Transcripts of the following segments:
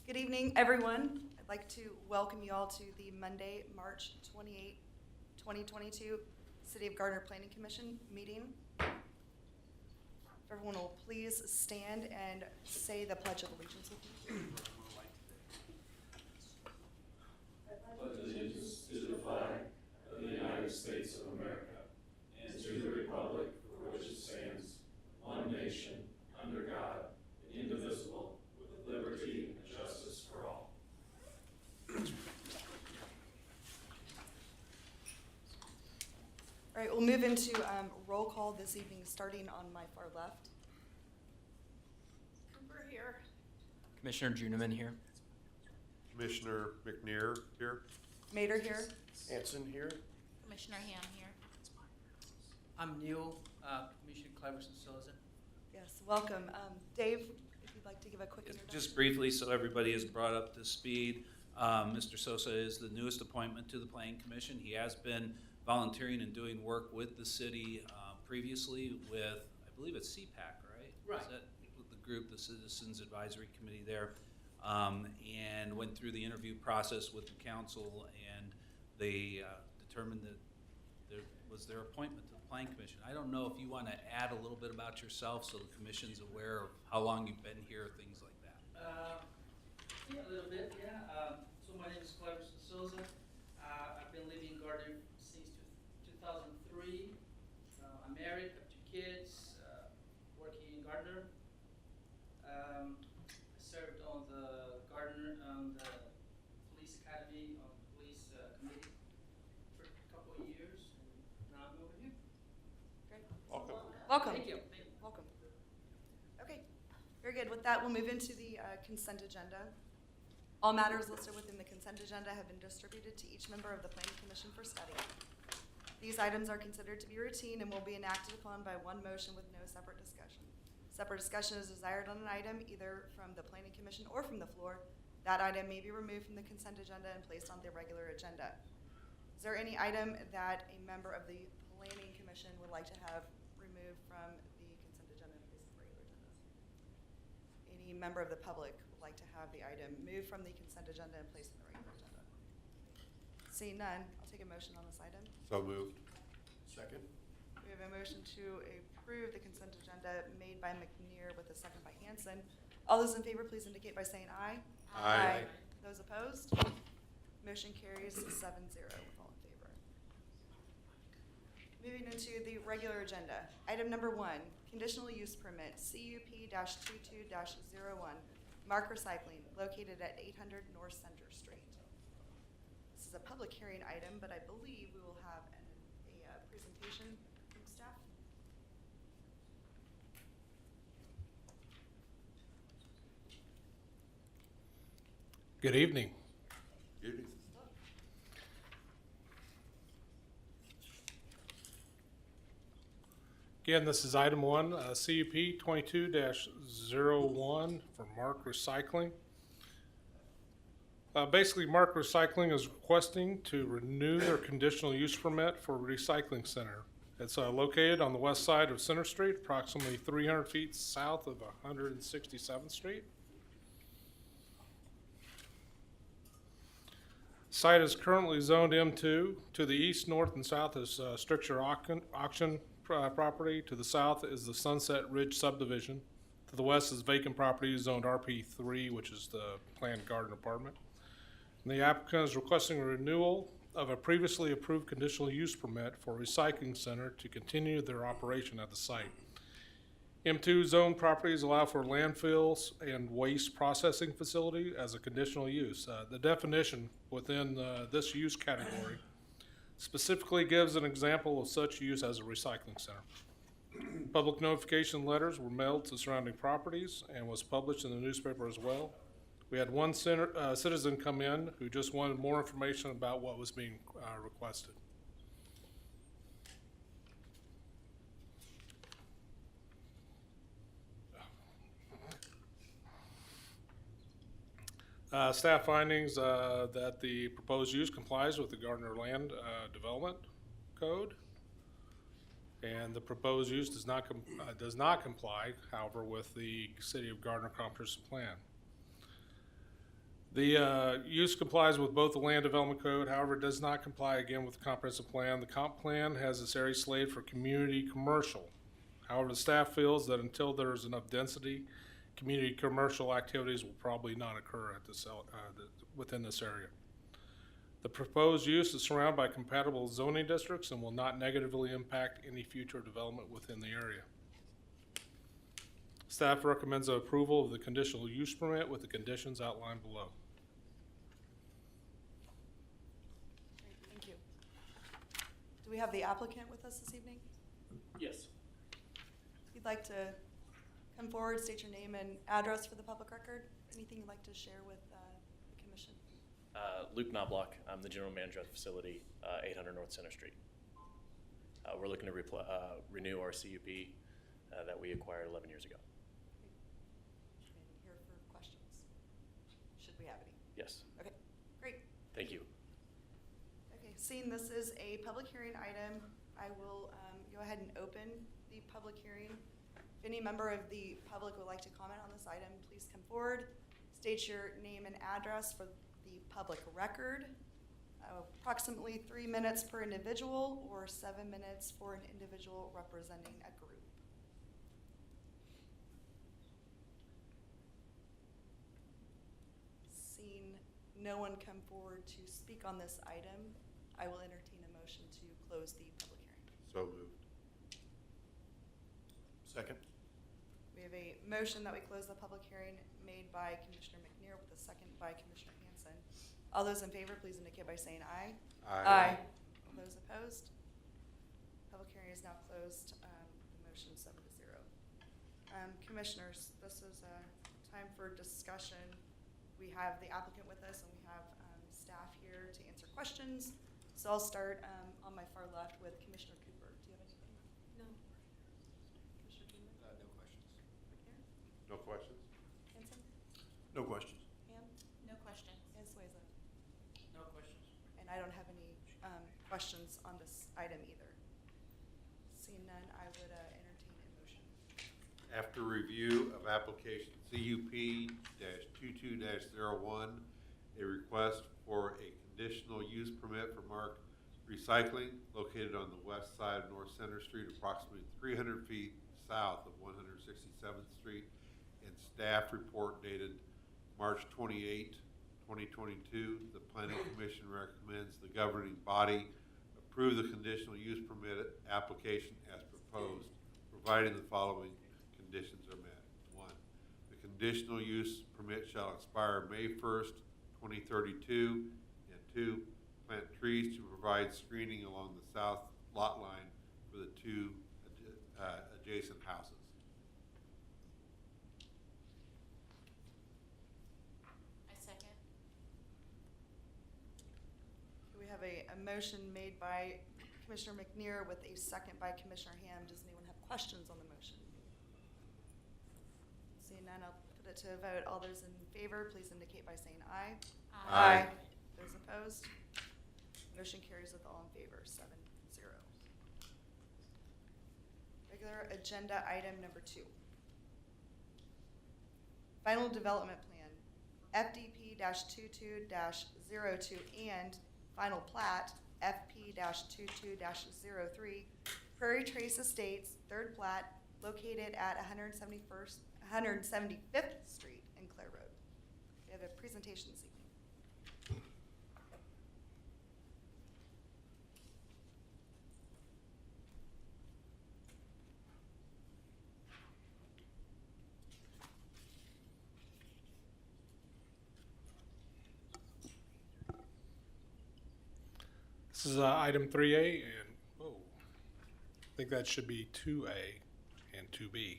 Good evening, everyone. I'd like to welcome you all to the Monday, March 28, 2022 City of Gardner Planning Commission meeting. If everyone will please stand and say the Pledge of Allegiance with me. Pledge allegiance to the flag of the United States of America and to the republic for which it stands, one nation, under God, indivisible, with liberty and justice for all. All right, we'll move into roll call this evening, starting on my far left. Cooper here. Commissioner Juniman here. Commissioner McNair here. Mater here. Hanson here. Commissioner Ham here. I'm Neil, Commissioner Cleverson Souza. Yes, welcome. Dave, if you'd like to give a quick introduction. Just briefly, so everybody is brought up to speed, Mr. Sosa is the newest appointment to the Planning Commission. He has been volunteering and doing work with the city previously with, I believe it's CPAC, right? Right. Is that with the group, the Citizens Advisory Committee there, and went through the interview process with the council, and they determined that there was their appointment to the Planning Commission. I don't know if you want to add a little bit about yourself so the commission's aware of how long you've been here, things like that. Yeah, a little bit, yeah. So my name is Cleverson Souza. I've been living in Gardner since 2003. I'm married, have 2 kids, working in Gardner. I served on the Gardner, the police academy, on the police committee for a couple of years, and now I'm over here. Great. Welcome. Welcome. Thank you. Thank you. Welcome. Okay, very good. With that, we'll move into the consent agenda. All matters listed within the consent agenda have been distributed to each member of the Planning Commission for study. These items are considered to be routine and will be enacted upon by one motion with no separate discussion. Separate discussion is desired on an item either from the Planning Commission or from the floor. That item may be removed from the consent agenda and placed on the regular agenda. Is there any item that a member of the Planning Commission would like to have removed from the consent agenda and placed on the regular agenda? Any member of the public would like to have the item moved from the consent agenda and placed on the regular agenda? Seeing none, I'll take a motion on this item. So moved. Second. We have a motion to approve the consent agenda made by McNair with a second by Hanson. All those in favor, please indicate by saying aye. Aye. Those opposed? Motion carries 7-0 with all in favor. Moving into the regular agenda. Item number 1, conditional use permit, CUP-22-01, Mark Recycling, located at 800 North Center Street. This is a public hearing item, but I believe we will have a presentation from staff. Good evening. Good evening. Again, this is item 1, CUP 22-01 for Mark Recycling. Basically, Mark Recycling is requesting to renew their conditional use permit for a recycling center. It's located on the west side of Center Street, approximately 300 feet south of 167th Street. Site is currently zoned M2. To the east, north, and south is structure auction property. To the south is the Sunset Ridge subdivision. To the west is vacant property zoned RP3, which is the planned garden apartment. And the applicant is requesting a renewal of a previously approved conditional use permit for a recycling center to continue their operation at the site. M2 zone properties allow for landfills and waste processing facility as a conditional use. The definition within this use category specifically gives an example of such use as a recycling center. Public notification letters were mailed to surrounding properties and was published in the newspaper as well. We had one citizen come in who just wanted more information about what was being requested. Staff findings that the proposed use complies with the Gardner Land Development Code, and the proposed use does not comply, however, with the City of Gardner comprehensive plan. The use complies with both the land development code, however, it does not comply again with the comprehensive plan. The comp plan has this area slated for community commercial. However, the staff feels that until there is enough density, community commercial activities will probably not occur at this, within this area. The proposed use is surrounded by compatible zoning districts and will not negatively impact any future development within the area. Staff recommends approval of the conditional use permit with the conditions outlined below. Great, thank you. Do we have the applicant with us this evening? Yes. If you'd like to come forward, state your name and address for the public record. Anything you'd like to share with the commission? Luke Knobloch, I'm the general manager of the facility, 800 North Center Street. We're looking to renew our CUP that we acquired 11 years ago. And here for questions, should we have any? Yes, Okay, great. thank you. Okay, seeing this is a public hearing item, I will go ahead and open the public hearing. If any member of the public would like to comment on this item, please come forward. State your name and address for the public record. Approximately 3 minutes per individual or 7 minutes for an individual representing a group. Seeing no one come forward to speak on this item, I will entertain a motion to close the public hearing. So moved. Second. We have a motion that we close the public hearing made by Commissioner McNear with a second by Commissioner Hanson. All those in favor, please indicate by saying aye. Aye. All those opposed? Public hearing is now closed. The motion 7-0. Commissioners, this is a time for discussion. We have the applicant with us and we have staff here to answer questions. So I'll start on my far left with Commissioner Cooper. Do you have anything? No. Commissioner Cooper? No questions. McNair? No questions? Hanson? No questions. Ham? No questions. And Swayze? No questions. And I don't have any questions on this item either. Seeing none, I would entertain a motion. After review of application CUP-22-01, a request for a conditional use permit for Mark Recycling located on the west side of North Center Street, approximately 300 feet south of 167th Street, and staff report dated March 28, 2022. The Planning Commission recommends the governing body approve the conditional use permit application as proposed, providing the following conditions are met. 1, the conditional use permit shall expire May 1st, 2032, and 2, plant trees to provide screening along the south lot line for the 2 adjacent houses. I second. We have a motion made by Commissioner McNear with a second by Commissioner Ham. Does anyone have questions on the motion? Seeing none, I'll put it to a vote. All those in favor, please indicate by saying aye. Aye. Those opposed? Motion carries with all in favor, 7-0. Regular agenda item number 2. Final development plan, FDP-22-02 and final plat, FP-22-03, Prairie Trace Estates, 3rd plat, located at 175th Street and Clare Road. We have a presentation this evening. This is item 3A, and I think that should be 2A and 2B.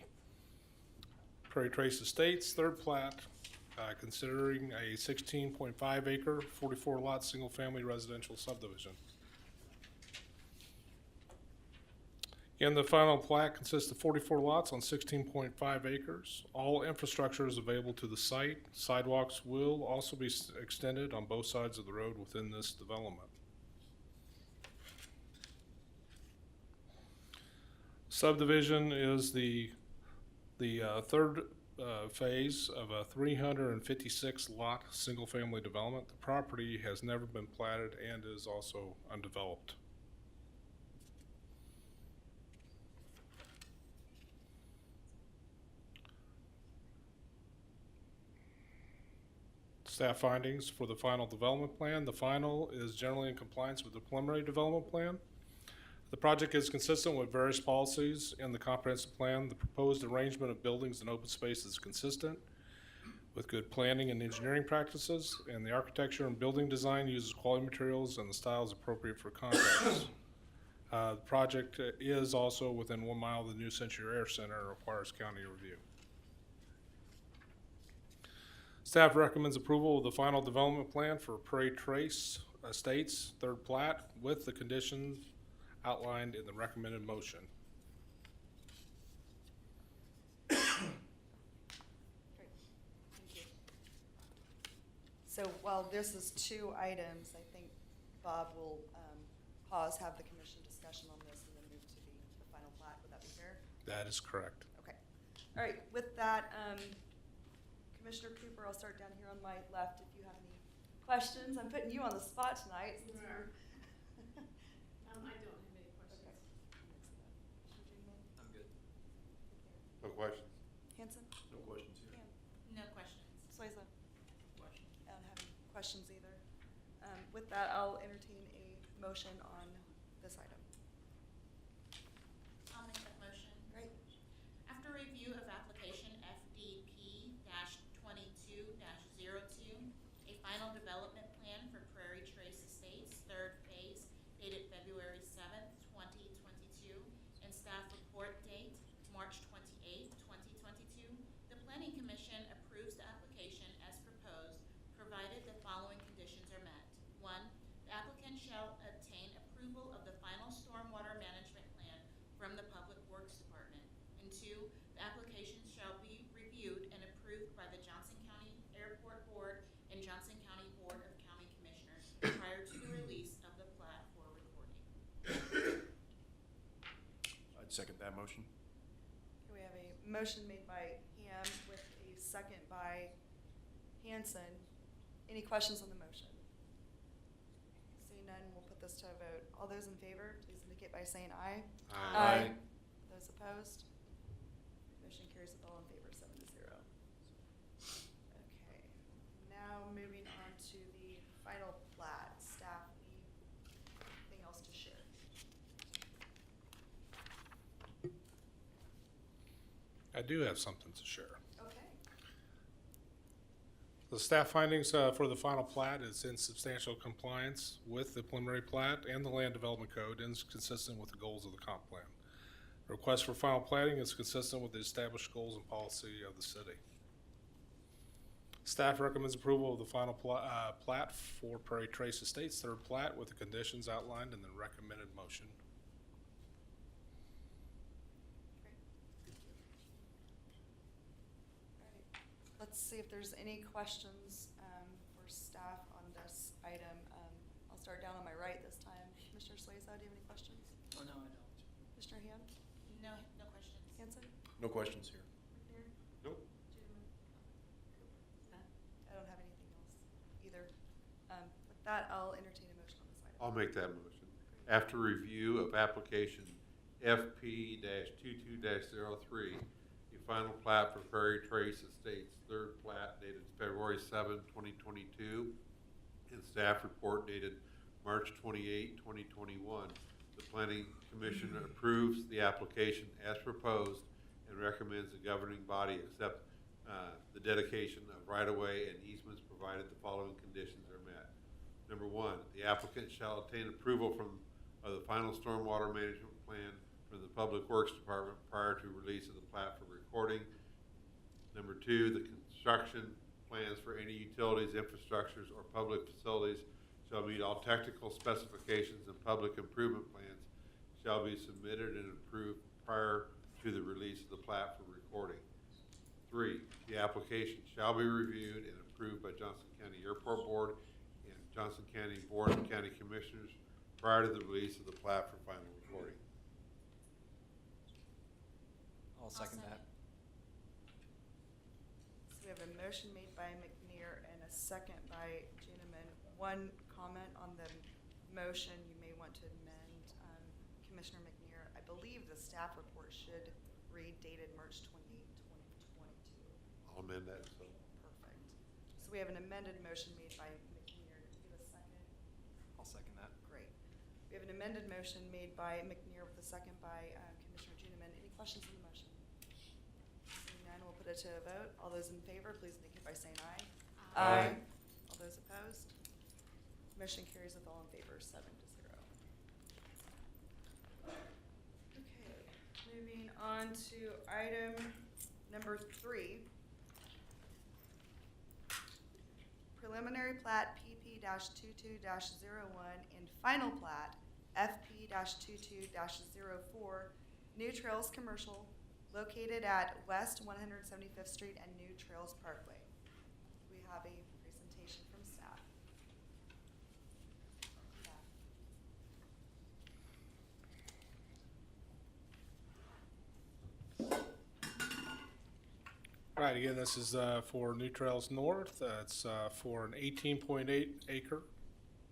Prairie Trace Estates, 3rd plat, considering a 16.5 acre, 44 lot, single family residential subdivision. Again, the final plat consists of 44 lots on 16.5 acres. All infrastructure is available to the site. Sidewalks will also be extended on both sides of the road within this development. Subdivision is the 3rd phase of a 356 lot single-family development. The property has never been platted and is also undeveloped. Staff findings for the final development plan. The final is generally in compliance with the preliminary development plan. The project is consistent with various policies in the comprehensive plan. The proposed arrangement of buildings and open space is consistent with good planning and engineering practices, and the architecture and building design uses quality materials and the style is appropriate for contractors. The project is also within 1 mile of the New Century Air Center and requires county review. Staff recommends approval of the final development plan for Prairie Trace Estates, third plat, with the conditions outlined in the recommended motion. Great, thank you. So while this is 2 items, I think Bob will pause, have the commission discussion on this, and then move to the final plat. Would that be fair? That is correct. Okay. All right, with that, Commissioner Cooper, I'll start down here on my left if you have any questions. I'm putting you on the spot tonight. Since you're I don't have any questions. I'm good. No questions? Hanson? No questions here. Ham? No questions. Swayze? Question. I don't have any questions either. With that, I'll entertain a motion on this item. I'll make that motion. Great. After review of application FDP-22-02, a final development plan for Prairie Trace Estates, third phase, dated February 7th, 2022, and staff report date March 28th, 2022, the Planning Commission approves the application as proposed, provided the following conditions are met. 1, the applicant shall obtain approval of the final stormwater management plan from the Public Works Department. And 2, the application shall be reviewed and approved by the Johnson County Airport Board and Johnson County Board of County Commissioners prior to the release of the plat for recording. I'd second that motion. We have a motion made by Ham with a second by Hanson. Any questions on the motion? Seeing none, we'll put this to a vote. All those in favor, please indicate by saying aye. Aye. Those opposed? Motion carries with all in favor, 7-0. Okay, now moving on to the final plat. Staff, anything else to share? I do have something to share. Okay. The staff findings for the final plat is in substantial compliance with the preliminary plat and the land development code and is consistent with the goals of the comp plan. The request for final platting is consistent with the established goals and policy of the city. Staff recommends approval of the final plat for Prairie Trace Estates, third plat, with the conditions outlined in the recommended motion. Great. All right. Let's see if there's any questions for staff on this item. I'll start down on my right this time. Commissioner Swayze, do you have any questions? Oh, no, I don't. Commissioner Ham? No questions. Hanson? No questions here. McNair? Nope. Judeman? Cooper? I don't have anything else either. With that, I'll entertain a motion on this item. I'll make that motion. After review of application FP-22-03, a final plat for Prairie Trace Estates, third plat dated February 7, 2022, and staff report dated March 28, 2021. The Planning Commission approves the application as proposed and recommends the governing body accept the dedication of right-of-way and easements provided the following conditions are met. Number 1, the applicant shall obtain approval from the final stormwater management plan from the Public Works Department prior to release of the plat for recording. Number 2, the construction plans for any utilities, infrastructures, or public facilities shall meet all technical specifications, and public improvement plans shall be submitted and approved prior to the release of the plat for recording. 3, the application shall be reviewed and approved by Johnson County Airport Board and Johnson County Board of County Commissioners prior to the release of the plat for final recording. I'll second that. we have a motion made by McNear and a second by Juniman. One comment on the motion you may want to amend, Commissioner McNear. I believe the staff report should read dated March 28, 2022. I'll amend that, so. Perfect. So we have an amended motion made by McNear. Do we have a second? I'll second that. Great. We have an amended motion made by McNear with a second by Commissioner Juniman. Any questions on the motion? Seeing none, we'll put it to a vote. All those in favor, please indicate by saying aye. Aye. All those opposed? Motion carries with all in favor, 7-0. Okay, moving on to item number 3. Preliminary plat PP-22-01 and final plat FP-22-04, New Trails Commercial, located at West 175th Street and New Trails Parkway. We have a presentation from staff. Right, again, this is for New Trails North. It's for an 18.8 acre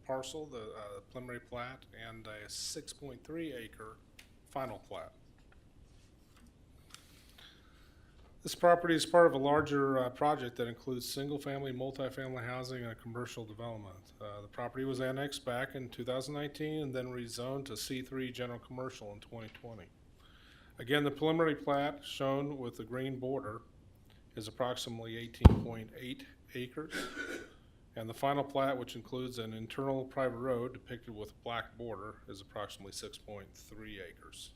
parcel, the preliminary plat, and a 6.3 acre final plat. This property is part of a larger project that includes single-family, multifamily housing, and a commercial development. The property was annexed back in 2019 and then rezoned to C3 General Commercial in 2020. Again, the preliminary plat, shown with the green border, is approximately 18.8 acres. And the final plat, which includes an internal private road depicted with a black border, is approximately 6.3 acres.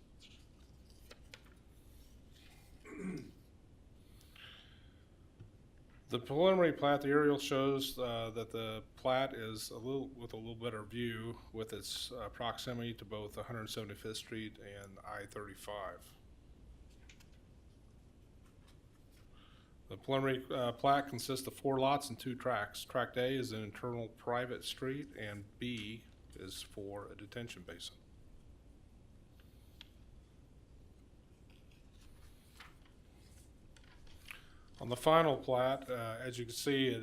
The preliminary plat, the aerial shows that the plat is with a little better view with its proximity to both 175th Street and I-35. The preliminary plat consists of 4 lots and 2 tracts. Tract A is an internal private street, and B is for a detention basin. On the final plat, as you can see, it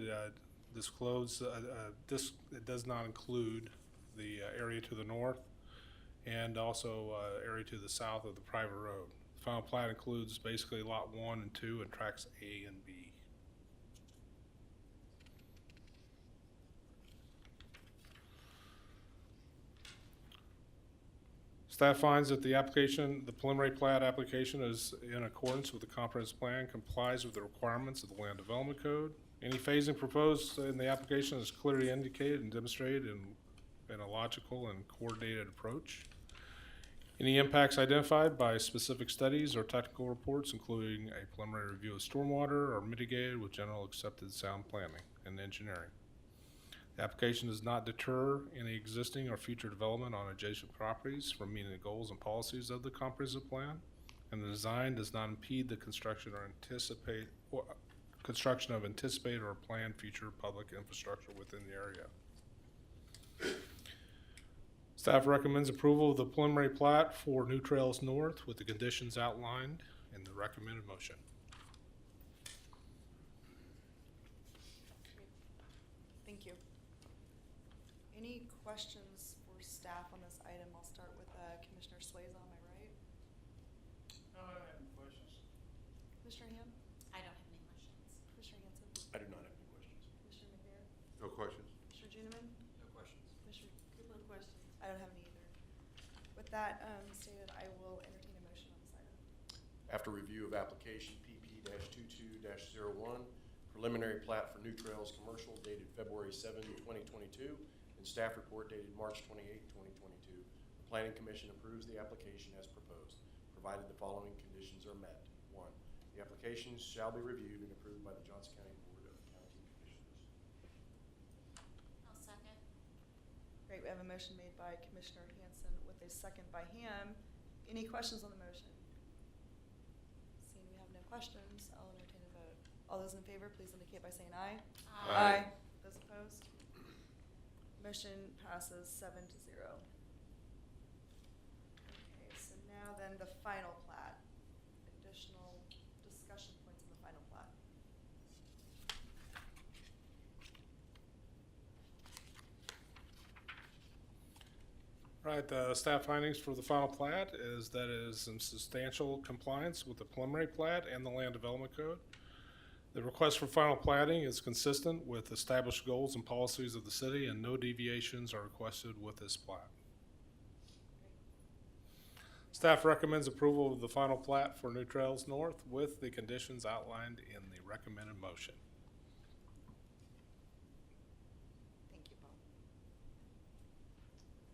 it does not include the area to the north and also area to the south of the private road. The final plat includes basically lot 1 and 2 and tracts A and B. Staff finds that the preliminary plat application is in accordance with the comprehensive plan, complies with the requirements of the Land Development Code. Any phasing proposed in the application is clearly indicated and demonstrated in a logical and coordinated approach. Any impacts identified by specific studies or technical reports, including a preliminary review of stormwater, are mitigated with general accepted sound planning and engineering. The application does not deter any existing or future development on adjacent properties from meeting the goals and policies of the comprehensive plan, and the design does not impede the construction of anticipated or planned future public infrastructure within the area. Staff recommends approval of the preliminary plat for New Trails North with the conditions outlined in the recommended motion. Thank you. Any questions for staff on this item? I'll start with Commissioner Swayze, am I right? No, I don't have any questions. Commissioner Ham? I don't have any questions. Commissioner Hanson? I do not have any questions. Commissioner McNair? No questions? Commissioner Juniman? No questions. Commissioner Cooper? No questions. I don't have any either. With that stated, I will entertain a motion on this item. After review of application PP-22-01, preliminary plat for New Trails Commercial dated February 7, 2022, and staff report dated March 28, 2022, the Planning Commission approves the application as proposed, provided the following conditions are met. 1, the applications shall be reviewed and approved by the Johnson County Board of County Commissioners. I'll second. Great, we have a motion made by Commissioner Hanson with a second by Ham. Any questions on the motion? Seeing we have no questions, I'll entertain a vote. All those in favor, please indicate by saying aye. Aye. Those opposed? Motion passes 7-0. Okay, so now then the final plat. Additional discussion points on the final plat. Right, staff findings for the final plat is that it is in substantial compliance with the preliminary plat and the land development code. The request for final platting is consistent with established goals and policies of the city, and no deviations are requested with this plat. Staff recommends approval of the final plat for New Trails North with the conditions outlined in the recommended motion. Thank you, Paul.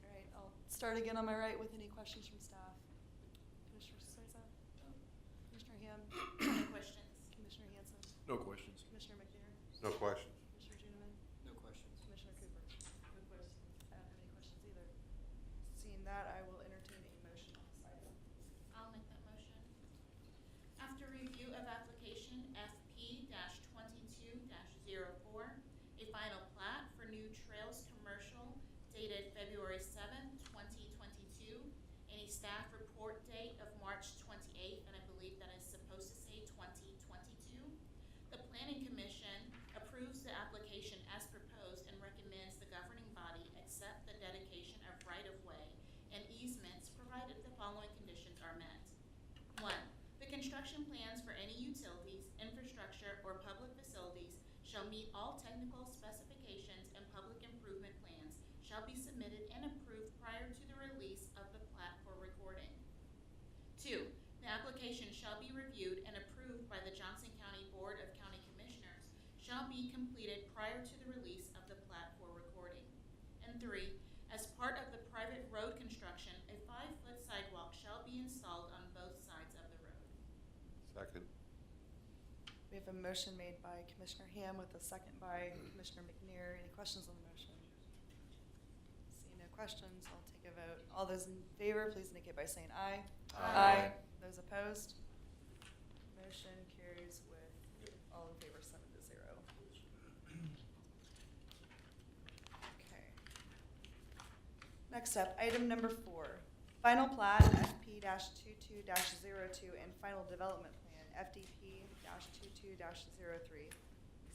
All right, I'll start again on my right with any questions from staff. Commissioner Sosa? Commissioner Ham? No questions. Commissioner Hanson? No questions. Commissioner McNair? No questions. Commissioner Juniman? No questions. Commissioner Cooper? No questions. I don't have any questions either. Seeing that, I will entertain a motion on this item. I'll make that motion. After review of application FP-22-04, a final plat for New Trails Commercial dated February 7th, 2022, and a staff report date of March 28th, and I believe that is supposed to say 2022. The Planning Commission approves the application as proposed and recommends the governing body accept the dedication of right-of-way and easements provided the following conditions are met. 1. The construction plans for any utilities, infrastructure, or public facilities shall meet all technical specifications, and public improvement plans shall be submitted and approved prior to the release of the plat for recording. 2. The application shall be reviewed and approved by the Johnson County Board of County Commissioners, shall be completed prior to the release of the plat for recording. And 3. As part of the private road construction, a 5-foot sidewalk shall be installed on both sides of the road. Second. We have a motion made by Commissioner Ham with a second by Commissioner McNair. Any questions on the motion? Seeing no questions, I'll take a vote. All those in favor, please indicate by saying aye. Aye. Those opposed? Motion carries with all in favor, 7-0. Okay. Next up, item number 4. Final plat FP-22-02 and final development plan FDP-22-03.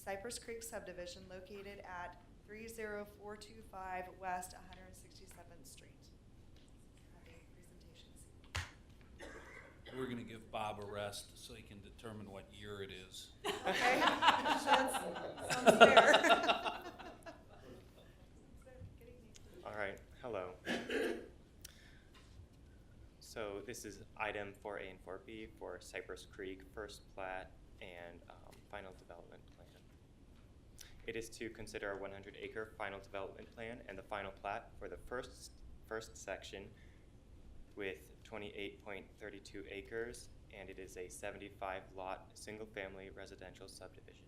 Cypress Creek subdivision located at 30425 West 167th Street. Have a presentation. We're gonna give Bob a rest so he can determine what year it is. Okay, sounds fair. All right, hello. So this is item 4A and 4B for Cypress Creek first plat and final development plan. It is to consider a 100-acre final development plan and the final plat for the first section with 28.32 acres, and it is a 75-lot single-family residential subdivision.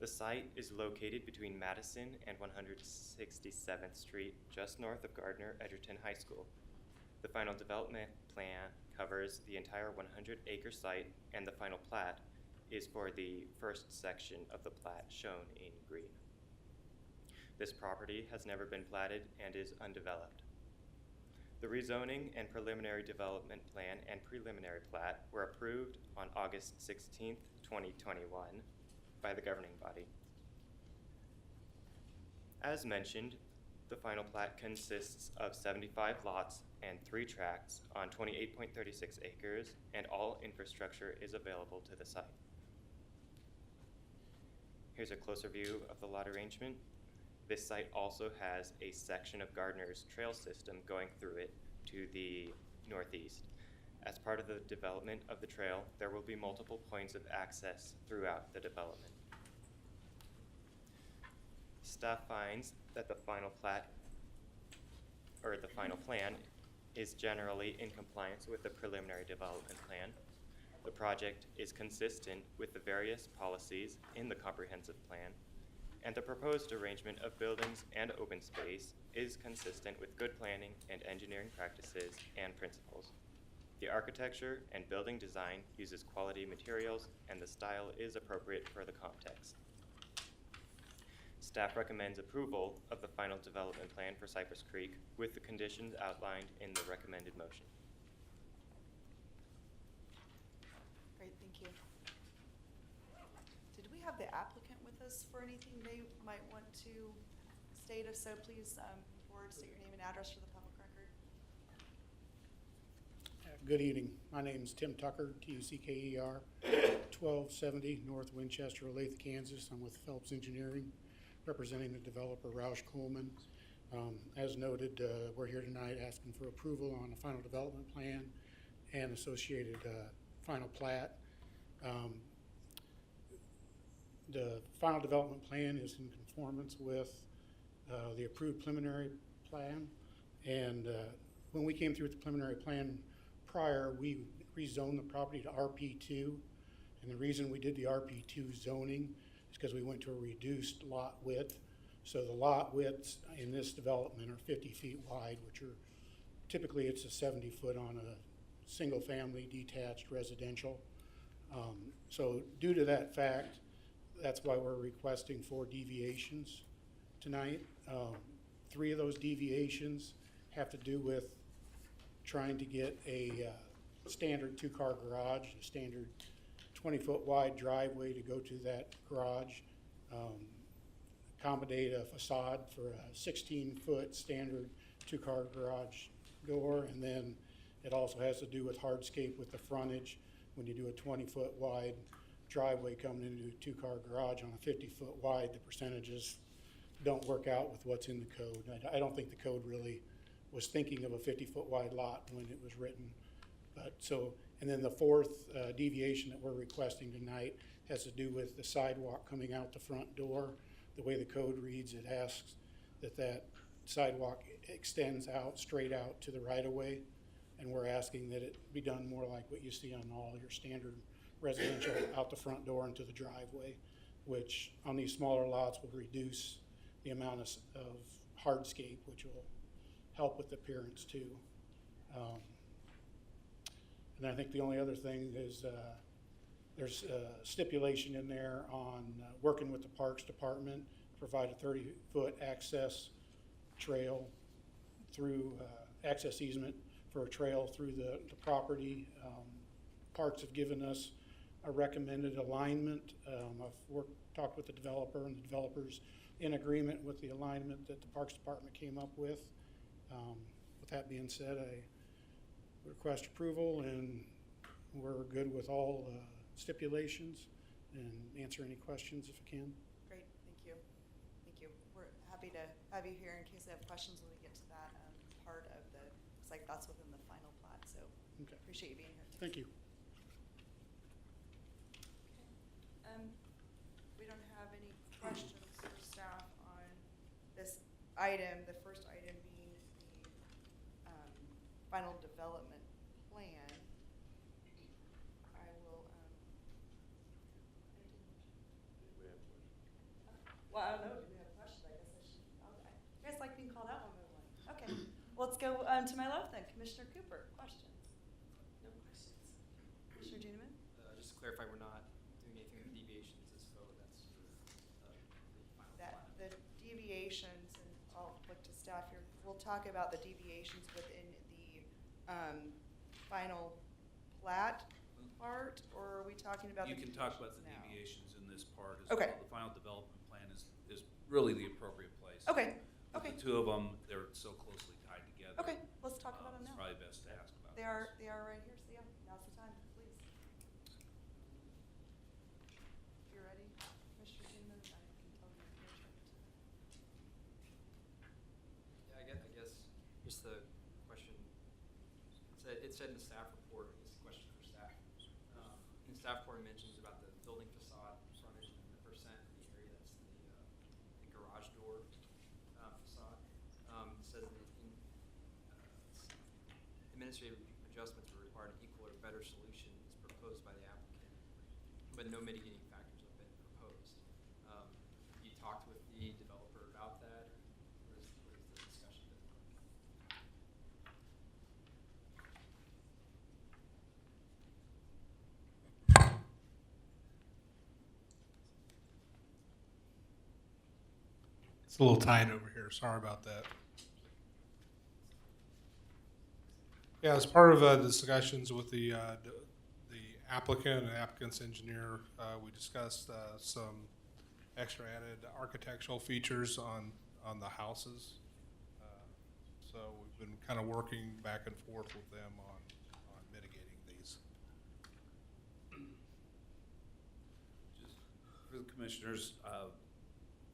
The site is located between Madison and 167th Street, just north of Gardner, Edgerton High School. The final development plan covers the entire 100-acre site, and the final plat is for the first section of the plat shown in green. This property has never been platted and is undeveloped. The rezoning and preliminary development plan and preliminary plat were approved on August 16th, 2021 by the governing body. As mentioned, the final plat consists of 75 lots and 3 tracts on 28.36 acres, and all infrastructure is available to the site. Here's a closer view of the lot arrangement. This site also has a section of Gardner's trail system going through it to the northeast. As part of the development of the trail, there will be multiple points of access throughout the development. Staff finds that the final plat, or the final plan, is generally in compliance with the preliminary development plan. The project is consistent with the various policies in the comprehensive plan, and the proposed arrangement of buildings and open space is consistent with good planning and engineering practices and principles. The architecture and building design uses quality materials, and the style is appropriate for the context. Staff recommends approval of the final development plan for Cypress Creek with the conditions outlined in the recommended motion. Great, thank you. Did we have the applicant with us for anything they might want to state? If so, please forward, state your name and address for the public record. Good evening. My name is Tim Tucker, Tucker, 1270 North Winchester, Olathe, Kansas. I'm with Phelps Engineering, representing the developer Roush Coleman. As noted, we're here tonight asking for approval on the final development plan and associated final plat. The final development plan is in conformance with the approved preliminary plan. And when we came through with the preliminary plan prior, we rezoned the property to RP2. And the reason we did the RP2 zoning is because we went to a reduced lot width. So the lot widths in this development are 50 feet wide, which are typically it's a 70 foot on a single family detached residential. So due to that fact, that's why we're requesting 4 deviations tonight. 3 of those deviations have to do with trying to get a standard 2-car garage, a standard 20-foot wide driveway to go to that garage, accommodate a facade for a 16-foot standard 2-car garage door, and then it also has to do with hardscape with the frontage. When you do a 20-foot wide driveway coming into a 2-car garage on a 50-foot wide, the percentages don't work out with what's in the code. I don't think the code really was thinking of a 50-foot wide lot when it was written. But so, and then the 4th deviation that we're requesting tonight has to do with the sidewalk coming out the front door. The way the code reads, it asks that that sidewalk extends out, straight out to the right-of-way. And we're asking that it be done more like what you see on all your standard residential, out the front door into the driveway, which on these smaller lots will reduce the amount of hardscape, which will help with the appearance too. And I think the only other thing is there's a stipulation in there on working with the Parks Department to provide a 30-foot access trail through access easement for a trail through the property. Parks have given us a recommended alignment. I've talked with the developer, and the developer's in agreement with the alignment that the Parks Department came up with. With that being said, I request approval, and we're good with all stipulations, and answer any questions if I can. Great, thank you. Thank you. We're happy to have you here in case they have questions when we get to that part of the, looks like that's within the final plat, so Okay. appreciate you being here. Thank you. We don't have any questions for staff on this item, the first item being the final development plan. I will, well, I don't know, do we have a question? I guess I should, okay. You guys like being called out on that one. Okay, well, let's go to my left then. Commissioner Cooper, questions? No questions. Commissioner Juniman? Just to clarify, we're not doing anything with deviations this vote, that's for the final That plan. the deviations, and I'll look to staff here, we'll talk about the deviations within the final plat part, or are we talking about You the can talk about the now? deviations in this part as Okay. well. The final development plan is really the appropriate place. Okay, With okay, the 2 of them, they're so closely tied together. okay, let's talk about them It's now. probably best to ask about They those. are right here, so yeah, now's the time, please. If you're ready, Commissioner Juniman, I can tell you your turn to. Yeah, I guess, just the question, it said in the staff report, I guess the question for staff. In the staff report, it mentions about the building facade frontage and the percent of the area that's the garage door facade. It says in administrative adjustments were required, an equal or better solution is proposed by the applicant, but no mitigating factors have been proposed. You talked with the developer about that, or what is the discussion been like? It's a little tight over here. Sorry about that. Yeah, as part of discussions with the applicant and applicant's engineer, we discussed some extra added architectural features on the houses. So we've been kind of working back and forth with them on mitigating these. Just for the commissioners,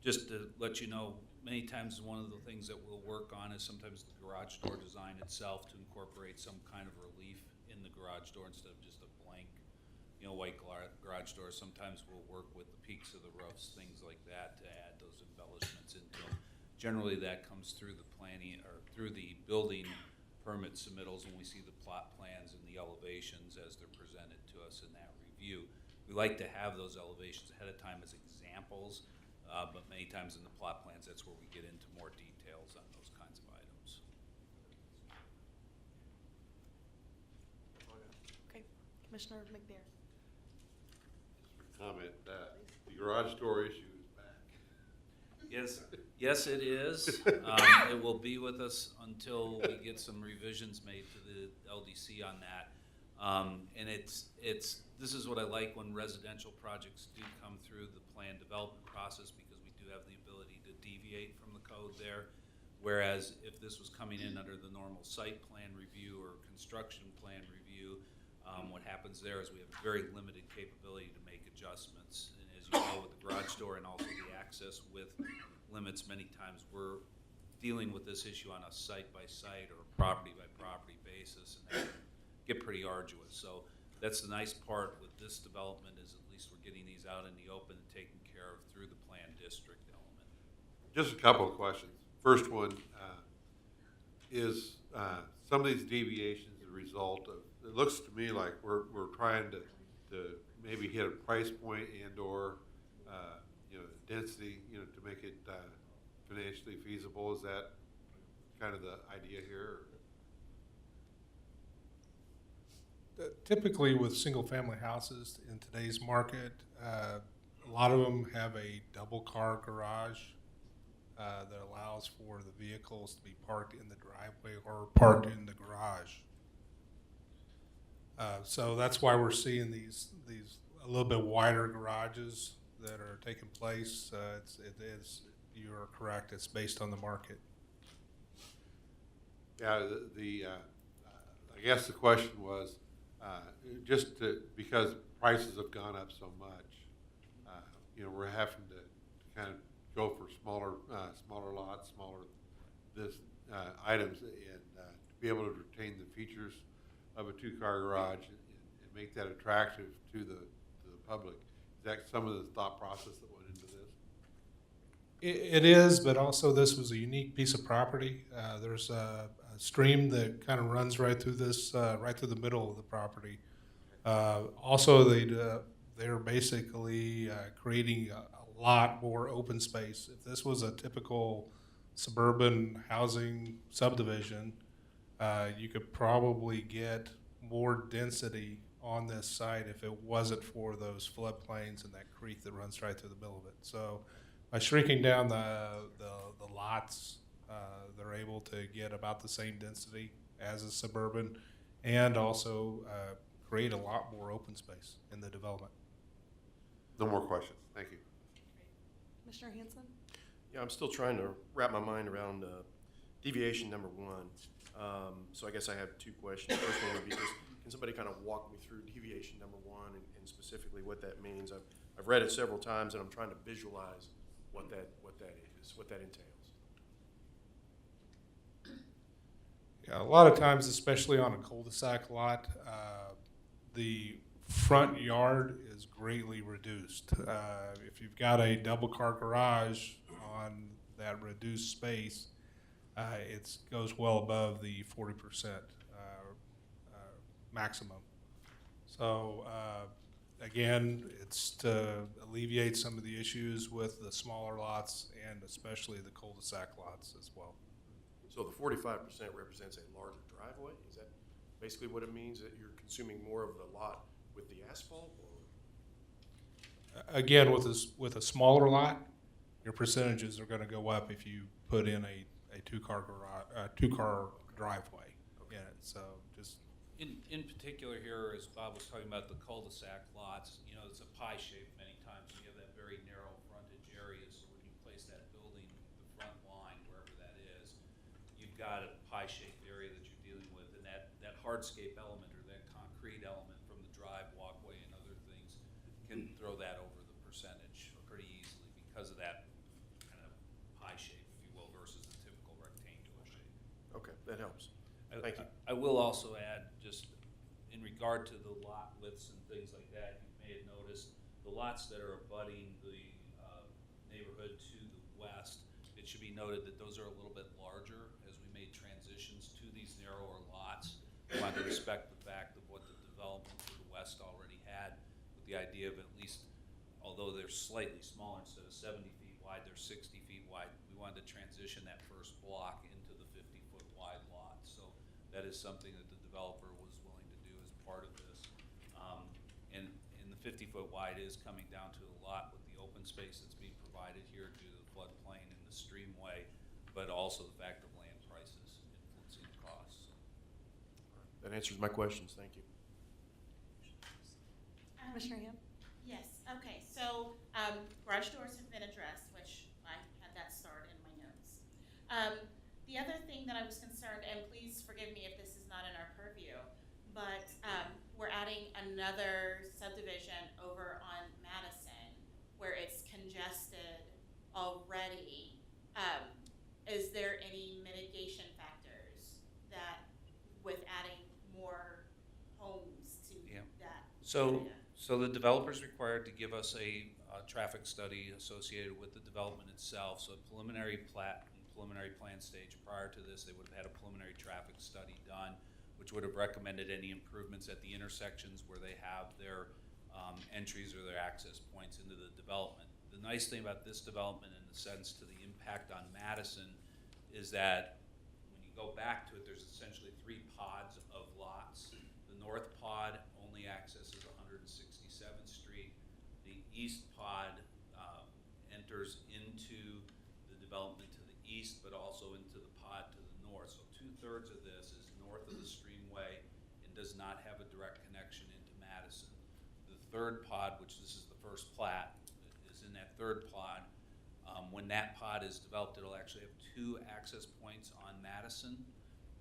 just to let you know, many times one of the things that we'll work on is sometimes the garage door design itself to incorporate some kind of relief in the garage door instead of just a blank, white garage door. Sometimes we'll work with the peaks of the roofs, things like that, to add those embellishments into them. Generally, that comes through the planning or through the building permit submittals when we see the plot plans and the elevations as they're presented to us in that review. We like to have those elevations ahead of time as examples, but many times in the plot plans, that's where we get into more details on those kinds of items. Okay, Commissioner McNair. Comment that the garage door issue is back. Yes, it is. It will be with us until we get some revisions made to the LDC on that. And this is what I like when residential projects do come through the plan development process, because we do have the ability to deviate from the code there. Whereas if this was coming in under the normal site plan review or construction plan review, what happens there is we have very limited capability to make adjustments. And as you know, with the garage door and also the access with limits, many times we're dealing with this issue on a site-by-site or property-by-property basis, and that can get pretty arduous. So that's the nice part with this development, is at least we're getting these out in the open and taken care of through the planned district element. Just a couple of questions. First one, is some of these deviations the result of, it looks to me like we're trying to maybe hit a price point and or density, to make it financially feasible. Is that kind of the idea here? Typically with single-family houses in today's market, a lot of them have a double-car garage that allows for the vehicles to be parked in the driveway or parked in the garage. So that's why we're seeing these a little bit wider garages that are taking place. You are correct. It's based on the market. Yeah, I guess the question was because prices have gone up so much, we're having to kind of go for smaller lots, items, and to be able to retain the features of a two-car garage and make that attractive to the public. Is that some of the thought process that went into this? It is, but also this was a unique piece of property. There's a stream that kind of runs right through this, right through the middle of the property. Also, they're basically creating a lot more open space. If this was a typical suburban housing subdivision, you could probably get more density on this site if it wasn't for those floodplains and that creek that runs right through the middle of it. So by shrinking down the lots, they're able to get about the same density as a suburban, and also create a lot more open space in the development. No more questions. Thank you. Commissioner Hanson? Yeah, I'm still trying to wrap my mind around deviation number one. So I guess I have two questions. First one would be just, can somebody kind of walk me through deviation number one and specifically what that means? I've read it several times and I'm trying to visualize what that is, what that entails. Yeah, a lot of times, especially on a cul-de-sac lot, the front yard is greatly reduced. If you've got a double-car garage on that reduced space, it goes well above the 40% maximum. So again, it's to alleviate some of the issues with the smaller lots and especially the cul-de-sac lots as well. So the 45% represents a larger driveway? Is that basically what it means, that you're consuming more of the lot with the asphalt? Or? Again, with a smaller lot, your percentages are going to go up if you put in a two-car garage, two-car driveway in it. So just In particular here, as Bob was talking about the cul-de-sac lots, it's a pie shape many times. You have that very narrow frontage area, so when you place that building, the front line, wherever that is, you've you've got a pie-shaped area that you're dealing with, and that hardscape element or that concrete element from the drive, walkway, and other things can throw that over the percentage pretty easily because of that kind of pie shape, if you will, versus the typical rectangular shape. Okay, that helps. Thank you. I will also add, just in regard to the lot widths and things like that, you may have noticed the lots that are abutting the neighborhood to the west, it should be noted that those are a little bit larger as we made transitions to these narrower lots. We wanted to respect the fact of what the development to the west already had, with the idea of at least, although they're slightly smaller, instead of 70 feet wide, they're 60 feet wide. We wanted to transition that first block into the 50-foot wide lot. So that is something that the developer was willing to do as part of this. And the 50-foot wide is coming down to a lot with the open space that's being provided here due to the floodplain and the streamway, but also the fact of land prices influencing the costs. That answers my questions. Thank you. Commissioner Ham? Yes, okay, so, garage doors have been addressed, which I had that starred in my notes. The other thing that I was concerned, and please forgive me if this is not in our purview, but, we're adding another subdivision over on Madison where it's congested already. Is there any mitigation factors that, with adding more homes to that area? So the developer's required to give us a traffic study associated with the development itself. So preliminary plat and preliminary plan stage prior to this, they would have had a preliminary traffic study done, which would have recommended any improvements at the intersections where they have their entries or their access points into the development. The nice thing about this development in the sense to the impact on Madison is that when you go back to it, there's essentially 3 pods of lots. The north pod only accesses 167th Street. The east pod enters into the development to the east, but also into the pod to the north. So 2/3 of this is north of the streamway and does not have a direct connection into Madison. The third pod, which this is the first plat, is in that third pod. When that pod is developed, it'll actually have 2 access points on Madison.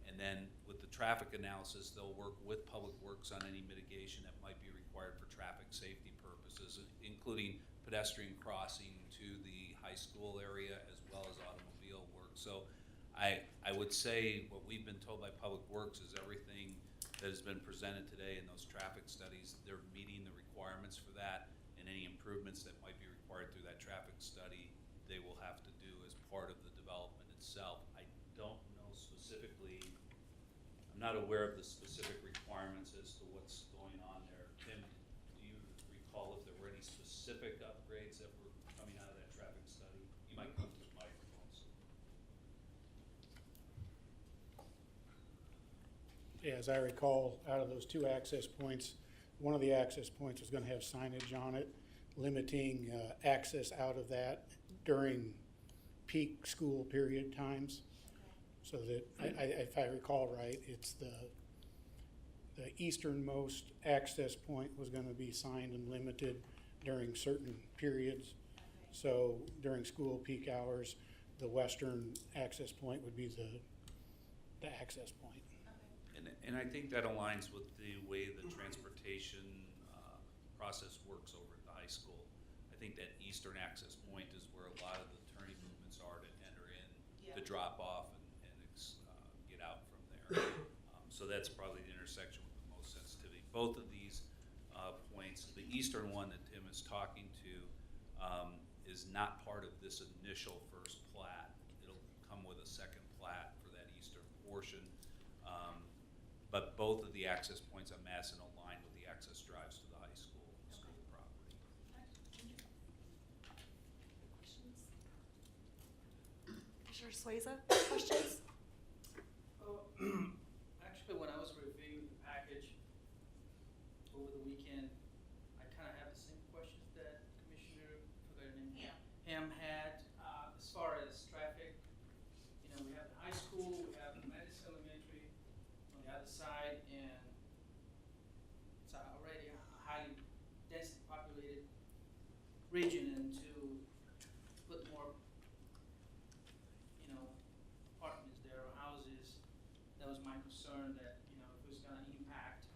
And then with the traffic analysis, they'll work with Public Works on any mitigation that might be required for traffic safety purposes, including pedestrian crossing to the high school area as well as automobile work. So I would say what we've been told by Public Works is everything that has been presented today in those traffic studies, they're meeting the requirements for that, and any improvements that might be required through that traffic study, they will have to do as part of the development itself. I don't know specifically, I'm not aware of the specific requirements as to what's going on there. Tim, do you recall if there were any specific upgrades that were coming out of that traffic study? You might come to the microphones. Yeah, as I recall, out of those 2 access points, one of the access points was gonna have signage on it, limiting access out of that during peak school period times. So that, if I recall right, it's the easternmost access point was gonna be signed and limited during certain periods. So during school peak hours, the western access point would be the access point. And I think that aligns with the way the transportation process works over at the high school. I think that eastern access point is where a lot of the turning movements are to enter in, to drop off and get out from there. So that's probably the intersection with the most sensitivity. Both of these points, the eastern one that Tim is talking to is not part of this initial first plat. It'll come with a second plat for that eastern portion. But both of the access points on Madison align with the access drives to the high school property. Commissioner Sueza, questions? Actually, when I was reviewing the package over the weekend, I kind of have the same questions that Commissioner, forgot her name, Ham had, as far as traffic. You know, we have the high school, we have Madison Elementary on the other side, and it's already a highly densely populated region, and to put more, you know, apartments there or houses concerned that, you know, if it's gonna impact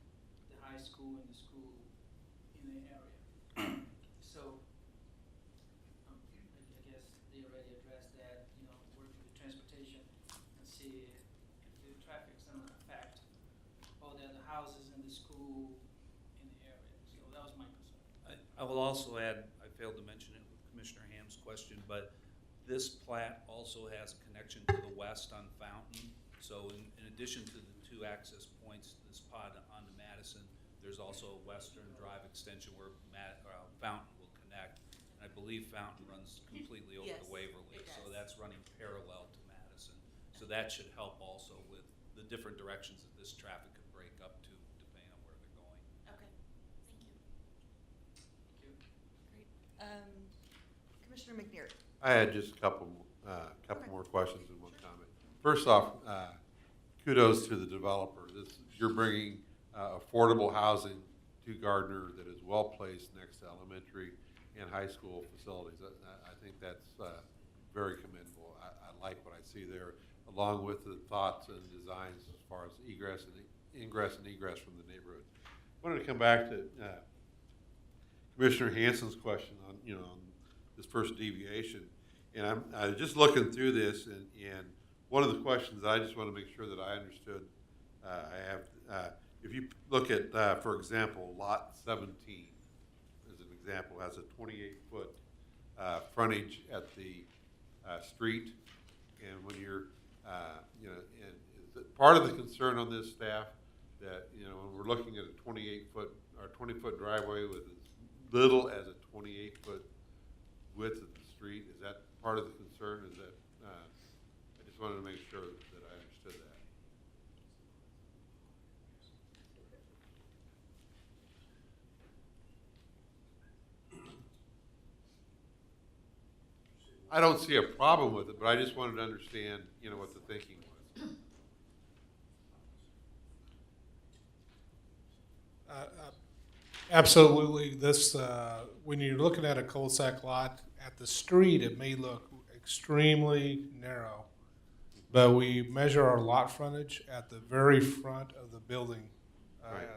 the high school and the school in the area. So, I guess they already addressed that, you know, working with transportation and see if the traffic's gonna affect all the other houses in the school in the area. So that was my concern. I will also add, I failed to mention it with Commissioner Ham's question, but this plat also has a connection to the west on Fountain. So in addition to the two access points, this pod onto Madison, there's also a western drive extension where Fountain will connect. And I believe Fountain runs completely over Yes, to Waverly, it so does. that's running parallel to Madison. So that should help also with the different directions that this traffic could break up to, depending on where they're going. Okay, thank you. Thank you. Great. Commissioner McNeary. I had just a couple Okay. more questions and one comment. First off, kudos to the developer. You're bringing affordable housing to Gardner that is well placed next to elementary and high school facilities. I think that's very commendable. I like what I see there, along with the thoughts and designs as far as ingress and egress from the neighborhood. I wanted to come back to Commissioner Hanson's question on on this first deviation, and I'm just looking through this, and one of the questions that I just want to make sure that I understood, if you look at, for example, lot 17, as an example, has a 28-foot frontage at the street, and when you're, and is it part of the concern on this staff that, when we're looking at a 28-foot or 20-foot driveway with as little as a 28-foot width of the street, is that part of the concern? Is that, I just wanted to make sure that I understood that. I don't see a problem with it, but I just wanted to understand, what the thinking was. Absolutely. This, when you're looking at a cul-de-sac lot at the street, it may look extremely narrow, but we measure our lot frontage at the very front of the building, Right. as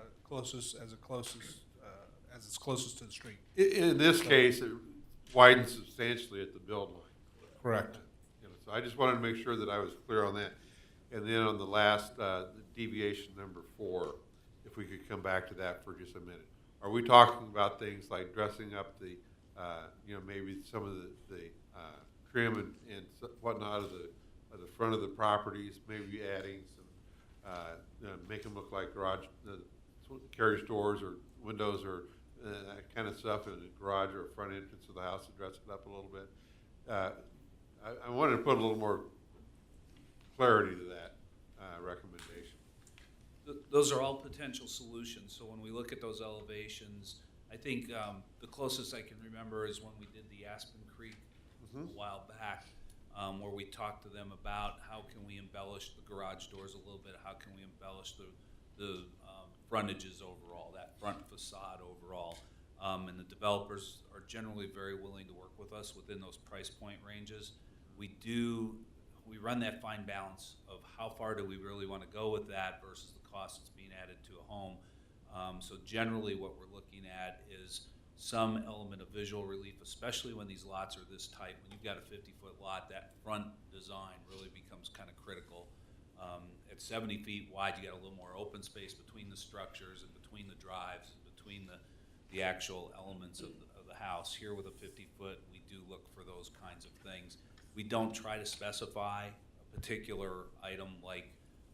it's closest to the street. In this case, it widens substantially at the build line. Correct. So I just wanted to make sure that I was clear on that. And then on the last, deviation number 4, if we could come back to that for just a minute. Are we talking about things like dressing up the, maybe some of the trim and whatnot of the front of the properties, maybe adding some, make them look like garage, carriage doors or windows or that kind of stuff in a garage or a front entrance of the house to dress it up a little bit? I wanted to put a little more clarity to that recommendation. Those are all potential solutions. So when we look at those elevations, I think the closest I can remember is when we did the Aspen Creek a while back, where we talked to them about how can we embellish the garage doors a little bit, how can we embellish the frontages overall, that front facade overall. And the developers are generally very willing to work with us within those price point ranges. We run that fine balance of how far do we really want to go with that versus the cost that's being added to a home. So generally what we're looking at is some element of visual relief, especially when these lots are this tight. When you've got a 50-foot lot, that front design really becomes kind of critical. At 70 feet wide, you got a little more open space between the structures and between the drives, and between the actual elements of the house. Here with a 50-foot, we do look for those kinds of things. We don't try to specify a particular item like,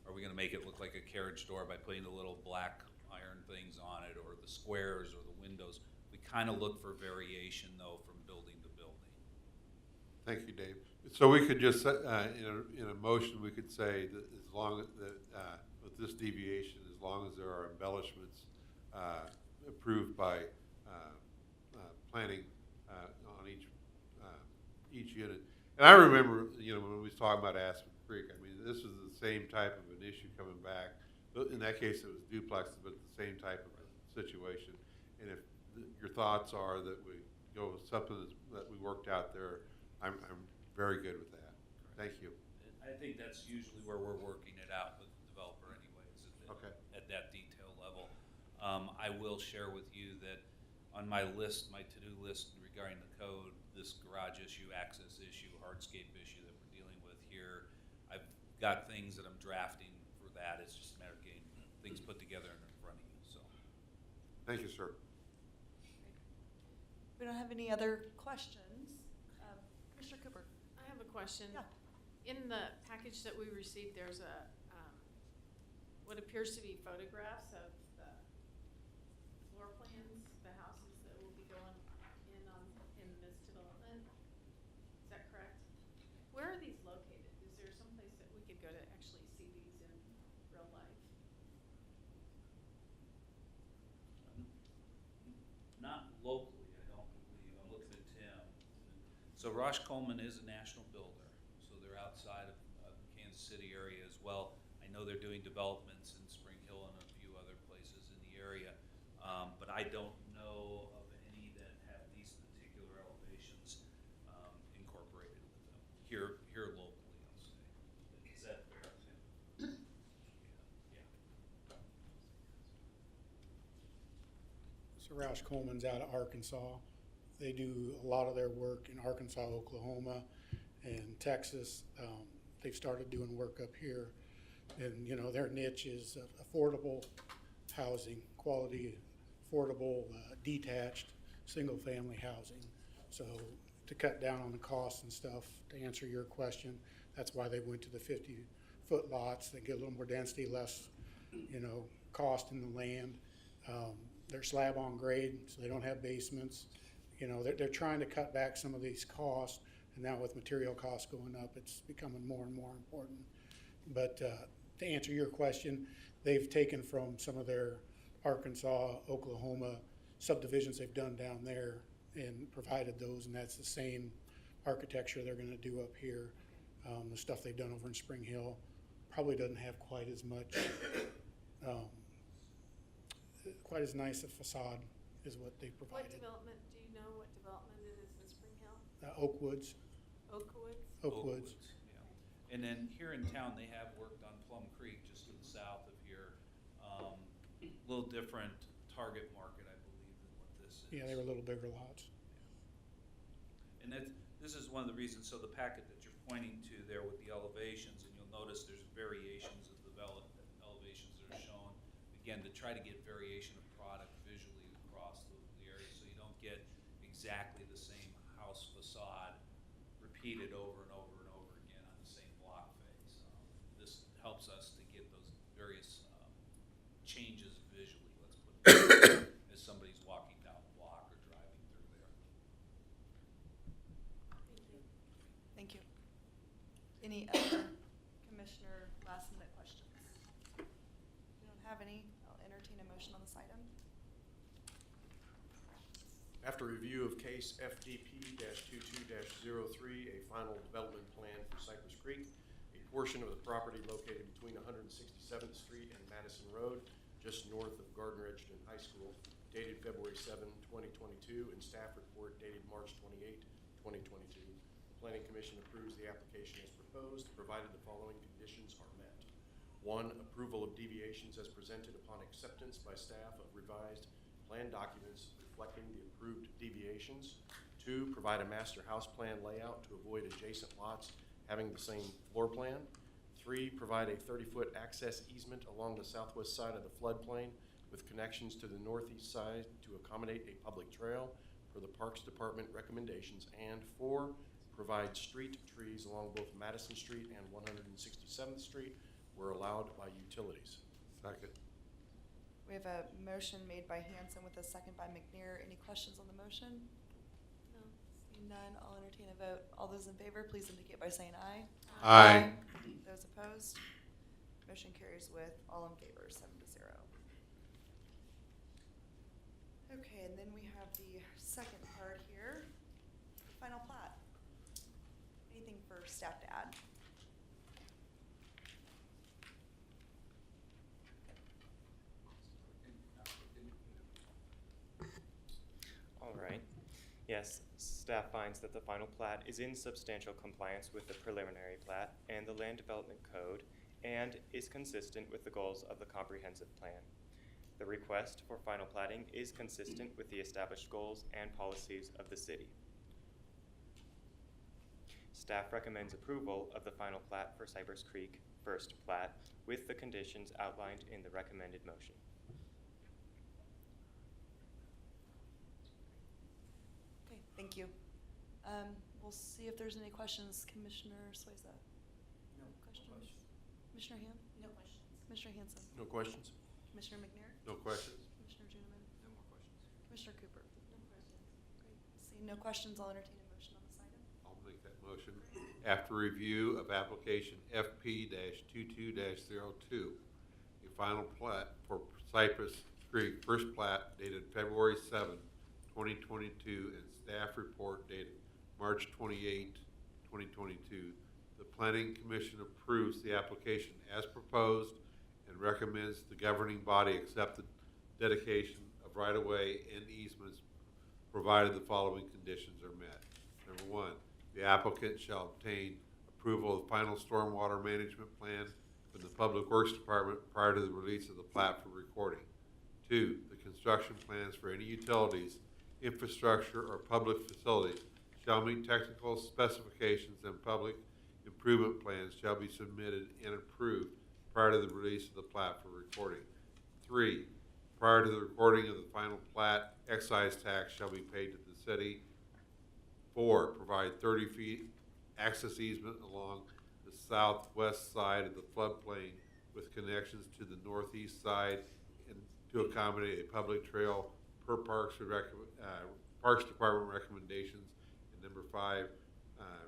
are we going to make it look like a carriage door by putting the little black iron things on it, or the squares or the windows. We kind of look for variation, though, from building to building. Thank you, Dave. So we could just, in a motion, we could say that as long as, with this deviation, as long as there are embellishments approved by planning on each unit. And I remember, when we was talking about Aspen Creek, I mean, this is the same type of an issue coming back. In that case, it was duplexes, but the same type of a situation. And if your thoughts are that we go with something that we worked out there, I'm very good with that. Thank you. I think that's usually where we're working it out with the developer anyways, I will share with you that on my list, my to-do list regarding the code, this garage issue, access issue, hardscape issue that we're dealing with here, I've got things that I'm drafting for that. It's just a matter of getting things put together and in front of you, so. Thank you, sir. We don't have any other questions. Commissioner Cooper? I have a question. Yeah. In the package that we received, there's a, what appears to be photographs of the floor plans, the houses that will be going in this development. Is that correct? Where are these located? Is there some place that we could go to actually see these in real life? Not locally, I don't believe. I'm looking at Tim. So Rosh Coleman is a national builder, so they're outside of the Kansas City area as well. I know they're doing developments in Spring Hill and a few other places in the area, but I don't know of any that have these particular elevations incorporated with them. Here locally, I'll say. Is that fair, Tim? Yeah. So Roush Coleman's out of Arkansas. They do a lot of their work in Arkansas, Oklahoma, and Texas. They've started doing work up here. And, you know, their niche is affordable housing, quality, affordable, detached, single-family housing. So to cut down on the costs and stuff, to answer your question, that's why they went to the 50-foot lots. They get a little more density, less, you know, cost in the land. They're slab on grade, so they don't have basements. You know, they're trying to cut back some of these costs, and now with material costs going up, it's becoming more and more important. But to answer your question, they've taken from some of their Arkansas, Oklahoma subdivisions they've done down there and provided those, and that's the same architecture they're going to do up here. The stuff they've done over in Spring Hill probably doesn't have quite as much, quite as nice a facade as what they What provided. development, do you know what development it is in Spring Hill? Oakwoods. Oakwoods? Oakwoods. Yeah. And then here in town, they have worked on Plum Creek, just to the south of here. A little different target market, I believe, than what this is. Yeah, they were a little bigger lots. And this is one of the reasons, so the packet that you're pointing to there with the elevations, and you'll notice there's variations of the elevations that are shown, again, to try to get variation of product visually across the area, so you don't get exactly the same house facade repeated over and over and over again on the same block face. This helps us to get those various changes visually, let's put it that way, as somebody's walking down the block or driving through there. Thank you. Thank you. Any other commissioner last minute questions? We don't have any. I'll entertain a motion on this item. After review of case FDP-22-03, a final development plan for Cypress Creek, a portion of the property located between 167th Street and Madison Road, just north of Gardner Edgerton High School, dated February 7, 2022, and staff report dated March 28, 2022. The Planning Commission approves the application as proposed, provided the following conditions are met. 1, approval of deviations as presented upon acceptance by staff of revised plan documents reflecting the approved deviations. 2, provide a master house plan layout to avoid adjacent lots having the same floor plan. 3, provide a 30-foot access easement along the southwest side of the floodplain with connections to the northeast side to accommodate a public trail per the Parks Department recommendations. And 4, provide street trees along both Madison Street and 167th Street where allowed by utilities. Second. We have a motion made by Hanson with a second by McNair. Any questions on the motion? No. Seeing none, I'll entertain a vote. All those in favor, please indicate by saying aye. Aye. Those opposed? Motion carries with all in favor, 7-0. Okay, and then we have the second part here, final plat. Anything for staff to add? All right. Yes, staff finds that the final plat is in substantial compliance with the preliminary plat and the land development code and is consistent with the goals of the comprehensive plan. The request for final plating is consistent with the established goals and policies of the city. Staff recommends approval of the final plat for Cypress Creek first plat with the conditions outlined in the recommended motion. Okay, thank you. We'll see if there's any questions. Commissioner Swayze? No Questions? Commissioner Ham? No questions. Commissioner Hanson? No questions? Commissioner McNair? No questions? Commissioner Juniman? more questions. Commissioner Cooper? No questions. Great. Seeing no questions, I'll entertain a motion on this item. I'll make that motion. After review of application FP-22-02, a final plat for Cypress Creek, first plat dated February 7, 2022, and staff report dated March 28, 2022. The Planning Commission approves the application as proposed and recommends the governing body accept the dedication of right-of-way and easements provided the following conditions are met. Number one, the applicant shall obtain approval of the final stormwater management plan from the Public Works Department prior to the release of the plat for recording. Two, the construction plans for any utilities, infrastructure, or public facilities shall meet technical specifications, and public improvement plans shall be submitted and approved prior to the release of the plat for recording. Three, prior to the recording of the final plat, excise tax shall be paid to the city. Four, provide 30 feet access easement along the southwest side of the floodplain with connections to the northeast side and to accommodate a public trail per Parks Department recommendations. And number five,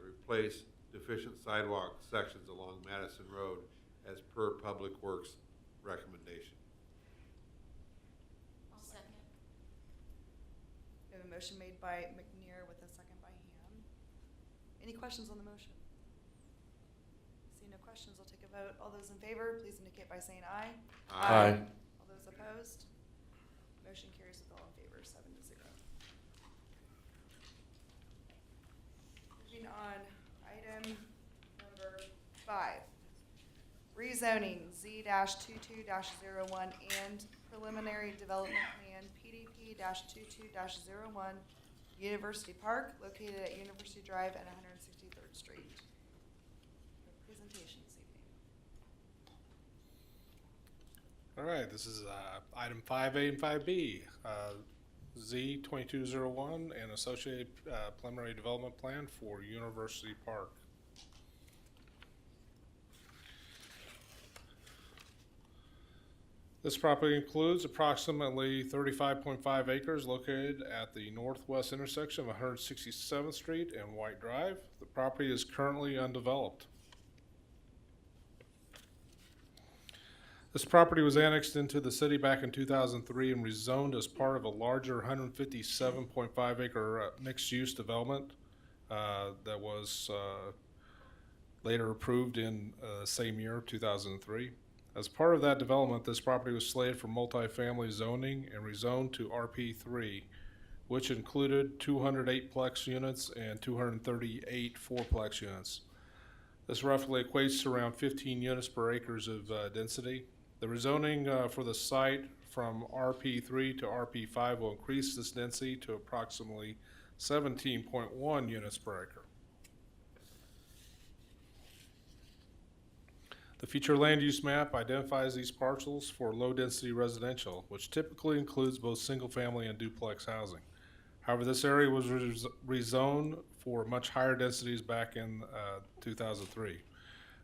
replace deficient sidewalk sections along Madison Road as per Public Works recommendation. I'll second. We have a motion made by McNair with a second by Ham. Any questions on the motion? Seeing no questions, I'll take a vote. All those in favor, please indicate by saying aye. Aye. All those opposed? Motion carries with all in favor, 7-0. Moving on, item number 5. Rezoning Z-22-01 and preliminary development plan PDP-22-01 University Park located at University Drive and 163rd Street. Presentation this evening. All right, this is item 5A and 5B, Z-2201 and associated preliminary development plan for University Park. This property includes approximately 35.5 acres located at the northwest intersection of 167th Street and White Drive. The property is currently undeveloped. This property was annexed into the city back in 2003 and rezoned as part of a larger 157.5 acre mixed-use development that was later approved in the same year, 2003. As part of that development, this property was slated for multifamily zoning and rezoned to RP3, which included 208 plex units and 238 fourplex units. This roughly equates to around 15 units per acres of density. The rezoning for the site from RP3 to RP5 will increase this density to approximately 17.1 units per acre. The future land use map identifies these parcels for low-density residential, which typically includes both single-family and duplex housing. However, this area was rezoned for much higher densities back in 2003.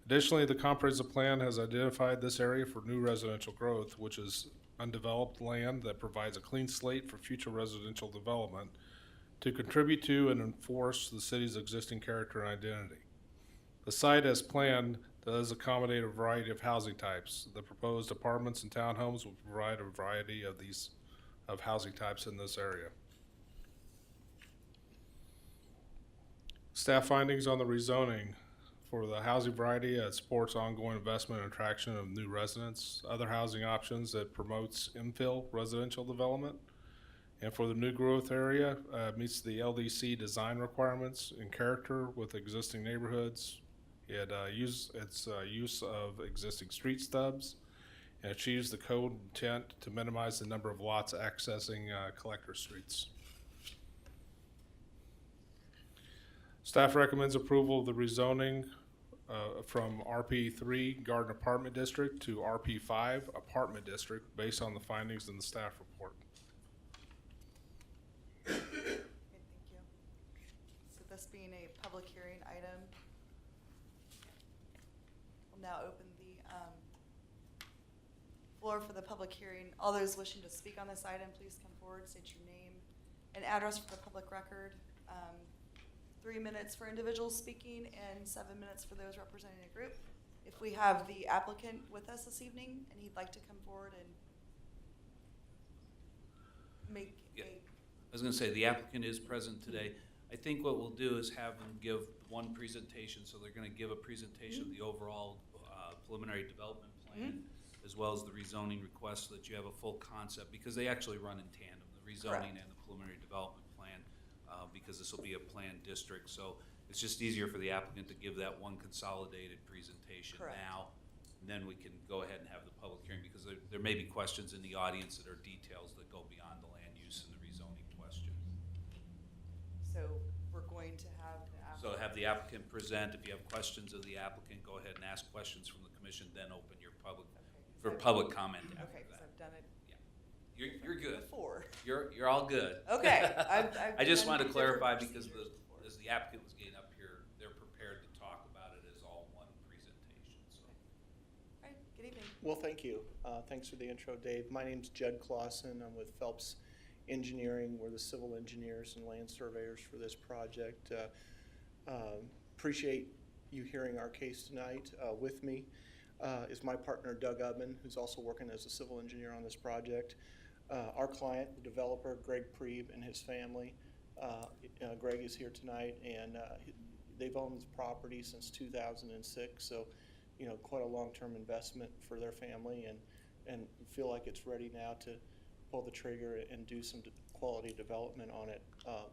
Additionally, the comprehensive plan has identified this area for new residential growth, which is undeveloped land that provides a clean slate for future residential development to contribute to and enforce the city's existing character and identity. The site as planned does accommodate a variety of housing types. The proposed apartments and townhomes will provide a variety of housing types in this area. Staff findings on the rezoning. For the housing variety, it supports ongoing investment and attraction of new residents. Other housing options, that promotes infill residential development. And for the new growth area, meets the LDC design requirements and character with existing neighborhoods. Its use of existing street stubs and achieves the code intent to minimize the number of lots accessing collector streets. Staff recommends approval of the rezoning from RP3 Gardner Apartment District to RP5 Apartment District based on the findings in the staff report. Okay, thank you. So this being a public hearing item, we'll now open the floor for the public hearing. All those wishing to speak on this item, please come forward, state your name and address for the public record. 3 minutes for individuals speaking and 7 minutes for those representing a group. If we have the applicant with us this evening and he'd like to come forward and make Yeah. a, I was gonna say, the applicant is present today. I think what we'll do is have them give one presentation, so they're gonna give a presentation of the overall preliminary development plan, as well as the rezoning request, so that you have a full concept, because they actually run in tandem, the rezoning Correct. and the preliminary development plan, because this will be a planned district, so it's just easier for the applicant to give that one consolidated presentation Correct. now, and then we can go ahead and have the public hearing, because there may be questions in the audience that are details that go beyond the land use and the rezoning question. so we're going to have the applicant. So have the applicant present. If you have questions of the applicant, go ahead and ask questions from the commission, then open your public comment after Okay, because that. I've done it You're good. before. You're all good. Okay, I just done wanted to different clarify, because procedures before. as the applicant was getting up here, they're prepared to talk about it as all one presentation, so. All right, good evening. Well, thank you. Thanks for the intro, Dave. My name's Judd Clausen. I'm with Phelps Engineering. We're the civil engineers and land surveyors for this project. Appreciate you hearing our case tonight. With me is my partner, Doug Ubman, who's also working as a civil engineer on this project. Our client, the developer, Greg Prieb, and his family. Greg is here tonight, and they've owned this property since 2006, so quite a long-term investment for their family, and feel like it's ready now to pull the trigger and do some quality development on it.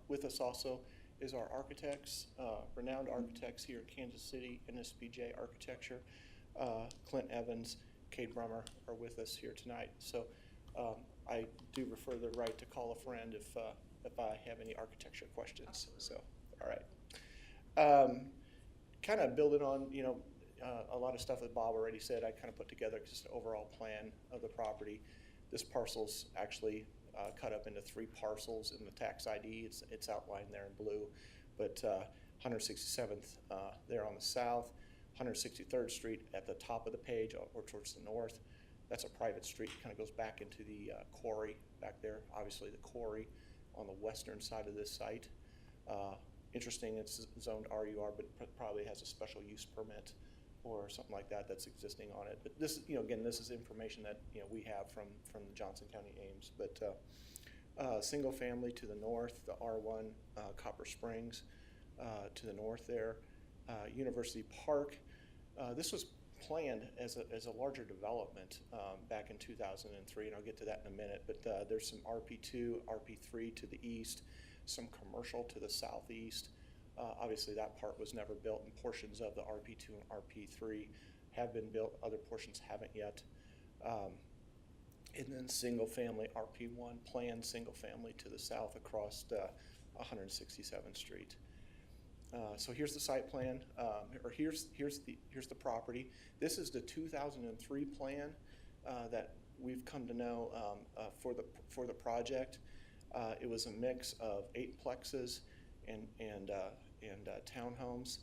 With us also is our architects, renowned architects here in Kansas City, NSBJ Architecture. Clint Evans, Cade Brummer are with us here tonight. So I do refer the right to call a friend if I have any architecture questions. So, all right. Kind of building on, a lot of stuff that Bob already said, I kind of put together just an overall plan of the property. This parcel's actually cut up into 3 parcels in the tax ID. It's outlined there in blue, but 167th there on the south, 163rd Street at the top of the page or towards the north. That's a private street, kind of goes back into the quarry back there. Obviously the quarry on the western side of this site. Interesting, it's zoned RUR, but probably has a special use permit or something like that that's existing on it. But this, again, this is information that we have from the Johnson County Ames. But single family to the north, the R1 Copper Springs to the north there. University Park. This was planned as a larger development back in 2003, and I'll get to that in a minute. But there's some RP2, RP3 to the east, some commercial to the southeast. Obviously, that part was never built, and portions of the RP2 and RP3 have been built. Other portions haven't yet. And then single family RP1, planned single family to the south across 167th Street. So here's the site plan, or here's the property. This is the 2003 plan that we've come to know for the project. It was a mix of 8 plexes and townhomes.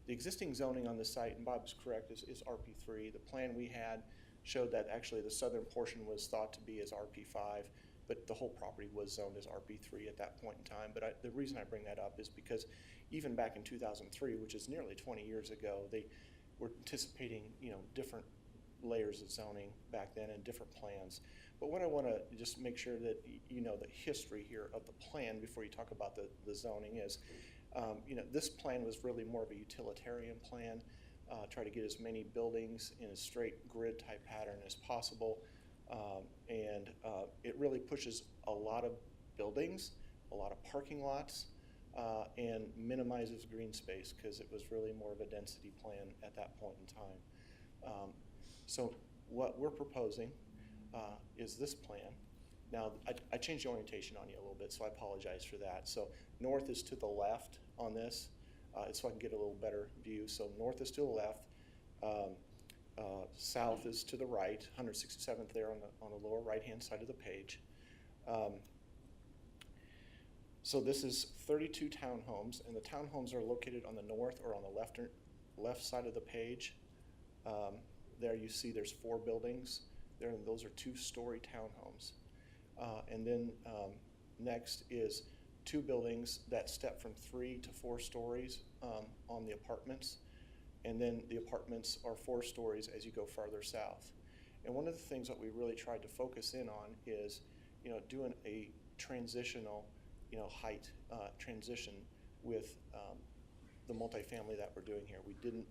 The existing zoning on the site, and Bob's correct, is RP3. The plan we had showed that actually the southern portion was thought to be as RP5, but the whole property was zoned as RP3 at that point in time. But the reason I bring that up is because even back in 2003, which is nearly 20 years ago, they were anticipating different layers of zoning back then and different plans. But what I want to just make sure that the history here of the plan before you talk about the zoning is, this plan was really more of a utilitarian plan, try to get as many buildings in a straight grid type pattern as possible, and it really pushes a lot of buildings, a lot of parking lots, and minimizes green space because it was really more of a density plan at that point in time. So what we're proposing is this plan. Now, I changed the orientation on you a little bit, so I apologize for that. So north is to the left on this, so I can get a little better view. So north is to the left, south is to the right, 167th there on the lower right-hand side of the page. So this is 32 townhomes, and the townhomes are located on the north or on the left side of the page. There you see there's 4 buildings there, and those are 2-story townhomes. And then next is 2 buildings that step from 3 to 4 stories on the apartments. And then the apartments are 4 stories as you go farther south. And one of the things that we really tried to focus in on is, doing a transitional, height transition with the multifamily that we're doing here. We didn't,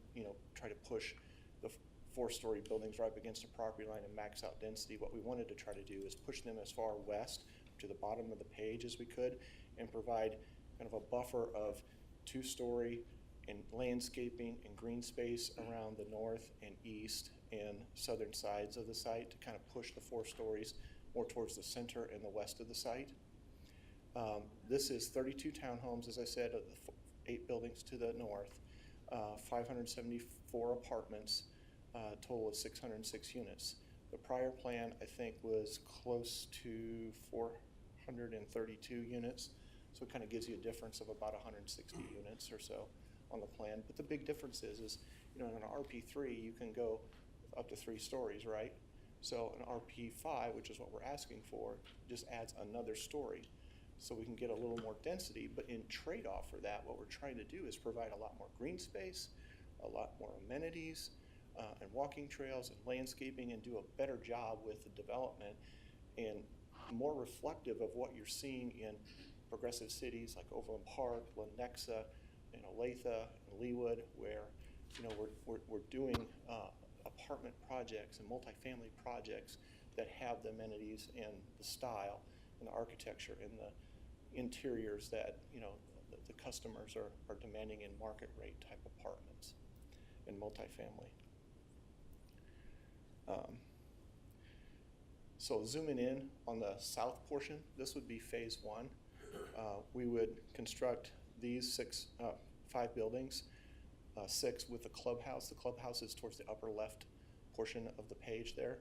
try to push the 4-story buildings right up against the property line and max out density. What we wanted to try to do is push them as far west to the bottom of the page as we could and provide kind of a buffer of 2-story and landscaping and green space around the north and east and southern sides of the site to kind of push the 4 stories more towards the center and the west of the site. This is 32 townhomes, as I said, of the 8 buildings to the north, 574 apartments, total of 606 units. The prior plan, I think, was close to 432 units, so it kind of gives you a difference of about 160 units or so on the plan. But the big difference is in an RP3, you can go up to 3 stories, right? So an RP5, which is what we're asking for, just adds another story. So we can get a little more density, but in trade-off for that, what we're trying to do is provide a lot more green space, a lot more amenities, and walking trails and landscaping, and do a better job with the development and more reflective of what you're seeing in progressive cities like Overland Park, Lenexa, Olathe, and Leawood, where we're doing apartment projects and multifamily projects that have the amenities and the style and the architecture and the interiors that the customers are demanding in market rate type apartments and multifamily. So zooming in on the south portion, this would be phase 1. We would construct these 5 buildings, 6 with the clubhouse. The clubhouse is towards the upper left portion of the page there.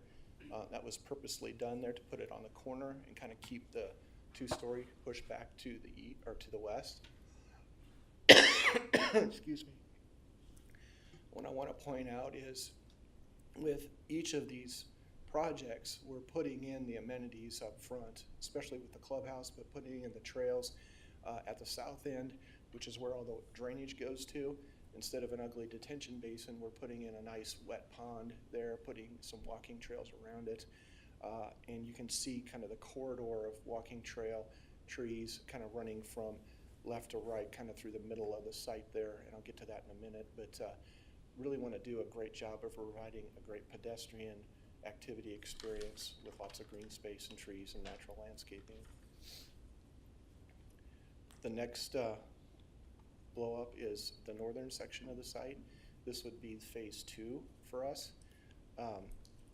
That was purposely done there to put it on the corner and kind of keep the 2-story pushed back to the east or to the west. Excuse me. What I want to point out is with each of these projects, we're putting in the amenities up front, especially with the clubhouse, but putting in the trails at the south end, which is where all the drainage goes to. Instead of an ugly detention basin, we're putting in a nice wet pond there, putting some walking trails around it. And you can see kind of the corridor of walking trail trees kind of running from left to right, kind of through the middle of the site there. And I'll get to that in a minute, but really want to do a great job of providing a great pedestrian activity experience with lots of green space and trees and natural landscaping. The next blow up is the northern section of the site. This would be phase 2 for us.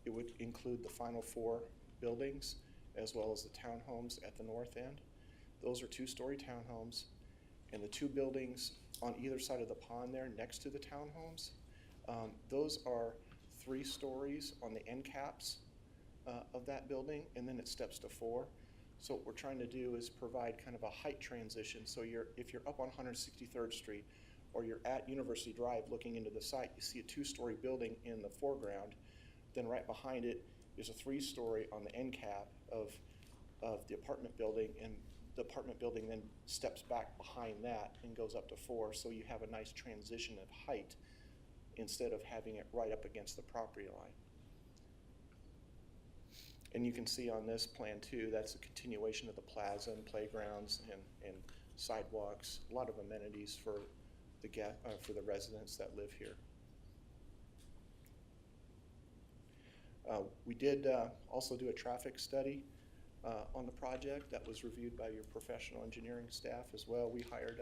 It would include the final 4 buildings as well as the townhomes at the north end. Those are 2-story townhomes, and the 2 buildings on either side of the pond there next to the townhomes, those are 3 stories on the end caps of that building, and then it steps to 4. So what we're trying to do is provide kind of a height transition. So if you're up on 163rd Street or you're at University Drive looking into the site, you see a 2-story building in the foreground. Then right behind it is a 3-story on the end cap of the apartment building, and the apartment building then steps back behind that and goes up to 4. So you have a nice transition of height instead of having it right up against the property line. And you can see on this plan too, that's a continuation of the plaza and playgrounds and sidewalks, a lot of amenities for the residents that live here. We did also do a traffic study on the project that was reviewed by your professional engineering staff as well. We hired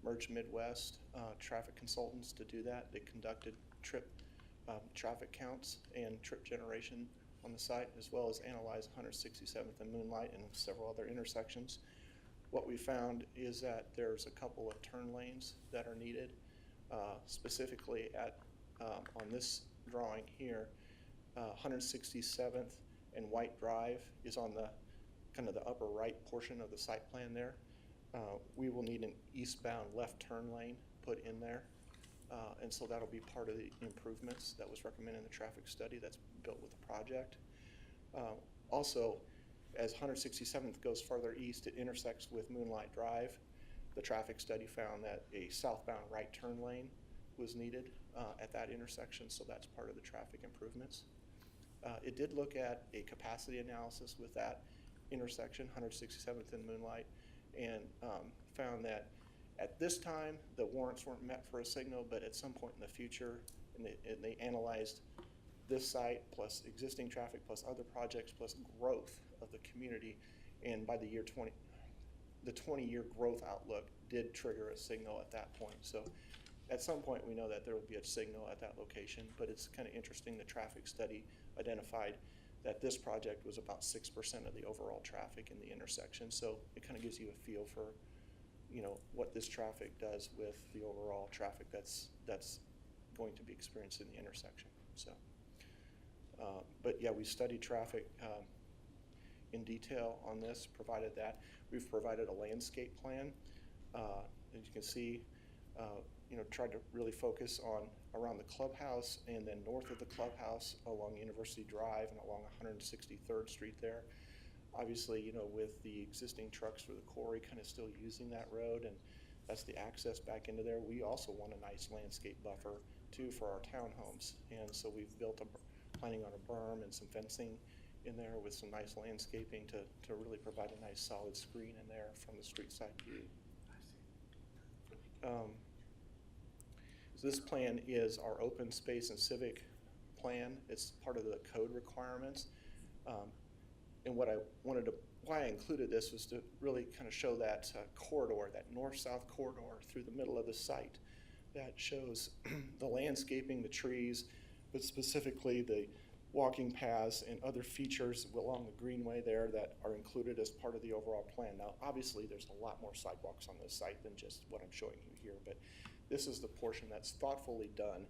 Merge Midwest traffic consultants to do that. They conducted trip traffic counts and trip generation on the site, as well as analyze 167th and Moonlight and several other intersections. What we found is that there's a couple of turn lanes that are needed, specifically at on this drawing here. 167th and White Drive is on the kind of the upper right portion of the site plan there. We will need an eastbound left turn lane put in there. And so that'll be part of the improvements that was recommended in the traffic study that's built with the project. Also, as 167th goes further east, it intersects with Moonlight Drive. The traffic study found that a southbound right turn lane was needed at that intersection, so that's part of the traffic improvements. It did look at a capacity analysis with that intersection, 167th and Moonlight, and found that at this time, the warrants weren't met for a signal, but at some point in the future, and they analyzed this site plus existing traffic plus other projects plus growth of the community, and by the year 20-year growth outlook did trigger a signal at that point. So at some point, we know that there will be a signal at that location, but it's kind of interesting. The traffic study identified that this project was about 6% of the overall traffic in the intersection. So it kind of gives you a feel for, you know, what this traffic does with the overall traffic that's going to be experienced in the intersection. So, but yeah, we studied traffic in detail on this, provided that. We've provided a landscape plan. As you can see, you know, tried to really focus on around the clubhouse and then north of the clubhouse along University Drive and along 163rd Street there. Obviously, you know, with the existing trucks for the quarry kind of still using that road, and that's the access back into there. We also want a nice landscape buffer too for our townhomes. And so we've built planning on a berm and some fencing in there with some nice landscaping to really provide a nice solid screen in there from the street side view. So this plan is our open space and civic plan. It's part of the code requirements. And what I wanted to, why I included this was to really kind of show that corridor, that north-south corridor through the middle of the site that shows the landscaping, the trees, but specifically the walking paths and other features along the greenway there that are included as part of the overall plan. Now, obviously, there's a lot more sidewalks on this site than just what I'm showing you here, but this is the portion that's thoughtfully done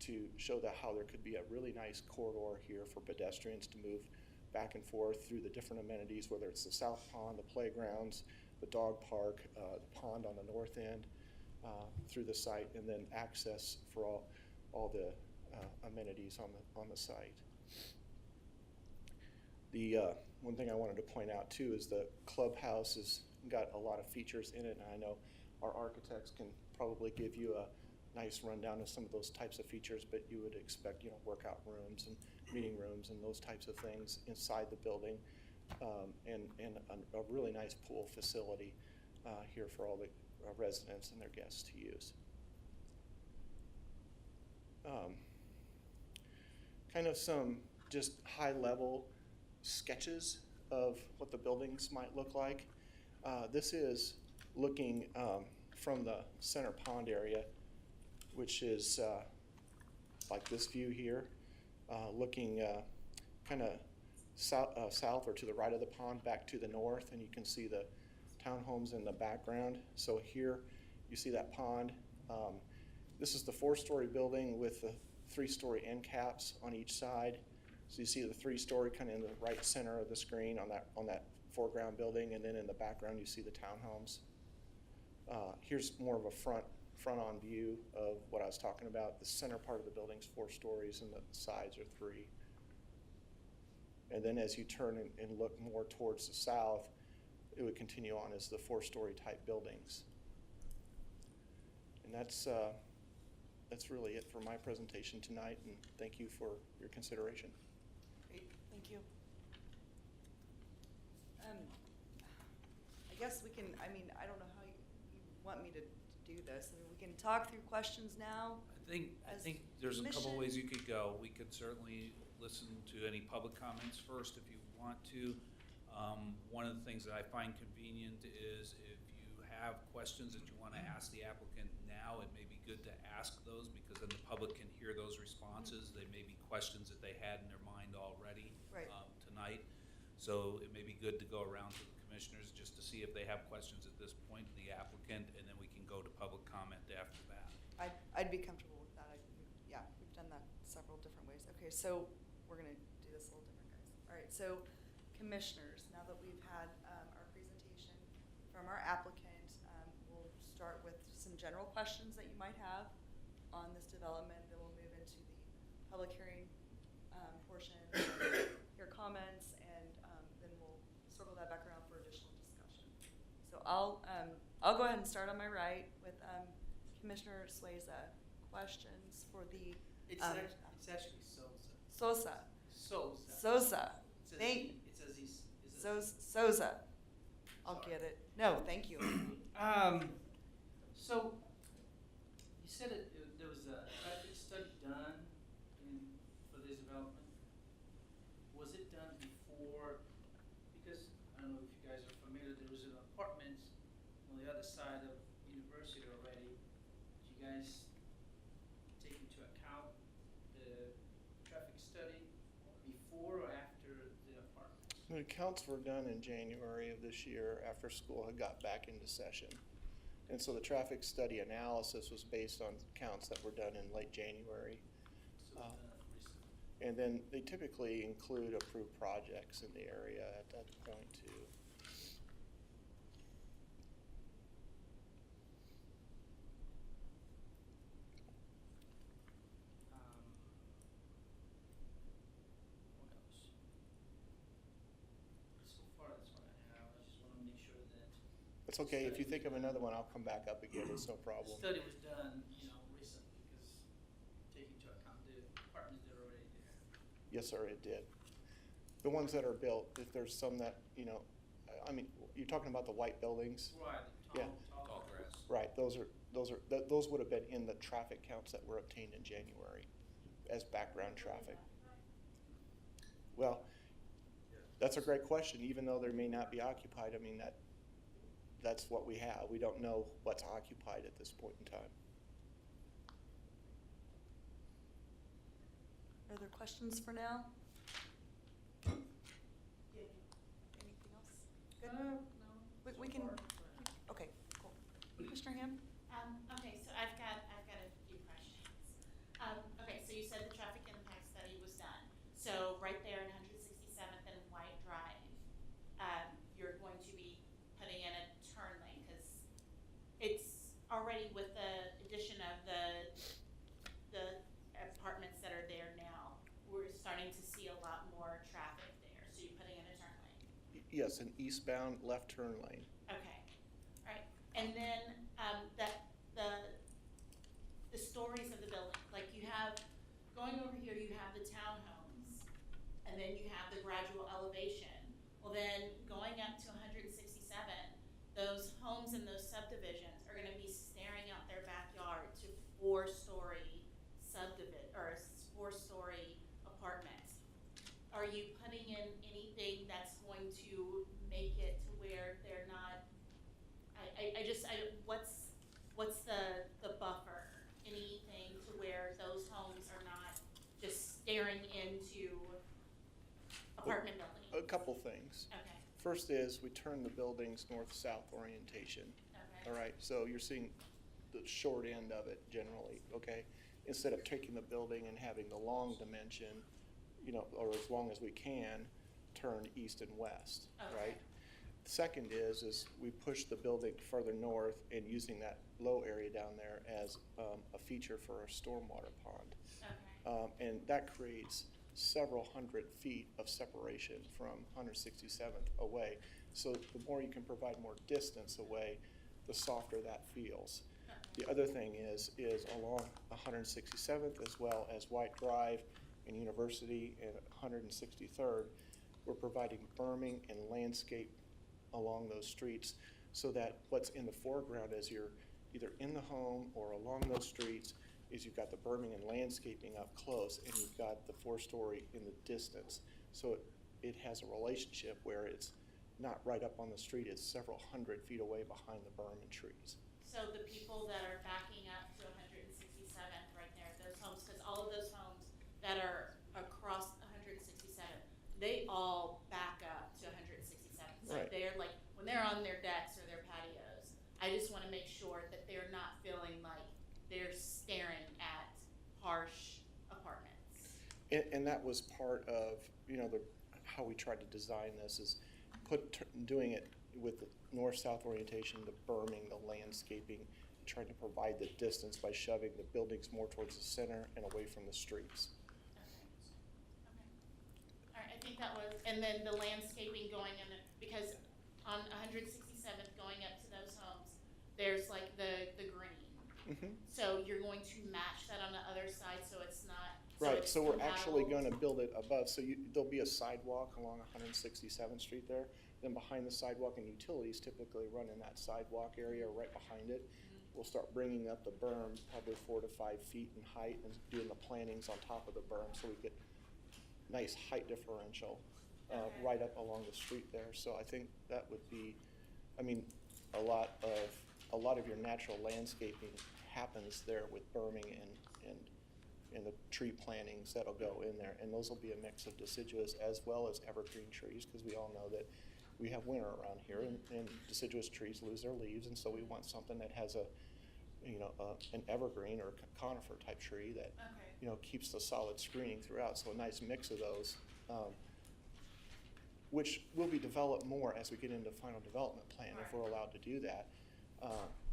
to show that how there could be a really nice corridor here for pedestrians to move back and forth through the different amenities, whether it's the south pond, the playgrounds, the dog park, the pond on the north end, through the site, and then access for all the amenities on the site. The one thing I wanted to point out too is the clubhouse has got a lot of features in it, and I know our architects can probably give you a nice rundown of some of those types of features, but you would expect, you know, workout rooms and meeting rooms and those types of things inside the building, and a really nice pool facility here for all the residents and their guests to use. Kind of some just high-level sketches of what the buildings might look like. This is looking from the center pond area, which is like this view here, looking kind of south or to the right of the pond back to the north, and you can see the townhomes in the background. So here you see that pond. This is the 4-story building with the 3-story end caps on each side. So you see the 3-story kind of in the right center of the screen on that foreground building, and then in the background you see the townhomes. Here's more of a front-on view of what I was talking about. The center part of the building's 4 stories and the sides are 3. And then as you turn and look more towards the south, it would continue on as the 4-story type buildings. And that's really it for my presentation tonight, and thank you for your consideration. Great, thank you. I guess we can, I mean, I don't know how you want me to do this. I mean, we can talk through questions now. I think there's a couple ways you could go. We could certainly listen to any public comments first if you want to. One of the things that I find convenient is if you have have questions that you want to ask the applicant now, it may be good to ask those, because then the public can hear those responses. They may be questions that they had in their mind already Right. tonight. So it may be good to go around to the commissioners just to see if they have questions at this point, the applicant, and then we can go to public comment after that. I'd be comfortable with that. Yeah, we've done that several different ways. Okay, so we're gonna do this a little different, guys. All right, so commissioners, now that we've had our presentation from our applicant, we'll start with some general questions that you might have on this development. Then we'll move into the public hearing portion, hear comments, and then we'll circle that back around for additional discussion. So I'll go ahead and start on my right with Commissioner Sueza. Questions for the It's actually Sosa. Sosa. Sosa. Thank It's as he's. Sosa. I'll Sorry. get it. No, thank you. So, you said there was a traffic study done for this development. Was it done before? Because, I don't know if you guys are familiar, there was an apartment on the other side of University already. Did you guys take into account the traffic study before or after the apartment? The counts were done in January of this year after school had got back into session. And so the traffic study analysis was based on counts that were done in late January. So recently. And then they typically include approved projects in the area at that point too. What else? So far, that's what I have. I just want to make sure that. It's okay, if you think of another one, I'll come back up again, it's no The problem. study was done, recently, because taking into account the apartments that are already there. Yes, sir, it did. The ones that are built, if there's some that, I mean, you're talking about the white buildings? Right, Yeah. Tall grass. Right, those would have been in the traffic counts that were obtained in January as background traffic. Well, that's a great question, even though they may not be occupied, I mean, that's what we have. We don't know what's occupied at this point in time. Are there questions for now? Anything else? Good? No. We can, okay, cool. Commissioner Ham? Okay, so I've got a few questions. Okay, so you said the traffic impact study was done. So right there in 167th and White Drive, you're going to be putting in a turn lane, because it's already with the addition of the apartments that are there now, we're starting to see a lot more traffic there, so you're putting in a turn lane. Yes, an eastbound left turn lane. Okay, all right, and then, the stories of the building, like you have, going over here, you have the townhomes, and then you have the gradual elevation. Well, then, going up to 167, those homes in those subdivisions are gonna be staring out their backyard to four-story four-story apartments. Are you putting in anything that's going to make it to where they're not, what's the buffer? Anything to where those homes are not just staring into apartment buildings? A couple things. Okay, First is we turn the buildings north-south orientation. okay. All right, so you're seeing the short end of it generally, okay? Instead of taking the building and having the long dimension, or as long as we can, turn east and west, Okay. right? Second is we push the building further north and using that low area down there as a feature for a stormwater pond. Okay, And that creates several hundred feet of separation from 167th away. So the more you can provide more distance away, the softer that feels. okay. The other thing is along 167th as well as White Drive and University and 163rd, we're providing berming and landscape along those streets so that what's in the foreground as you're either in the home or along those streets is you've got the berming and landscaping up close and you've got the four-story in the distance. So it has a relationship where not right up on the street, it's several hundred feet away behind the berm and trees. So the people that are backing up to 167th right there, those homes, because all of those homes that are across 167th, they all back up to 167th. So Right. they're like, when they're on their decks or their patios, I just want to make sure that they're not feeling like they're staring at harsh apartments. And that was part of, you know, how we tried to design this is doing it with the north-south orientation, the berming, the landscaping, trying to provide the distance by shoving the buildings more towards the center and away from the streets. Okay. All right, I think that was, and then the landscaping going in, because on 167th going up to those homes, there's like the green. Mm-hmm. So you're going to match that on the other side, so it's not. Right, it's so we're actually compatible. going to build it above, so there'll be a sidewalk along 167th Street there. Then behind the sidewalk, and utilities typically run in that sidewalk area right behind it. We'll start bringing up the berm, probably 4 to 5 feet in height, and doing the plantings on top of the berm, so we get nice height differential right up along the street there. So I think that would be, I mean, a lot of your natural landscaping happens there with berming and the tree plantings that'll go in there, and those will be a mix of deciduous as well as evergreen trees, because we all know that we have winter around here, and deciduous trees lose their leaves, and so we want something that has an evergreen or conifer type tree that keeps the solid screening throughout. So a nice mix of those, which will be developed more as we get into final development plan if we're allowed to do that.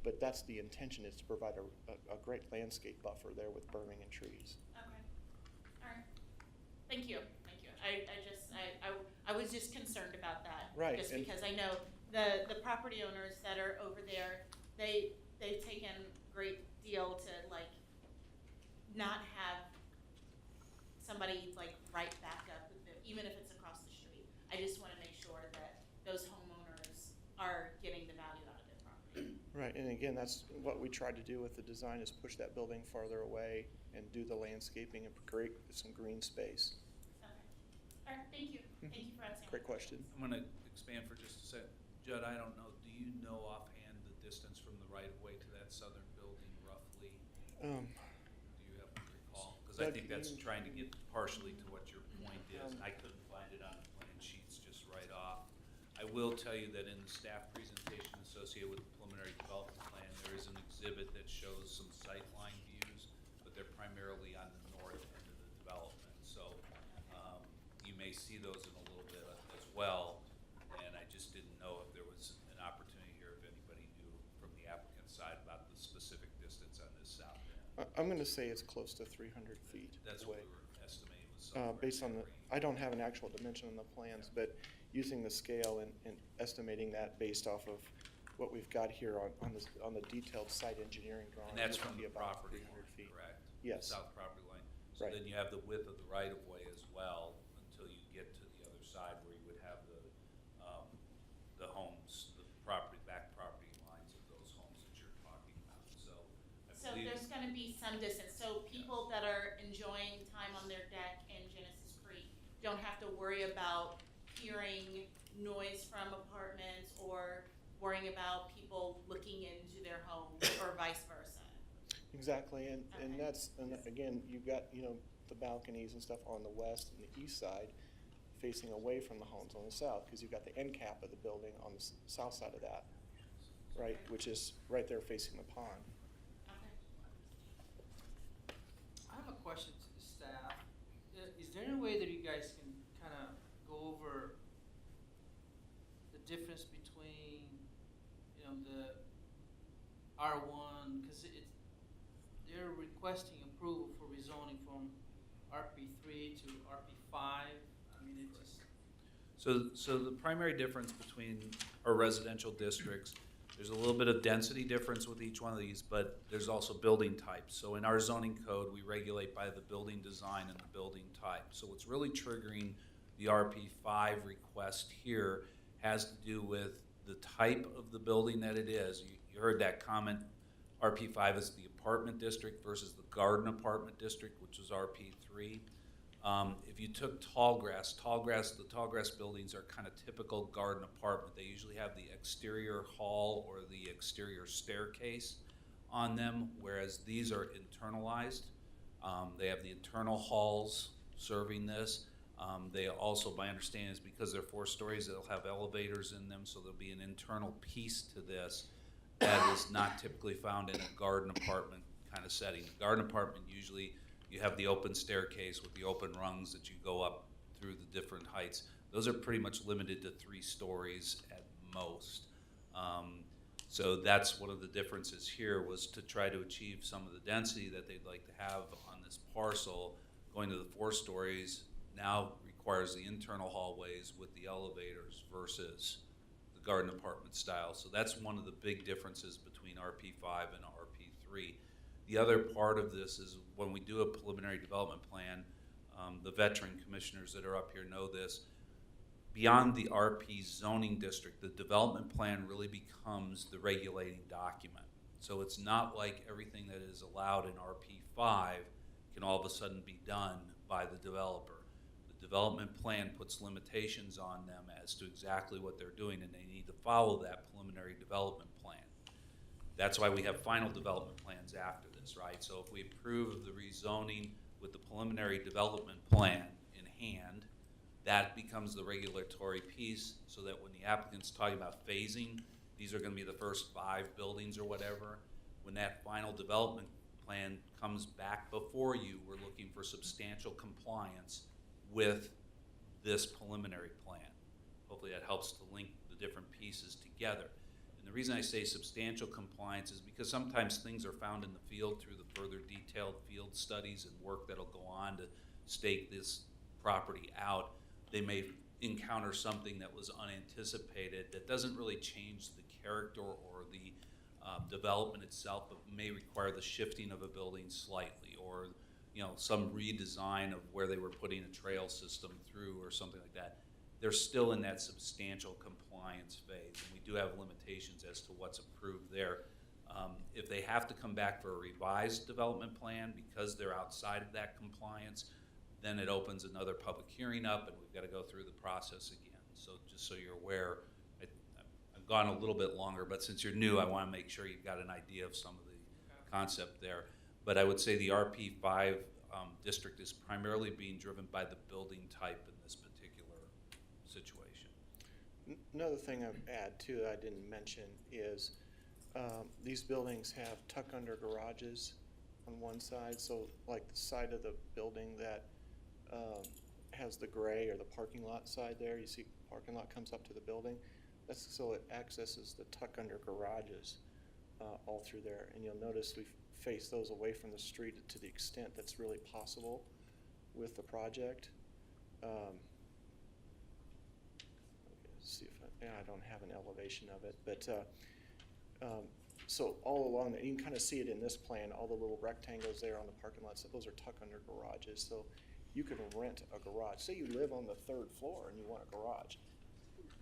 But that's the intention, is to provide a great landscape buffer there with berming and trees. Okay. All right. Thank you. Thank you. I was just concerned about that. Right, Just and- because I know the property owners that are over there, they've taken great deal to like not have somebody like right back up with them, even if it's across the street. I just want to make sure that those homeowners are getting the value out of their property. Right, and again, that's what we tried to do with the design, is push that building farther away and do the landscaping and create some green space. Okay. All right. Thank you. Thank you for answering. Great question. I'm going to expand for just a second. Judd, I don't know, do you know offhand the distance from the right-of-way to that southern building roughly? Do you happen to recall? Because I Doug, think that's you- trying to get partially to what your point is, and I couldn't find it on the plan sheets just right off. I will tell you that in the staff presentation associated with the preliminary development plan, there is an exhibit that shows some sightline views, but they're primarily on the north end of the development. So you may see those in a little bit as well, and I just didn't know if there was an opportunity here, if anybody knew from the applicant's side about the specific distance on this south end. I'm going to say it's close to 300 feet That's away. what we were estimating was somewhere Based in on that the, range. I don't have an actual dimension on the plans, but using the scale and estimating that based off of what we've got here on the detailed site engineering drawing. And that's it would from be the about property 300 line, feet. correct? Yes. South property line. So Right. then you have the width of the right-of-way as well until you get to the other side where you would have the homes, the back property lines of those homes that you're talking about. So I So believe. there's gonna be some distance, so people that are enjoying time on their deck in Genesis Creek don't have to worry about hearing noise from apartments or worrying about people looking into their homes or vice versa. Exactly, and Okay. and again, you've got, the balconies and stuff on the west and the east side facing away from the homes on the south, because you've got the end cap of the building on the south side of that, right, which is right there facing the pond. Okay. I have a question to the staff. Is there any way that you guys can kind of go over the difference between, the R1, because they're requesting approval for rezoning from RP3 to RP5. I mean, it just. So the primary difference between our residential districts, there's a little bit of density difference with each one of these, but there's also building types. So in our zoning code, we regulate by the building design and the building type. So what's really triggering the RP5 request here has to do with the type of the building that it is. You heard that comment, RP5 is the apartment district versus the garden apartment district, which is RP3. If you took the tall grass buildings are kind of typical garden apartment. They usually have the exterior hall or the exterior staircase on them, whereas these are internalized. They have the internal halls serving this. They also, my understanding is because they're 4 stories, they'll have elevators in them, so there'll be an internal piece to this that is not typically found in a garden apartment kind of setting. A garden apartment, usually you have the open staircase with the open rungs that you go up through the different heights. Those are pretty much limited to 3 stories at most. So that's one of the differences here, was to try to achieve some of the density that they'd like to have on this parcel. Going to the 4 stories now requires the internal hallways with the elevators versus the garden apartment style. So that's one of the big differences between RP5 and RP3. The other part of this is when we do a preliminary development plan, the veteran commissioners that are up here know this, beyond the RP zoning district, the development plan really becomes the regulating document. So it's not like everything that is allowed in RP5 can all of a sudden be done by the developer. The development plan puts limitations on them as to exactly what they're doing, and they need to follow that preliminary development plan. That's why we have final development plans after this, right? So if we approve the rezoning with the preliminary development plan in hand, that becomes the regulatory piece, so that when the applicant's talking about phasing, these are gonna be the first 5 buildings or whatever. When that final development plan comes back before you, we're looking for substantial compliance with this preliminary plan. Hopefully that helps to link the different pieces together. And the reason I say substantial compliance is because sometimes things are found in the field through the further detailed field studies and work that'll go on to stake this property out. They may encounter something that was unanticipated that doesn't really change the character or the development itself, but may require the shifting of a building slightly, or some redesign of where they were putting a trail system through or something like that. They're still in that substantial compliance phase, and we do have limitations as to what's approved there. If they have to come back for a revised development plan because they're outside of that compliance, then it opens another public hearing up, and we've got to go through the process again. So just so you're aware, I've gone a little bit longer, but since you're new, I want to make sure you've got an idea of some of the concept there. But I would say the RP5 district is primarily being driven by the building type in this particular situation. Another thing I would add too that I didn't mention is these buildings have tuck under garages on one side. So like the side of the building that has the gray or the parking lot side there, you see parking lot comes up to the building. That's so it accesses the tuck under garages all through there. And you'll notice we've faced those away from the street to the extent that's really possible with the project. Let's see if I don't have an elevation of it, but so all along there, you can kind of see it in this plan, all the little rectangles there on the parking lot, so those are tuck under garages. So you can rent a garage. Say you live on the 3rd floor and you want a garage.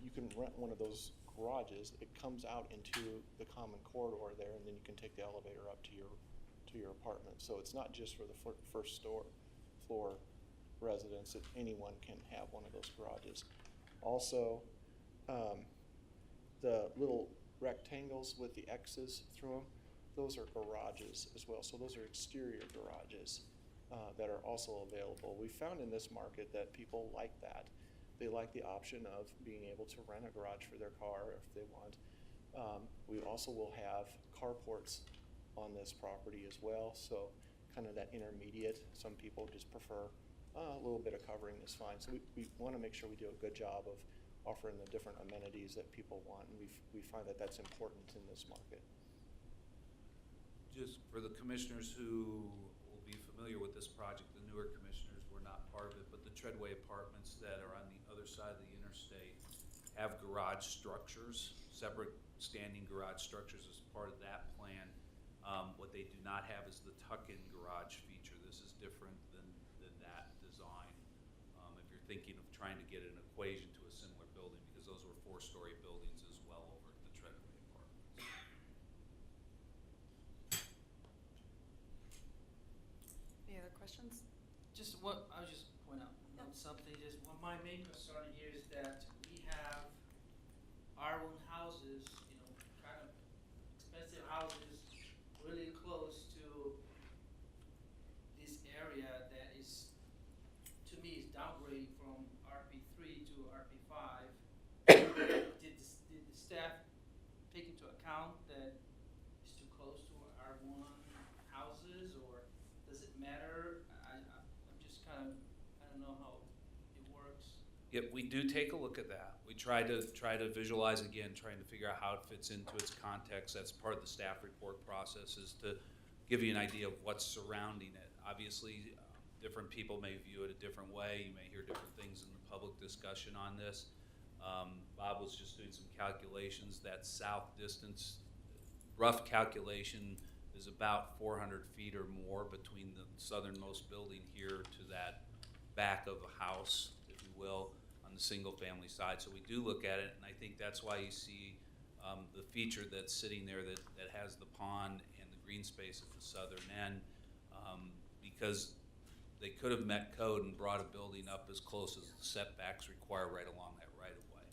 You can rent one of those garages. It comes out into the common corridor there, and then you can take the elevator up to your apartment. So it's not just for the first floor residents. That anyone can have one of those garages. Also, the little rectangles with the X's through them, those are garages as well. So those are exterior garages that are also available. We found in this market that people like that. They like the option of being able to rent a garage for their car if they want. We also will have carports on this property as well, so kind of that intermediate. Some people just prefer a little bit of covering is fine. So we want to make sure we do a good job of offering the different amenities that people want, and we find that that's important in this market. Just for the commissioners who will be familiar with this project, the newer commissioners were not part of it, but the Treadway apartments that are on the other side of the interstate have garage structures, separate standing garage structures as part of that plan. What they do not have is the tuck-in garage feature. This is different than that design. If you're thinking of trying to get an equation to a similar building, because those were 4-story buildings as well over at the Treadway apartments. Any other questions? Just what I was just point out something. Just my main concern here is that we have our own houses, kind of expensive houses, really close to this area that is, to me, is downgrading from RP3 to RP5. Did the staff take into account that it's too close to R1 houses, or does it matter? I'm just kind of, I don't know how it works. Yep, we do take a look at that. We try to visualize again, trying to figure out how it fits into its context. That's part of the staff report process, is to give you an idea of what's surrounding it. Obviously, different people may view it a different way. You may hear different things in the public discussion on this. Bob was just doing some calculations. That south distance, rough calculation, is about 400 feet or more between the southernmost building here to that back of a house, if you will, on the single family side. So we do look at it, and I think that's why you see the feature that's sitting there that has the pond and the green space at the southern end, because they could have met code and brought a building up as close as the setbacks require right along that right of way.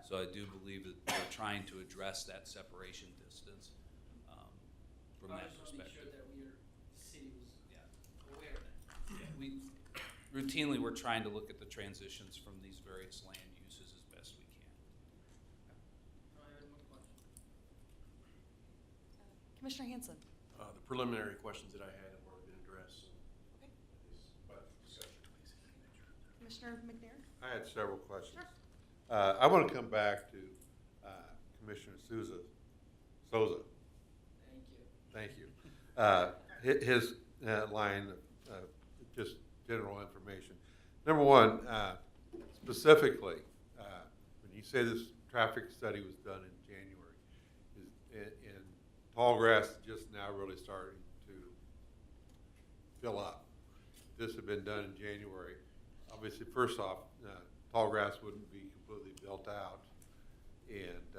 So I do believe that they're trying to address that separation distance from that I just want to make perspective. sure that the city was aware of that. Routinely, we're trying to look at the transitions from these various land uses as best we can. No, I have one question. Commissioner Hanson? The preliminary questions that I had have already been addressed, so Okay. it's by discussion. Commissioner McNair? I had several questions. Sure. I want to come back to Commissioner Souza. Thank you. Thank you. His line of just general information. Number one, specifically, when you say this traffic study was done in January, and Tallgrass just now really starting to fill up. If this had been done in January, obviously, first off, Tallgrass wouldn't be completely built out, and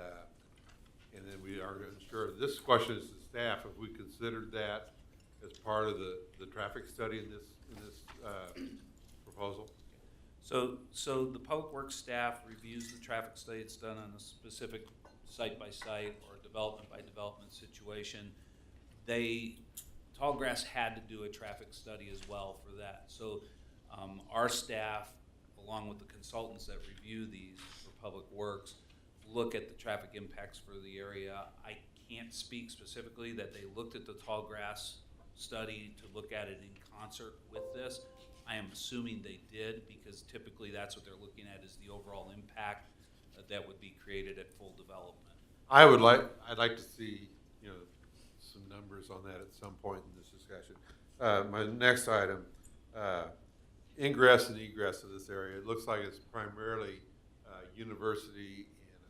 then we are unsure. This question is to staff. Have we considered that as part of the traffic study in this proposal? So the Public Works staff reviews the traffic study. It's done on a specific site-by-site or development-by-development situation. Tallgrass had to do a traffic study as well for that. So our staff, along with the consultants that review these for Public Works, look at the traffic impacts for the area. I can't speak specifically that they looked at the Tallgrass study to look at it in concert with this. I am assuming they did, because typically that's what they're looking at, is the overall impact that would be created at full development. I'd like to see, some numbers on that at some point in this discussion. My next item, ingress and egress of this area. It looks like it's primarily University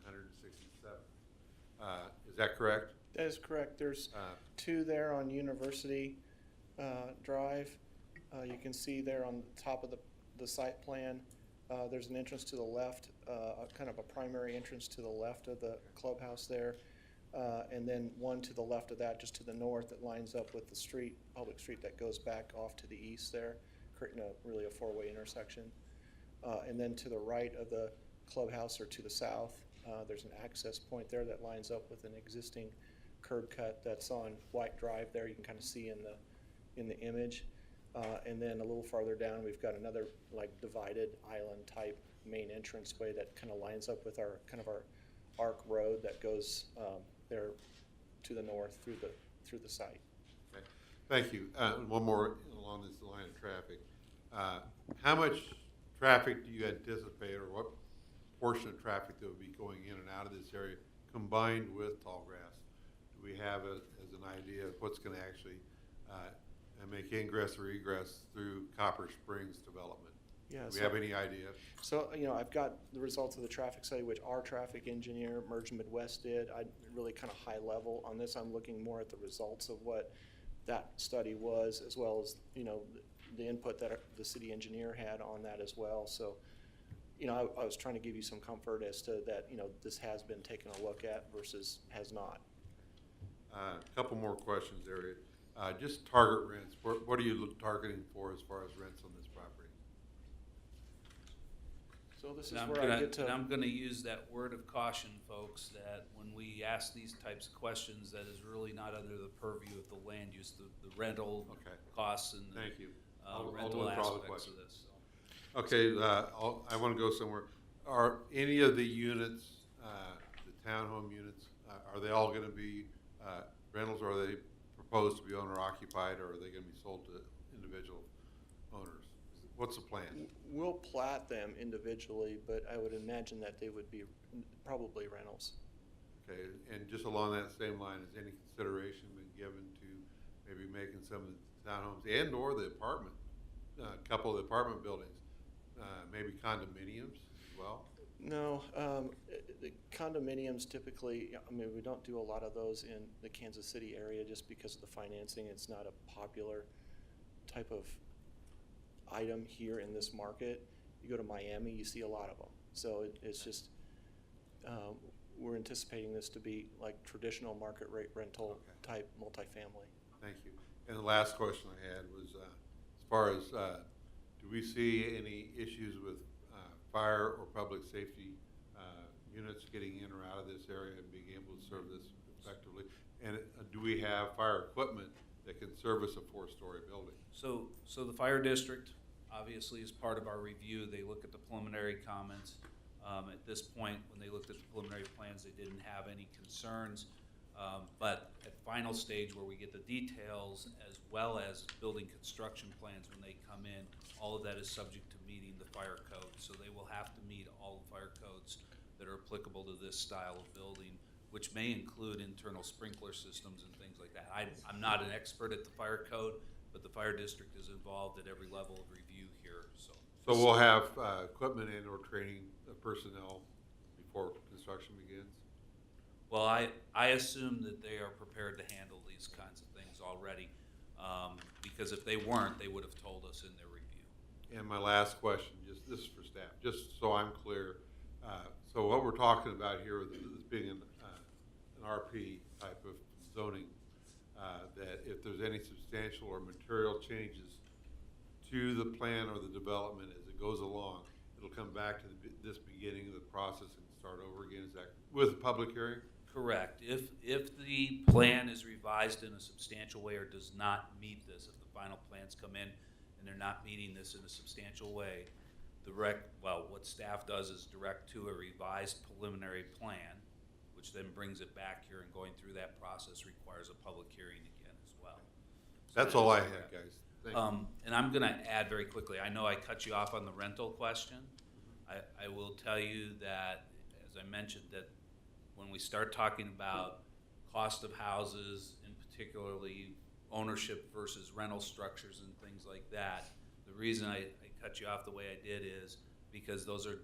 and 167th. Is that correct? That is correct. There's two there on University Drive. You can see there on the top of the site plan, there's an entrance to the left, kind of a primary entrance to the left of the clubhouse there, and then one to the left of that, just to the north, that lines up with the street, public street that goes back off to the east there, creating really a four-way intersection. And then to the right of the clubhouse, or to the south, there's an access point there that lines up with an existing curb cut that's on White Drive there. You can kind of see in the image. And then a little farther down, we've got another divided island type main entranceway that kind of lines up with our arc road that goes there to the north through the site. Okay. Thank you. One more along this line of traffic. How much traffic do you anticipate, or what portion of traffic that would be going in and out of this area combined with Tallgrass? Do we have as an idea of what's going to actually make ingress or egress through Copper Springs development? Yeah, Do we have any idea? So, I've got the results of the traffic study, which our traffic engineer, Merge Midwest, did. I really kind of high level on this. I'm looking more at the results of what that study was, as well as, the input that the city engineer had on that as well. So, I was trying to give you some comfort as to that, this has been taken a look at versus has not. A couple more questions there. Just target rents. What are you targeting for as far as rents on this property? So this is And I'm where I gonna, get to. and I'm gonna use that word of caution, folks, that when we ask these types of questions, that is really not under the purview of the land use, the rental Okay. costs and the Thank you. I'll rental withdraw the aspects question. of this, so. Okay, I want to go somewhere. Are any of the units, the townhome units, are they all going to be rentals, or are they proposed to be owner occupied, or are they going to be sold to individual owners? What's the plan? We'll plat them individually, but I would imagine that they would be probably rentals. Okay, and just along that same line, has any consideration been given to maybe making some of the townhomes and or the apartment, couple of the apartment buildings, maybe condominiums as well? No, the condominiums typically, I mean, we don't do a lot of those in the Kansas City area just because of the financing. It's not a popular type of item here in this market. You go to Miami, you see a lot of them. So it's just, we're anticipating this to be like traditional market rate rental type multifamily. Thank you. And the last question I had was, as far as, do we see any issues with fire or public safety units getting in or out of this area and being able to serve this effectively? And do we have fire equipment that can service a 4-story building? So the fire district obviously is part of our review. They look at the preliminary comments. At this point, when they looked at the preliminary plans, they didn't have any concerns. But at final stage where we get the details as well as building construction plans when they come in, all of that is subject to meeting the fire code. So they will have to meet all the fire codes that are applicable to this style of building, which may include internal sprinkler systems and things like that. I'm not an expert at the fire code, but the fire district is involved at every level of review here, so. So we'll have equipment and or training of personnel before construction begins? Well, I assume that they are prepared to handle these kinds of things already, because if they weren't, they would have told us in their review. And my last question, this is for staff, just so I'm clear. So what we're talking about here is being an RP type of zoning, that if there's any substantial or material changes to the plan or the development as it goes along, it'll come back to this beginning of the process and start over again. Is that with a public hearing? Correct. If the plan is revised in a substantial way or does not meet this, if the final plans come in and they're not meeting this in a substantial way, what staff does is direct to a revised preliminary plan, which then brings it back here, and going through that process requires a public hearing again as well. So That's all I had, guys. Thank you. And I'm gonna add very quickly, I know I cut you off on the rental question. I will tell you that, as I mentioned, that when we start talking about cost of houses, and particularly ownership versus rental structures and things like that, the reason I cut you off the way I did is because those are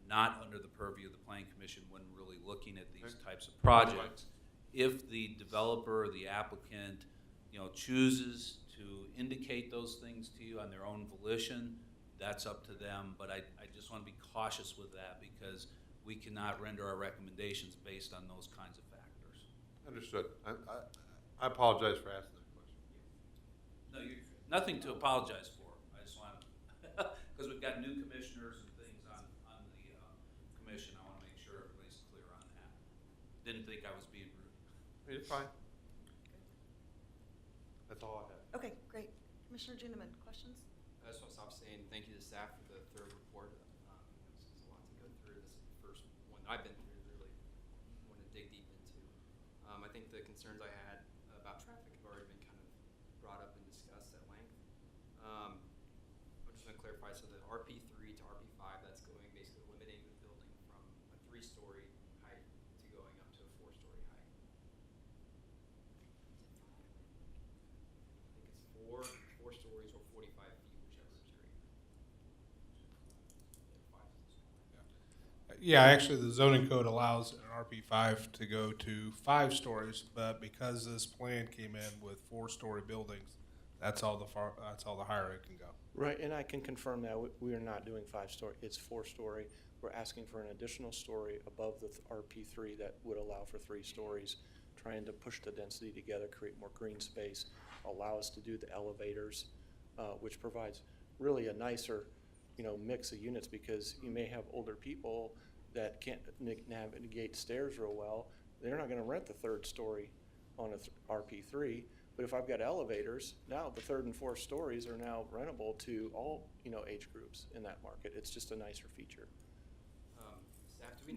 not under the purview of the Planning Commission when really looking at these types of projects. If the developer or the applicant, chooses to indicate those things to you on their own volition, that's up to them. But I just want to be cautious with that because we cannot render our recommendations based on those kinds of factors. Understood. I apologize for asking that question. No, nothing to apologize for. I just want to, because we've got new commissioners and things on the commission, I want to make sure everybody's clear on that. Didn't think I was being rude. It's fine. That's all I have. Okay, great. Commissioner Juniman, questions? I just want to stop saying thank you to staff for the third report. This is a lot to go through. This is the first one I've been through, really want to dig deep into. I think the concerns I had about traffic have already been kind of brought up and discussed at length. I'm just going to clarify, so the RP3 to RP5, that's going basically limiting the building from a 3-story height to going up to a 4-story height. I think it's 4 stories or 45 feet, whichever is greater. Yeah, actually, the zoning code allows an RP5 to go to 5 stories, but because this plan came in with 4-story buildings, that's all the higher it can go. Right, and I can confirm that we are not doing 5-story, it's 4-story. We're asking for an additional story above the RP3 that would allow for 3 stories, trying to push the density together, create more green space, allow us to do the elevators, which provides really a nicer mix of units, because you may have older people that can't navigate stairs real well. They're not gonna rent the third story on a RP3, but if I've got elevators, now the third and fourth stories are now rentable to all, age groups in that market. It's just a nicer feature. Staff, do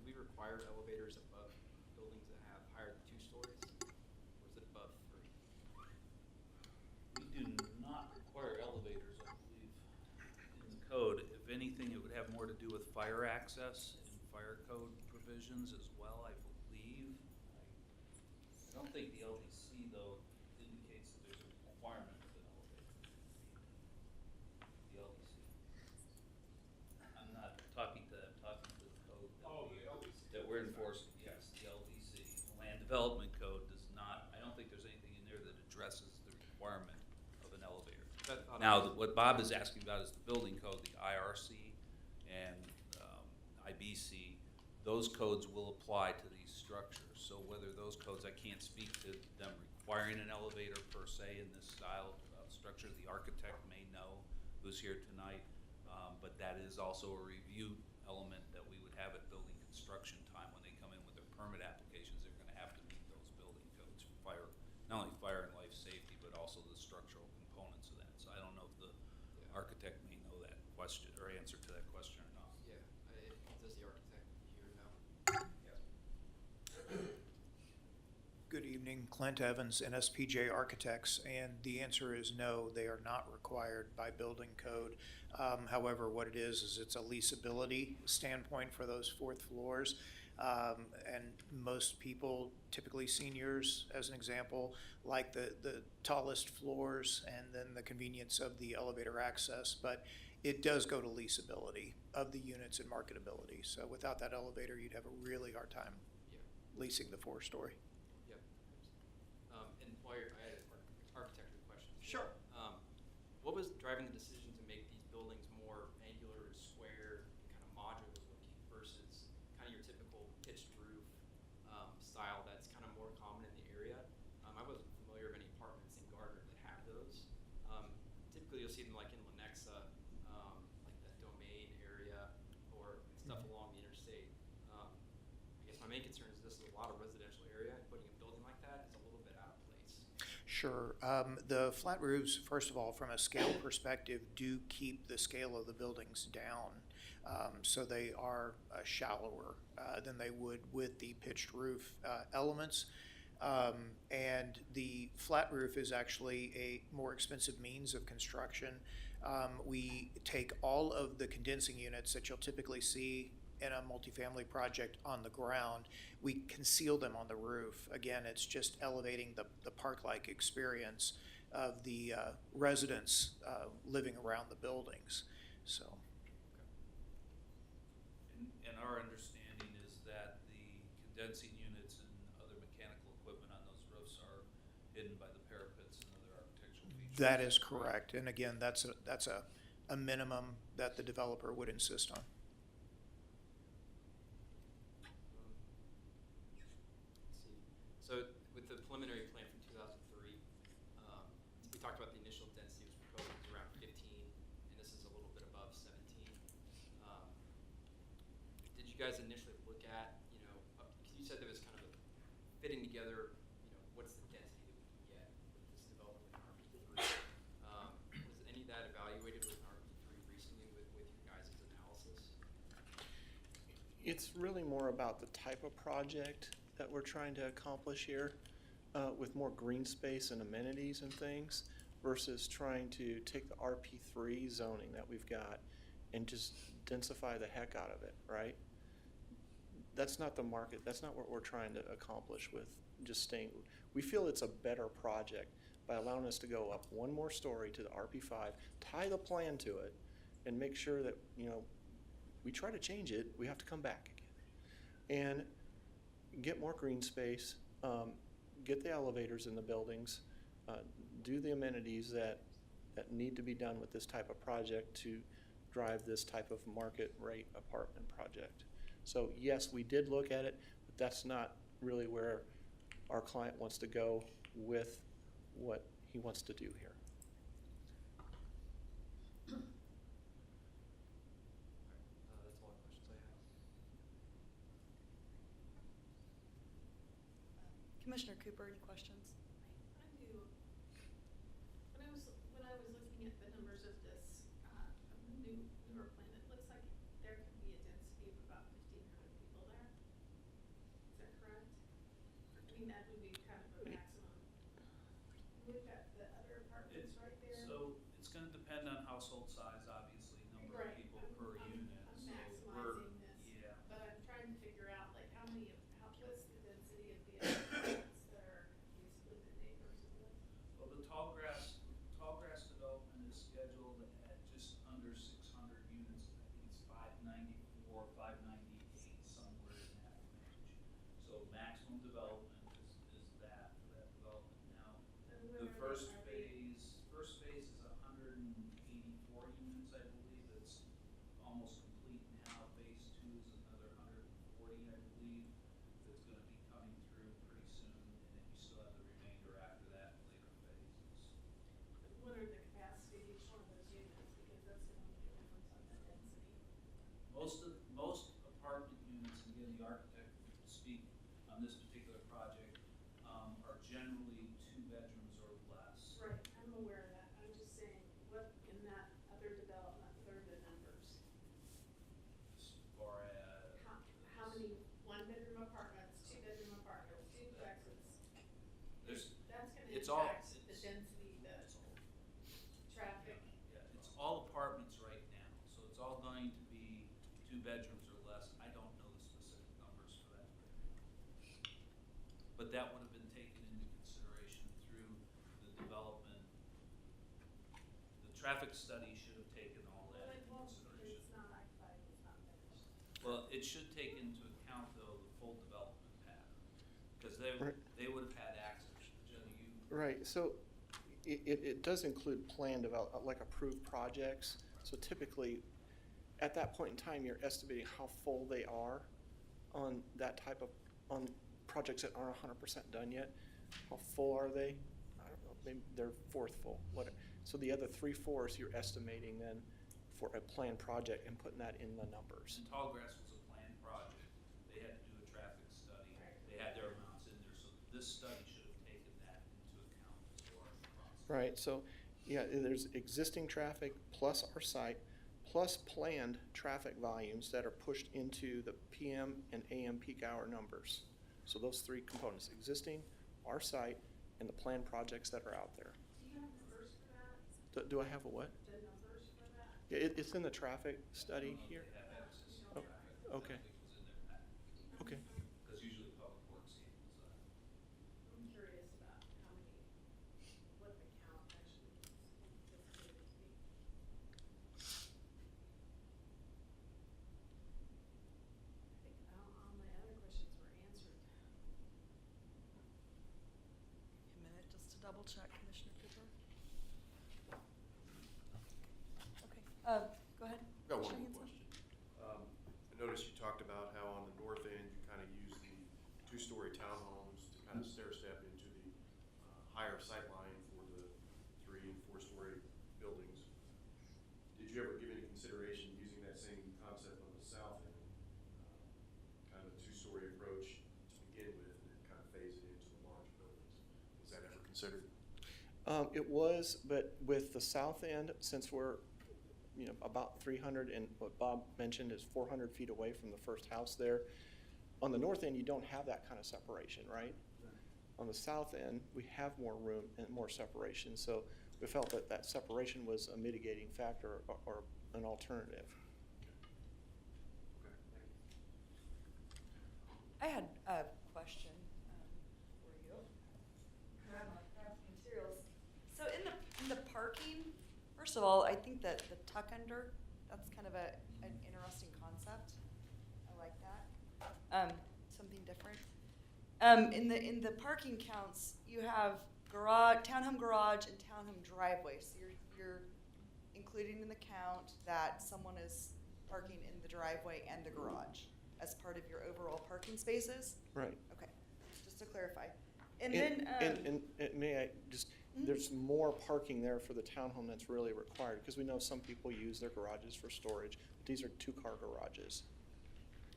we require elevators above buildings that have higher than 2 stories? Or is it above 3? We do not require elevators, I believe, in the code. If anything, it would have more to do with fire access and fire code provisions as well, I believe. I don't think the LDC, though, indicates that there's a requirement of an elevator. The LDC. I'm not talking to them, talking to the code that we're enforcing. Yes, the LDC. The Land Development Code does not, I don't think there's anything in there that addresses the requirement of an elevator. Now, what Bob is asking about is the building code, the IRC and IBC. Those codes will apply to these structures. So whether those codes, I can't speak to them requiring an elevator per se in this style of structure. The architect may know, who's here tonight, but that is also a review element that we would have at building construction time. When they come in with their permit applications, they're gonna have to meet those building codes for fire, not only fire and life safety, but also the structural components of that. So I don't know if the architect may know that question or answer to that question or not. Yeah, does the architect here know? Good evening, Clint Evans, NSPJ Architects, and the answer is no, they are not required by building code. However, what it is it's a leasability standpoint for those fourth floors. And most people, typically seniors as an example, like the tallest floors and then the convenience of the elevator access. But it does go to leasability of the units and marketability. So without that elevator, you'd have a really hard time leasing the 4-story. Yep. And while I had an architecture question. Sure. What was driving the decision to make these buildings more angular and square and kind of modular looking versus kind of your typical pitched roof style that's kind of more common in the area? I wasn't familiar of any apartments in Gardner that have those. Typically you'll see them like in Lenexa, like that Domain area or stuff along the interstate. I guess my main concern is this is a lot of residential area, and putting a building like that is a little bit out of place. Sure. The flat roofs, first of all, from a scale perspective, do keep the scale of the buildings down. So they are shallower than they would with the pitched roof elements. And the flat roof is actually a more expensive means of construction. We take all of the condensing units that you'll typically see in a multifamily project on the ground. We conceal them on the roof. Again, it's just elevating the park-like experience of the residents living around the buildings. So. And our understanding is that the condensing units and other mechanical equipment on those roofs are hidden by the parapets and other architectural features. That is correct. And again, that's a minimum that the developer would insist on. So with the preliminary plan from 2003, we talked about the initial density was proposed was around 15, and this is a little bit above 17. Did you guys initially look at, because you said there was kind of a fitting together, what's the density that we can get with this development in RP3? Was any of that evaluated with RP3 recently with your guys' analysis? It's really more about the type of project that we're trying to accomplish here, with more green space and amenities and things, versus trying to take the RP3 zoning that we've got and just densify the heck out of it, right? That's not the market. That's not what we're trying to accomplish with just staying. We feel it's a better project by allowing us to go up one more story to the RP5, tie the plan to it, and make sure that, we try to change it, we have to come back again. And get more green space, get the elevators in the buildings, do the amenities that need to be done with this type of project to drive this type of market rate apartment project. So yes, we did look at it, but that's not really where our client wants to go with what he wants to do here. Commissioner Cooper, any questions? I do. When I was looking at the numbers of this, newer plan, it looks like there could be a density of about 1,500 people there. Is that correct? I mean, that would be kind of a maximum. We've got the other apartments right there. So it's gonna depend on household size, obviously, number of Right. people per unit. I'm So we're- maximizing this, Yeah. but I'm trying to figure out like what's the density of the other apartments that are basically the neighbors of this? Well, the tall grass development is scheduled at just under 600 units. I think it's 594, 598, somewhere in that range. So maximum development is that for that development now. And The where first are they? phase is 184 units, I believe. It's almost complete now. Phase 2 is another 140, I believe. That's gonna be coming through pretty soon, and then you still have the remainder after that in later phases. What are the capacity of each one of those units, because that's gonna make a difference on the density. Most apartment units, and again, the architect will speak on this particular project, are generally 2 bedrooms or less. Right, I'm aware of that, I'm just saying, what in that other development, what are the numbers? As far as. How many one-bedroom apartments, two-bedroom apartments, duplexes? There's, That's gonna it's all. impact the density, the traffic. Yeah, it's all apartments right now, so it's all going to be 2 bedrooms or less. I don't know the specific numbers for that right now. But that would have been taken into consideration through the development. The traffic study should have taken all Well, that it into won't, consideration. it's not occupied, it's not finished. Well, it should take into account though the full development pattern, because Right. they would have had access. Jenny, you. Right, so it does include planned like approved projects. So typically, at that point in time, you're estimating how full they are on that type of, on projects that aren't 100% done yet. How full are they? I don't know, maybe they're fourth full, whatever. So the other 3/4 you're estimating then for a planned project and putting that in the numbers. And Tallgrass was a planned project. They had to do a traffic study. They had their amounts in there, so this study should have taken that into account as far as the process. Right, so, yeah, there's existing traffic plus our site, plus planned traffic volumes that are pushed into the PM and AM peak hour numbers. So those 3 components, existing, our site, and the planned projects that are out there. Do you have numbers for that? Do I have a what? The numbers for that? Yeah, it's in the traffic study here. They have access to Oh, traffic. okay. I think it was in their packet. Okay. Because usually Public Works handles that. I'm curious about how many, what the count actually is anticipated to be. I think all my other questions were answered. A minute, just to double check, Commissioner Cooper. Okay, go ahead. I've got one Commissioner more Hanson. question. I noticed you talked about how on the north end, you kind of use the 2-story townhomes to kind of stair step into the higher sight line for the 3- and 4-story buildings. Did you ever give any consideration using that same concept on the south end? Kind of a 2-story approach to begin with, and then kind of phase it into the larger buildings? Was that ever considered? It was, but with the south end, since we're, about 300, and what Bob mentioned is 400 feet away from the first house there. On the north end, you don't have that kind of separation, right? On the south end, we have more room and more separation, so we felt that that separation was a mitigating factor or an alternative. Okay, thank you. I had a question for you. Grab some materials. So in the parking, first of all, I think that the tuck under, that's kind of an interesting concept. I like that. Something different. In the parking counts, you have townhome garage and townhome driveway. So you're including in the count that someone is parking in the driveway and the garage as part of your overall parking spaces? Right. Okay, just to clarify. And then, And may I just, there's more parking there for the townhome that's really required, because we know some people use their garages for storage. These are 2-car garages.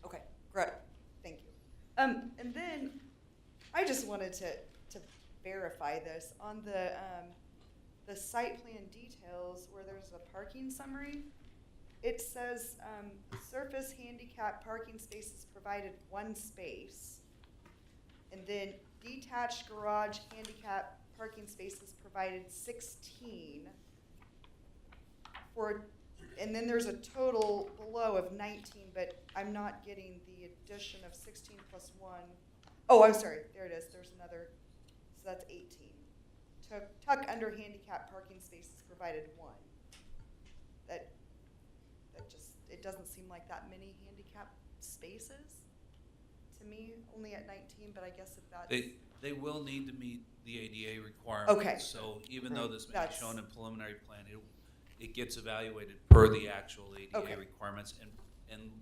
okay, great, thank you. And then, I just wanted to verify this. On the site plan details where there's a parking summary, it says, surface handicap parking spaces provided 1 space. And then detached garage handicap parking spaces provided 16. And then there's a total below of 19, but I'm not getting the addition of 16 plus 1. Oh, I'm sorry, there it is, there's another, so that's 18. Tuck under handicap parking spaces provided 1. That just, it doesn't seem like that many handicap spaces to me, only at 19, but I guess if that's. They will need to meet the ADA requirements. Okay. So even though this may be That's- shown in preliminary plan, it gets evaluated per the actual ADA Okay. requirements. And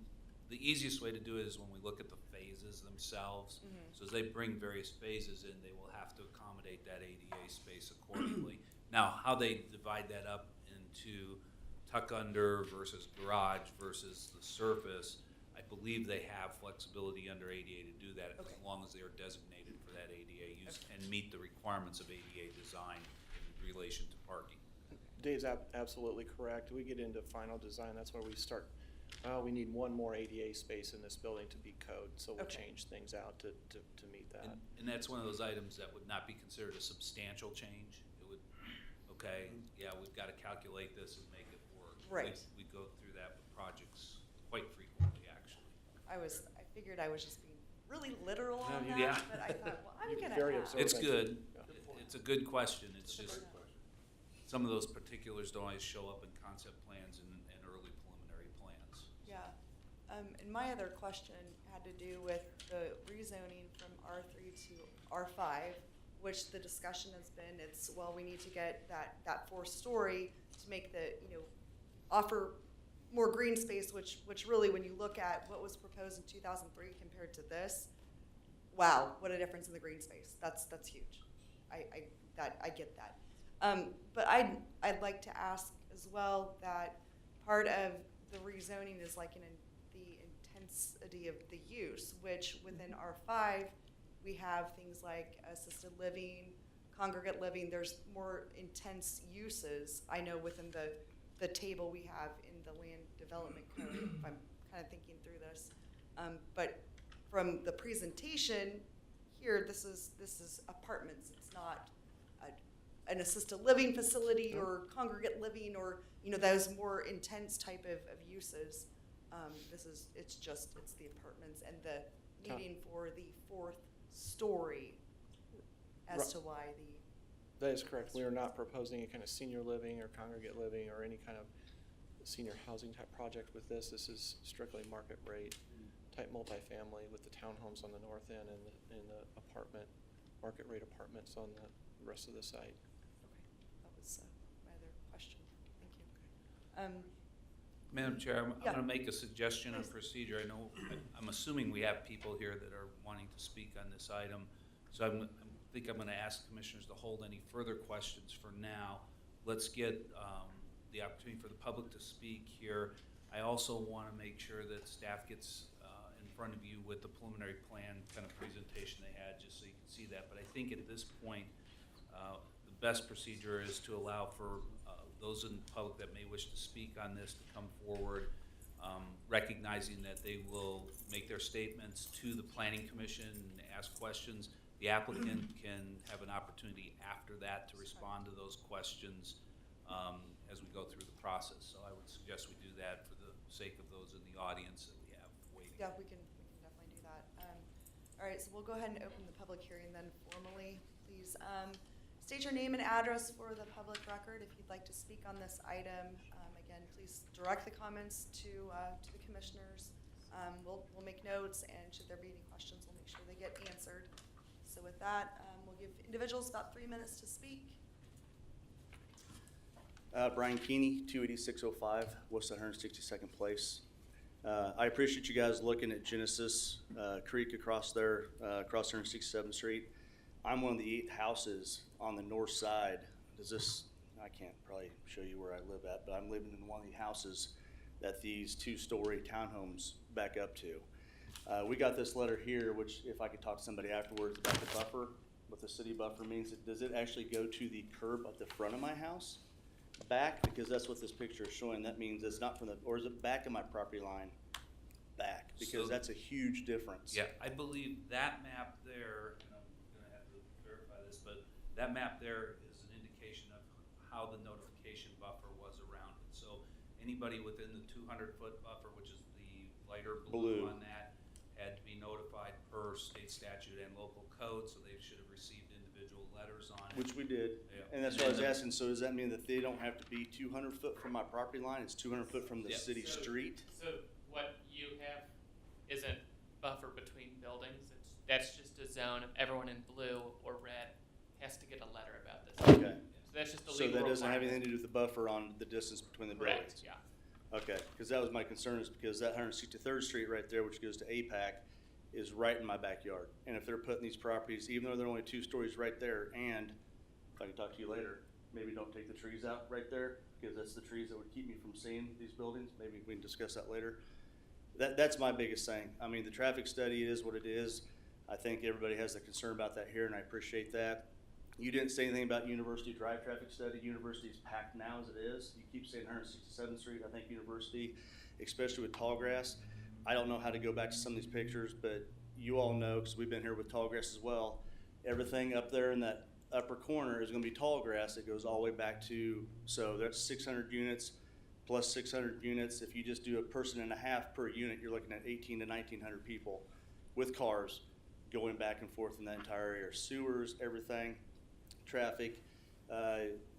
the easiest way to do it is when we look at the phases themselves. Mhm. So as they bring various phases in, they will have to accommodate that ADA space accordingly. Now, how they divide that up into tuck under versus garage versus the surface, I believe they have flexibility under ADA to do that Okay. as long as they are designated for that ADA use and meet the requirements of ADA design in relation to parking. Dave's absolutely correct. We get into final design, that's where we start, we need 1 more ADA space in this building to be code, so we'll Okay. change things out to meet that. And that's one of those items that would not be considered a substantial change. It would, okay, yeah, we've got to calculate this and make it work. Right. We go through that with projects quite frequently, actually. I figured I was just being really literal on that, Yeah. but I thought, well, I'm You're gonna very ask. It's observant. good. Yeah. It's a good question. It's just, Yeah. some of those particulars don't always show up in concept plans and early preliminary plans. Yeah. And my other question had to do with the rezoning from R3 to R5, which the discussion has been, well, we need to get that 4-story to make offer more green space, which really, when you look at what was proposed in 2003 compared to this, wow, what a difference in the green space. That's huge. I get that. But I'd like to ask as well that part of the rezoning is like the intensity of the use, which within R5, we have things like assisted living, congregate living. There's more intense uses, I know, within the table we have in the land development code, if I'm kind of thinking through this. But from the presentation here, this is apartments. It's not an assisted living facility or congregate living or, those more intense type of uses. It's the apartments and the needing for the 4th story as to why That is correct. We are not proposing any kind of senior living or congregate living or any kind of senior housing type project with this. This is strictly market rate type multifamily with the townhomes on the north end and the market rate apartments on the rest of the site. Okay, that was my other question. Thank you. Madam Chair, I'm Yeah. going to make a suggestion of Please. procedure. I'm assuming we have people here that are wanting to speak on this item. So I think I'm going to ask commissioners to hold any further questions for now. Let's get the opportunity for the public to speak here. I also want to make sure that staff gets in front of you with the preliminary plan kind of presentation they had, just so you can see that. But I think at this point, the best procedure is to allow for those in the public that may wish to speak on this to come forward, recognizing that they will make their statements to the Planning Commission and ask questions. The applicant can have an opportunity after that to respond to those questions as we go through the process. So I would suggest we do that for the sake of those in the audience that we have waiting. Yeah, we can definitely do that. All right, so we'll go ahead and open the public hearing then formally. Please state your name and address for the public record if you'd like to speak on this item. Again, please direct the comments to the commissioners. We'll make notes, and should there be any questions, we'll make sure they get answered. So with that, we'll give individuals about 3 minutes to speak. Brian Keeney, 28605 West 162nd Place. I appreciate you guys looking at Genesis Creek across there, across 167th Street. I'm one of the 8 houses on the north side. I can't probably show you where I live at, but I'm living in one of the houses that these 2-story townhomes back up to. We got this letter here, which if I could talk to somebody afterwards about the buffer, what the city buffer means, does it actually go to the curb at the front of my house? Back, because that's what this picture is showing. That means it's not from the, or is it back of my property line? Back, because So- that's a huge difference. Yeah, I believe that map there, and I'm gonna have to verify this, but that map there is an indication of how the notification buffer was around it. So anybody within the 200-foot buffer, which is the lighter blue Blue. on that, had to be notified per state statute and local code, so they should have received individual letters on it. Which we did, Yeah. and that's what I was asking, so does that mean that they don't have to be 200 foot from my property line, it's 200 foot from the Yeah. city street? So what you have isn't buffer between buildings, that's just a zone. Everyone in blue or red has to get a letter about this. Okay. So that's just a So legal that doesn't have anything requirement. to do with the buffer on the distance between the buildings? Correct, yeah. Okay, because that was my concern, is because that 163rd Street right there, which goes to APAC, is right in my backyard. And if they're putting these properties, even though they're only 2 stories right there, and if I can talk to you later, maybe don't take the trees out right there, because that's the trees that would keep me from seeing these buildings. Maybe we can discuss that later. That's my biggest thing. I mean, the traffic study is what it is. I think everybody has a concern about that here, and I appreciate that. You didn't say anything about University Drive traffic study. University is packed now as it is. You keep saying 167th Street. I think University, especially with Tallgrass, I don't know how to go back to some of these pictures, but you all know, because we've been here with Tallgrass as well, everything up there in that upper corner is going to be Tallgrass. It goes all the way back to, so that's 600 units plus 600 units. If you just do a person and a half per unit, you're looking at 18 to 1900 people with cars going back and forth in that entire area. Sewers, everything, traffic.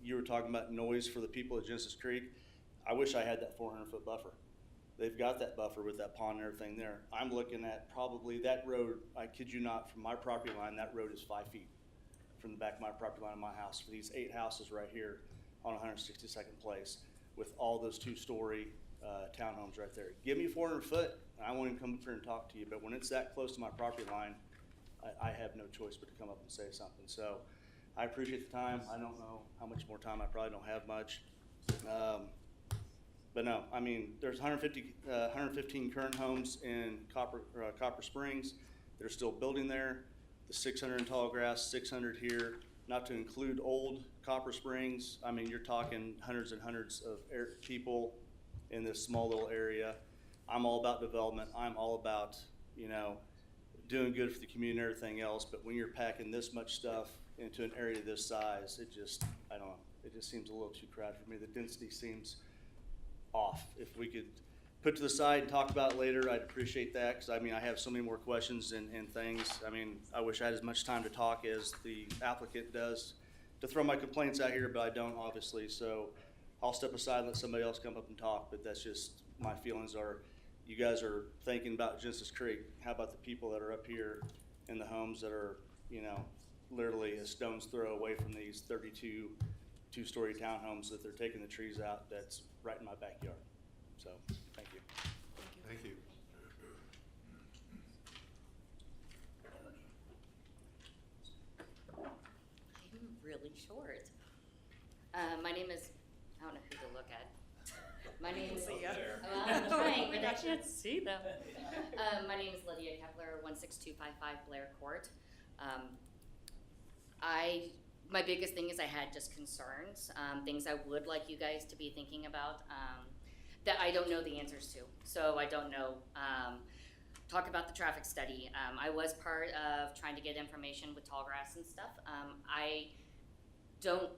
You were talking about noise for the people at Genesis Creek. I wish I had that 400-foot buffer. They've got that buffer with that pond and everything there. I'm looking at probably that road, I kid you not, from my property line, that road is 5 feet from the back of my property line of my house for these 8 houses right here on 162nd Place with all those 2-story townhomes right there. Give me 400 foot, and I won't even come up here and talk to you, but when it's that close to my property line, I have no choice but to come up and say something. So I appreciate the time. I don't know how much more time. I probably don't have much. But no, I mean, there's 115 current homes in Copper Springs. They're still building there. The 600 in Tallgrass, 600 here, not to include old Copper Springs. I mean, you're talking hundreds and hundreds of people in this small little area. I'm all about development. I'm all about, you know, doing good for the community and everything else. But when you're packing this much stuff into an area this size, it just, I don't know, it just seems a little too crowded for me. The density seems off. If we could put to the side and talk about it later, I'd appreciate that, because I mean, I have so many more questions and things. I mean, I wish I had as much time to talk as the applicant does to throw my complaints out here, but I don't, obviously. So I'll step aside and let somebody else come up and talk, but that's just, my feelings are, you guys are thinking about Genesis Creek. How about the people that are up here in the homes that are, you know, literally a stone's throw away from these 32 2-story townhomes that they're taking the trees out? That's right in my backyard. So, thank you. Thank you. I'm really short. My name is, I don't know who to look at. My name is, See ya. I'm trying, but I can't see them. My name is Lydia Kepler, 16255 Blair Court. My biggest thing is I had just concerns, things I would like you guys to be thinking about that I don't know the answers to. So I don't know. Talk about the traffic study. I was part of trying to get information with Tallgrass and stuff. I don't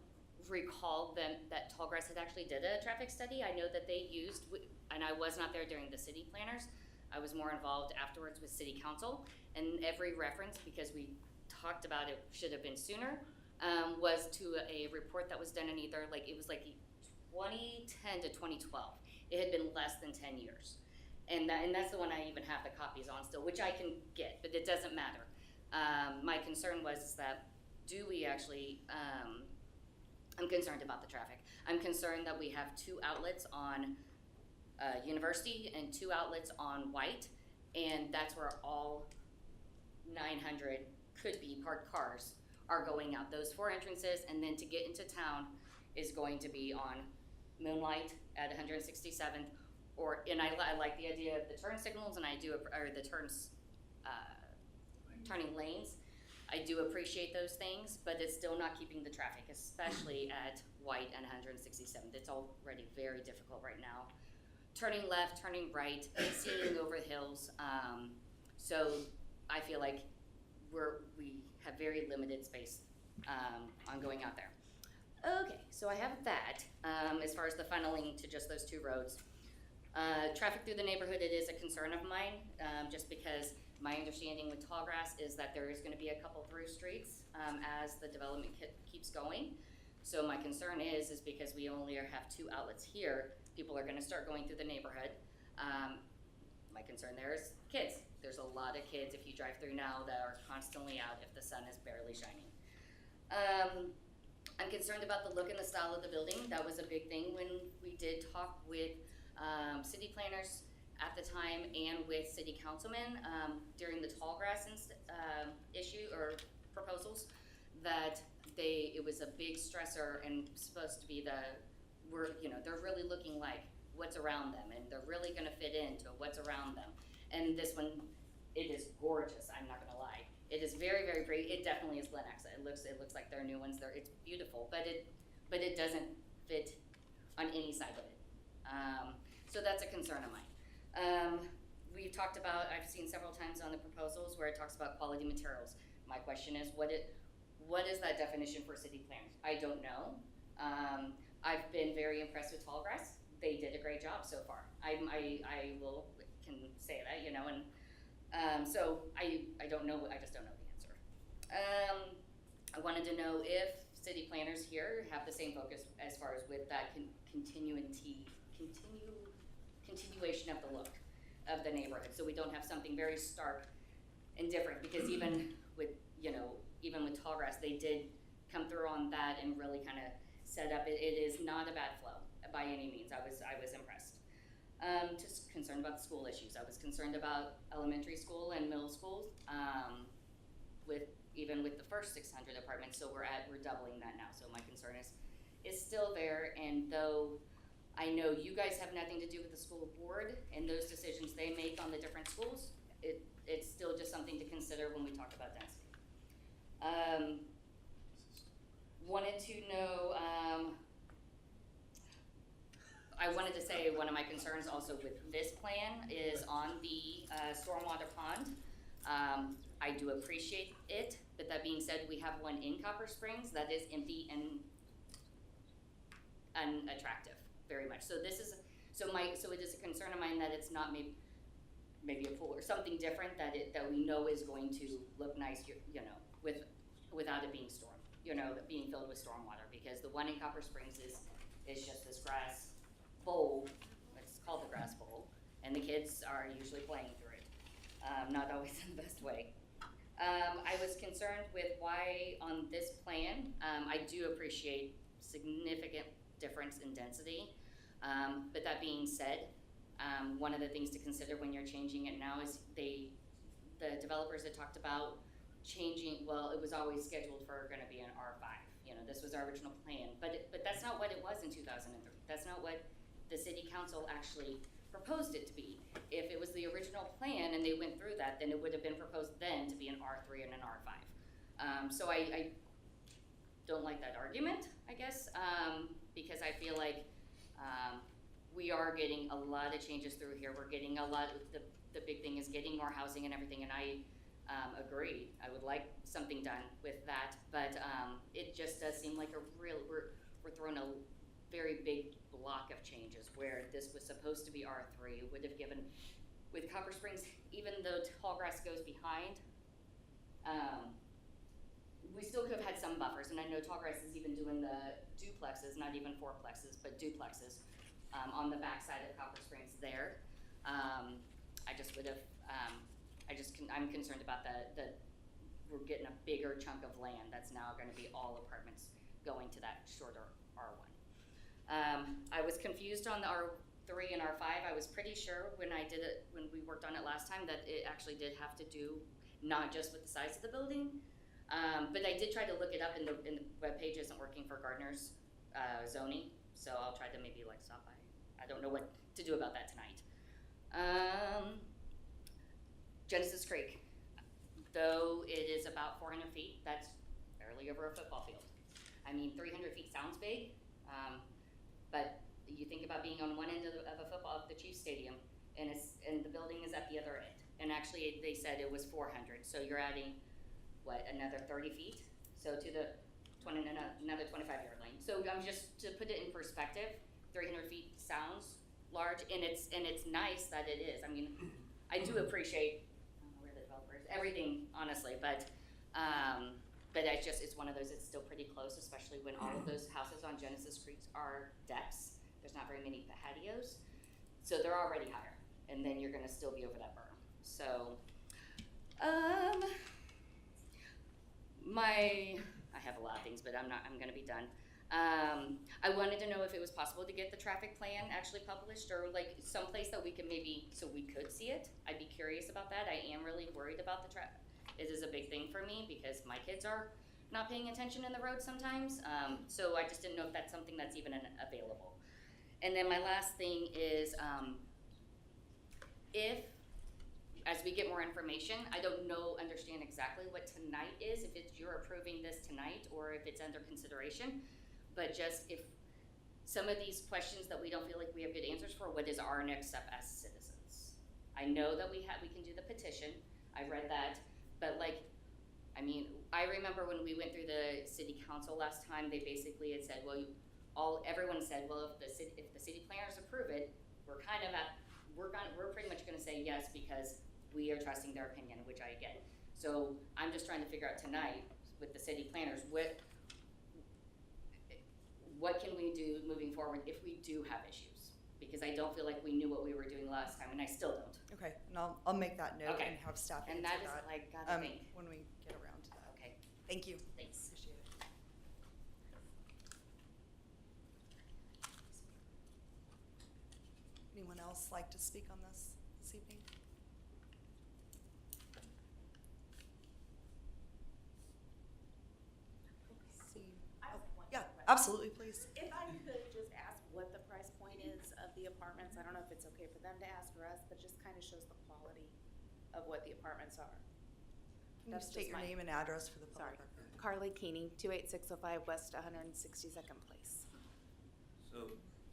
recall that Tallgrass had actually did a traffic study. I know that they used, and I was not there during the city planners. I was more involved afterwards with city council, and every reference, because we talked about it should have been sooner, was to a report that was done in either, like, it was like 2010 to 2012. It had been less than 10 years. And that's the one I even have the copies on still, which I can get, but it doesn't matter. My concern was that, do we actually, I'm concerned about the traffic. I'm concerned that we have 2 outlets on University and 2 outlets on White, and that's where all 900 could be parked cars are going out. Those 4 entrances, and then to get into town is going to be on Moonlight at 167th and I like the idea of the turn signals, and I do, or the turning lanes. I do appreciate those things, but it's still not keeping the traffic, especially at White and 167th. It's already very difficult right now. Turning left, turning right, seeing over hills. So I feel like we have very limited space on going out there. Okay, so I have that as far as the funneling to just those 2 roads. Traffic through the neighborhood, it is a concern of mine, just because my understanding with Tallgrass is that there is going to be a couple through streets as the development keeps going. So my concern is because we only have 2 outlets here, people are going to start going through the neighborhood. My concern there is kids. There's a lot of kids, if you drive through now, that are constantly out if the sun is barely shining. I'm concerned about the look and the style of the building. That was a big thing when we did talk with city planners at the time and with city councilmen during the Tallgrass issue or proposals, that it was a big stressor and supposed to be they're really looking like what's around them, and they're really going to fit into what's around them. And this one, it is gorgeous. I'm not going to lie. It is very, very pretty. It definitely is Lenexa. It looks like their new ones. It's beautiful, but it doesn't fit on any side of it. So that's a concern of mine. We've talked about, I've seen several times on the proposals where it talks about quality materials. My question is, what is that definition for city planners? I don't know. I've been very impressed with Tallgrass. They did a great job so far. I can say that, and so I don't know. I just don't know the answer. I wanted to know if city planners here have the same focus as far as with that continuation of the look of the neighborhood, so we don't have something very stark and different. Because even with Tallgrass, they did come through on that and really kind of set up. It is not a bad flow by any means. I was impressed. Just concerned about the school issues. I was concerned about elementary school and middle schools, even with the first 600 apartments. So we're doubling that now. So my concern is still there. And though I know you guys have nothing to do with the school board and those decisions they make on the different schools, it's still just something to consider when we talk about density. Wanted to know. I wanted to say one of my concerns also with this plan is on the stormwater pond. I do appreciate it, but that being said, we have one in Copper Springs that is empty and unattractive very much. So it is a concern of mine that it's not maybe a pool or something different that we know is going to look nice, without it being being filled with stormwater, because the one in Copper Springs is just this grass bowl. It's called the grass bowl, and the kids are usually playing through it, not always in the best way. I was concerned with why on this plan, I do appreciate significant difference in density, but that being said, one of the things to consider when you're changing it now is the developers had talked about changing. Well, it was always scheduled for going to be an R5. This was our original plan, but that's not what it was in 2003. That's not what the city council actually proposed it to be. If it was the original plan and they went through that, then it would have been proposed then to be an R3 and an R5. So I don't like that argument, I guess, because I feel like we are getting a lot of changes through here. We're getting a lot. The big thing is getting more housing and everything, and I agree. I would like something done with that, but it just does seem like we're throwing a very big block of changes where this was supposed to be R3. It would have given, with Copper Springs, even though Tallgrass goes behind, we still could have had some buffers, and I know Tallgrass is even doing the duplexes, not even fourplexes, but duplexes on the backside of Copper Springs there. I just would have, I'm concerned about we're getting a bigger chunk of land that's now going to be all apartments going to that shorter R1. I was confused on the R3 and R5. I was pretty sure when we worked on it last time, that it actually did have to do not just with the size of the building, but I did try to look it up, and the webpage isn't working for Gardner's zoning, so I'll try to maybe stop by I don't know what to do about that tonight. Genesis Creek, though it is about 400 feet, that's barely over a football field. I mean, 300 feet sounds big, but you think about being on one end of the Chiefs Stadium, and the building is at the other end. And actually, they said it was 400, so you're adding, what, another 30 feet? So to the another 25-yard lane. So I'm just to put it in perspective, 300 feet sounds large, and it's nice that it is. I mean, I do appreciate we're the developers, everything honestly, but it's one of those. It's still pretty close, especially when all of those houses on Genesis Creek are decks. There's not very many patios, so they're already higher, and then you're going to still be over that berm. So, I have a lot of things, but I'm going to be done. I wanted to know if it was possible to get the traffic plan actually published, or like someplace that we could so we could see it. I'd be curious about that. I am really worried about the traffic. It is a big thing for me because my kids are not paying attention in the road sometimes. So I just didn't know if that's something that's even available. And then my last thing is, if as we get more information, I don't understand exactly what tonight is, if it's you're approving this tonight or if it's under consideration, but just if some of these questions that we don't feel like we have good answers for, what is our next step as citizens? I know that we can do the petition, I read that, but I remember when we went through the city council last time, they basically had said, well, everyone said, well, if the city planners approve it, we're pretty much gonna say yes because we are trusting their opinion, which I get. So I'm just trying to figure out tonight with the city planners, what can we do moving forward if we do have issues? Because I don't feel like we knew what we were doing last time, and I still don't. Okay, and I'll make that note Okay. and have staff And answer that is that, gotta think. when we get around to that. Okay. Thank you. Thanks. Appreciate it. Anyone else like to speak on this evening? See. Yeah, absolutely, please. If I could just ask what the price point is of the apartments, I don't know if it's okay for them to ask or us, but just kind of shows the quality of what the apartments are. Can you That's state just your my- name and address for the Sorry, public record? Carly Keeney, 28605 West 162nd Place.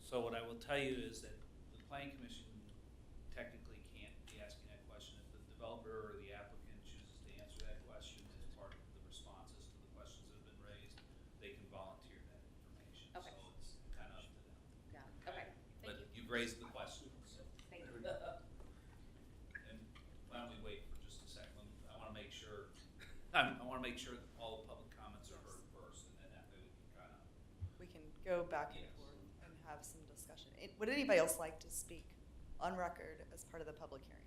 So what I will tell you is that the planning commission technically can't be asking that question. If the developer or the applicant chooses to answer that question as part of the responses to the questions that have been raised, they can volunteer that information. Okay. So it's kind of up to them. Got it. Okay. But Thank you. you've raised the question, so. Thank you. And why don't we wait for just a second? I want to make sure, I want to make sure that all the public comments are heard first, and then that way we can kind of. We can go back and Yes. forth and have some discussion. Would anybody else like to speak on record as part of the public hearing?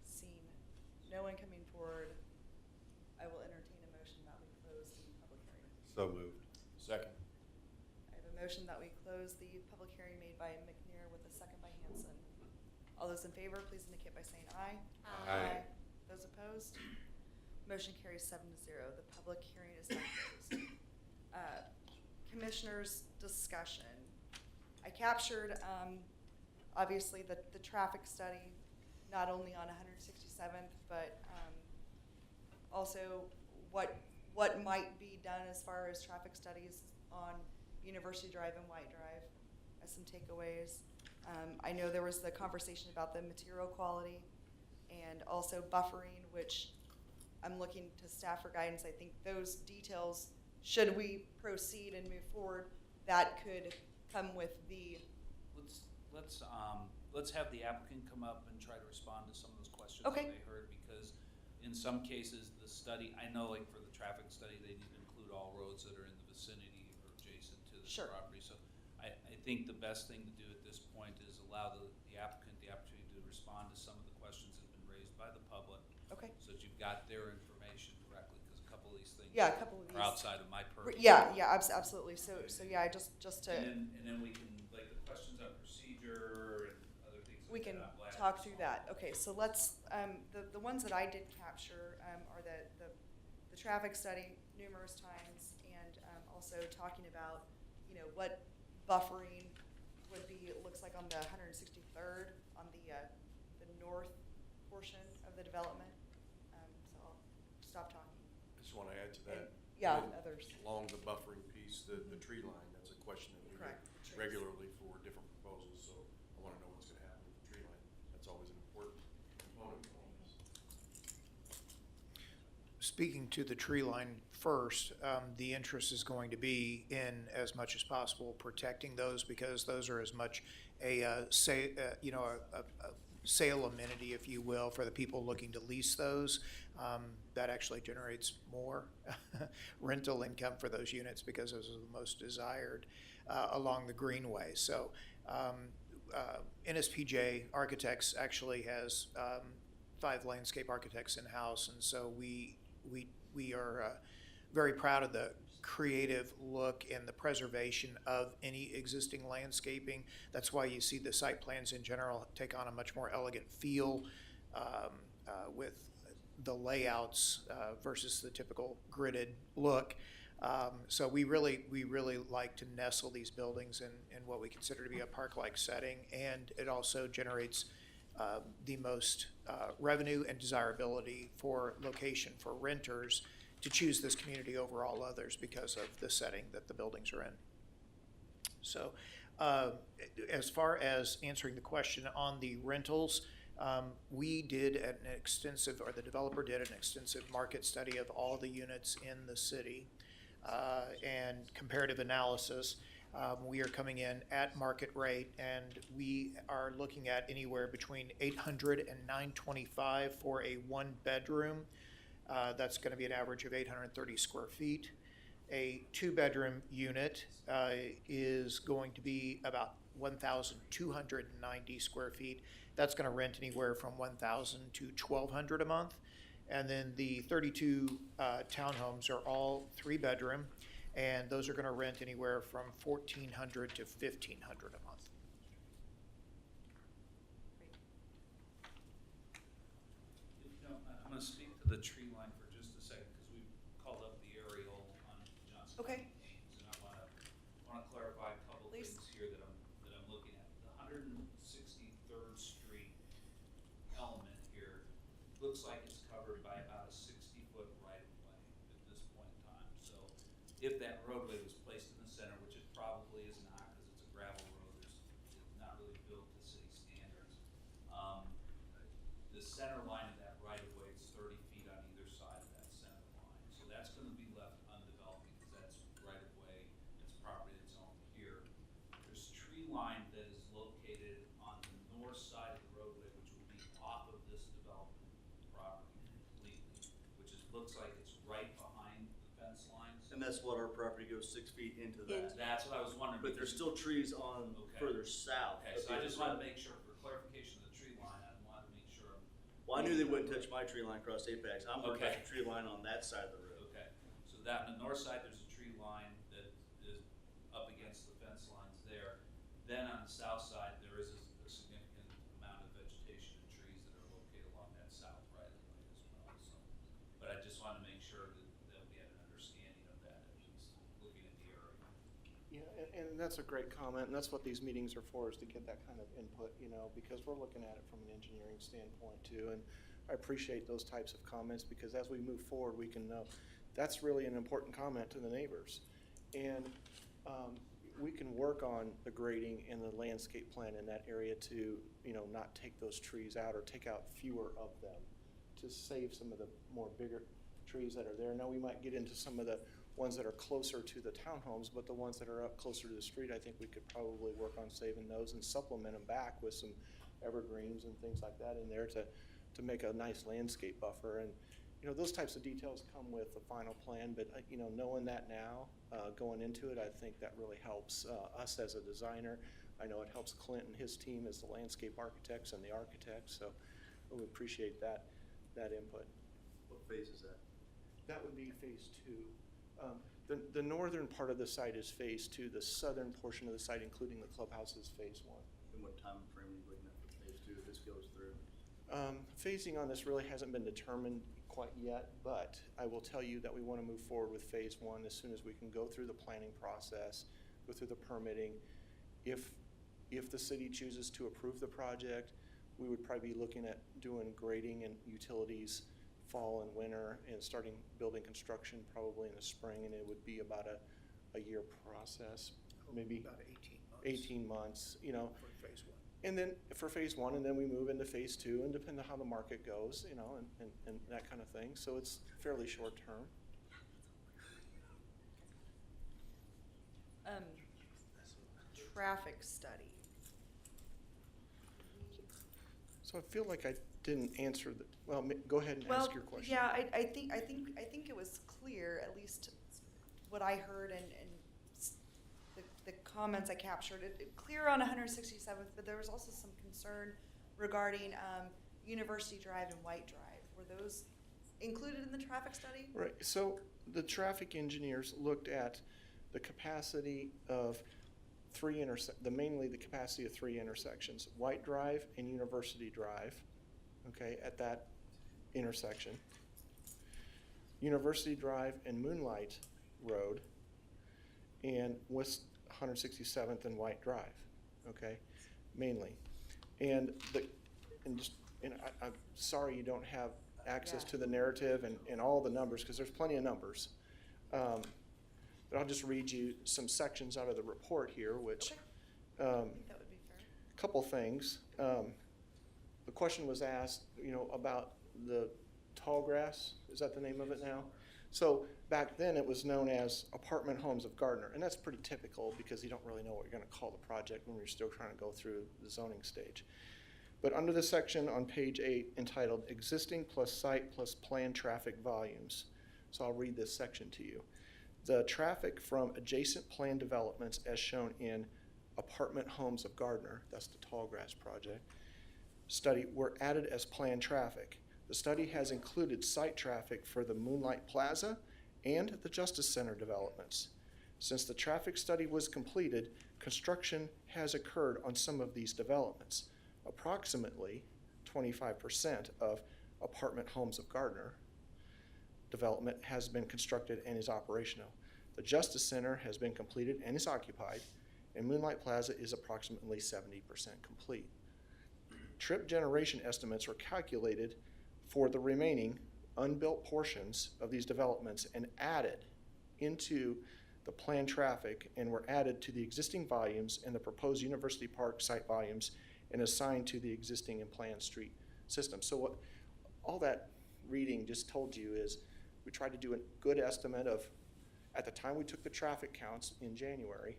Seeing no one coming forward, I will entertain a motion that we close the public hearing. So moved. Second. I have a motion that we close the public hearing made by McNair with a second by Hanson. All those in favor, please indicate by saying aye. Aye. Those opposed? Motion carries 7-0. The public hearing is now closed. Commissioners' discussion. I captured, obviously, the traffic study, not only on 167th, but also what might be done as far as traffic studies on University Drive and White Drive as some takeaways. I know there was the conversation about the material quality and also buffering, which I'm looking to staff for guidance. I think those details, should we proceed and move forward, that could come with the. Let's have the applicant come up and try to respond to some of those questions Okay. that they heard, because in some cases, the study, I know like for the traffic study, they need to include all roads that are in the vicinity or adjacent to the Sure. property. So I think the best thing to do at this point is allow the applicant the opportunity to respond to some of the questions that have been raised by the public. Okay. So that you've got their information directly, because a couple of these things Yeah, a couple of are these. outside of my purview. Yeah, absolutely. So yeah, just to. And then we can, like the questions on procedure and other things. We like can that, I'll add talk those through on. that. Okay, so let's, the ones that I did capture are the traffic study numerous times, and also talking about you know, what buffering would be, it looks like on the 163rd, on the north portion of the development. So I'll stop talking. I just want to add to that. Yeah, And others. along the buffering piece, the tree line, that's a question that we Correct. get regularly for different proposals, so I want to know what's going to happen with the tree line. That's always an important component of all this. Speaking to the tree line first, the interest is going to be in, as much as possible, protecting those, because those are as much a sale amenity, if you will, for the people looking to lease those. That actually generates more rental income for those units because those are the most desired along the greenway. So NSPJ Architects actually has 5 landscape architects in-house, and so we are very proud of the creative look and the preservation of any existing landscaping. That's why you see the site plans in general take on a much more elegant feel with the layouts versus the typical gridded look. So we really like to nestle these buildings in what we consider to be a park-like setting, and it also generates the most revenue and desirability for location for renters to choose this community over all others because of the setting that the buildings are in. So as far as answering the question on the rentals, we did an extensive, or the developer did an extensive market study of all the units in the city and comparative analysis. We are coming in at market rate, and we are looking at anywhere between $800 and $925 for a 1-bedroom. That's going to be an average of 830 square feet. A 2-bedroom unit is going to be about 1,290 square feet. That's going to rent anywhere from $1,000 to $1,200 a month. And then the 32 townhomes are all 3-bedroom, and those are going to rent anywhere from $1,400 to $1,500 a month. I'm going to speak to the tree line for just a second because we called up the aerial on Johnson. Okay. And I want to clarify a couple things here that I'm looking at. The 163rd Street element here looks like it's covered by about a 60-foot right-of-way at this point in time. So if that roadway was placed in the center, which it probably is not because it's a gravel road, it's not really built to city standards. The center line of that right-of-way is 30 feet on either side of that center line. So that's going to be left undeveloped because that's right-of-way, it's property that's owned here. There's tree line that is located on the north side of the roadway, which will be off of this development property completely, which looks like it's right behind the fence lines. And that's what our property goes 6 feet into that. That's what I was wondering. But there's still trees on further south. Okay, so I just wanted to make sure, for clarification of the tree line, I wanted to make sure. Well, I knew they wouldn't touch my tree line across Apex. I'm going to touch the tree line on that side of the road. Okay, so that on the north side, there's a tree line that is up against the fence lines there. Then on the south side, there is a significant amount of vegetation and trees that are located along that south right of the way as well. So, but I just wanted to make sure that we had an understanding of that, at least looking at the area. Yeah, and that's a great comment, and that's what these meetings are for, is to get that kind of input, because we're looking at it from an engineering standpoint too, and I appreciate those types of comments, because as we move forward, we can know that's really an important comment to the neighbors. And we can work on the grading and the landscape plan in that area to, not take those trees out or take out fewer of them to save some of the more bigger trees that are there. Now, we might get into some of the ones that are closer to the townhomes, but the ones that are up closer to the street, I think we could probably work on saving those and supplement them back with some evergreens and things like that in there to make a nice landscape buffer. And those types of details come with the final plan, but knowing that now, going into it, I think that really helps us as a designer. I know it helps Clint and his team as the landscape architects and the architects, so we appreciate that input. What phase is that? That would be phase 2. The northern part of the site is phase 2. The southern portion of the site, including the clubhouse, is phase 1. And what time frame are you looking at for phase 2 if this goes through? Phasing on this really hasn't been determined quite yet, but I will tell you that we want to move forward with phase 1 as soon as we can go through the planning process, go through the permitting. If the city chooses to approve the project, we would probably be looking at doing grading and utilities fall and winter, and starting building construction probably in the spring, and it would be about a year process, maybe About 18 months. 18 months, you know. For phase one. And then for phase one, and then we move into phase two, and depending on how the market goes, you know, and that kind of thing. So it's fairly short term. Traffic study. So I feel like I didn't answer the, well, go ahead and ask your question. Yeah, I think it was clear, at least what I heard and the comments I captured. Clear on 167th, but there was also some concern regarding University Drive and White Drive. Were those included in the traffic study? Right. So the traffic engineers looked at the capacity of mainly the capacity of three intersections: White Drive and University Drive. Okay, at that intersection. University Drive and Moonlight Road, and West 167th and White Drive. Okay, mainly, and I'm sorry you don't have access to the narrative and all the numbers, because there's plenty of numbers. But I'll just read you some sections out of the report here, which, I think that would be fair. couple things. The question was asked, you know, about the tall grass. Is that the name of it now? So back then it was known as Apartment Homes of Gardner, and that's pretty typical because you don't really know what you're going to call the project when you're still trying to go through the zoning stage. But under the section on page 8 entitled Existing plus Site plus Planned Traffic Volumes, so I'll read this section to you. The traffic from adjacent planned developments as shown in Apartment Homes of Gardner, that's the Tallgrass project, study were added as planned traffic. The study has included site traffic for the Moonlight Plaza and the Justice Center developments. Since the traffic study was completed, construction has occurred on some of these developments. Approximately 25% of Apartment Homes of Gardner development has been constructed and is operational. The Justice Center has been completed and is occupied, and Moonlight Plaza is approximately 70% complete. Trip generation estimates were calculated for the remaining unbuilt portions of these developments and added into the planned traffic, and were added to the existing volumes and the proposed University Park site volumes and assigned to the existing and planned street system. So what all that reading just told you is we tried to do a good estimate of, at the time we took the traffic counts in January,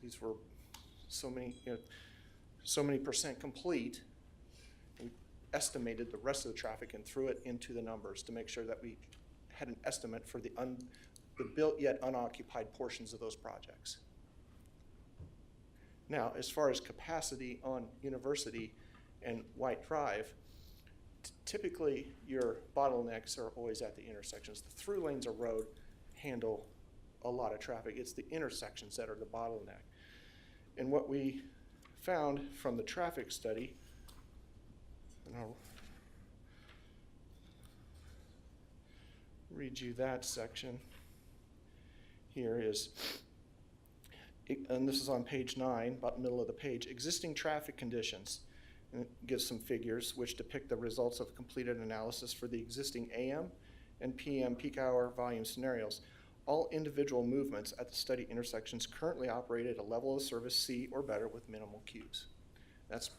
these were so many percent complete. We estimated the rest of the traffic and threw it into the numbers to make sure that we had an estimate for the built yet unoccupied portions of those projects. Now, as far as capacity on University and White Drive, typically your bottlenecks are always at the intersections. The through lanes of road handle a lot of traffic. It's the intersections that are the bottleneck. And what we found from the traffic study, and I'll read you that section here, is, and this is on page 9, about the middle of the page, existing traffic conditions. And it gives some figures which depict the results of completed analysis for the existing AM and PM peak hour volume scenarios. All individual movements at the study intersections currently operate at a level of service C or better with minimal queues. That's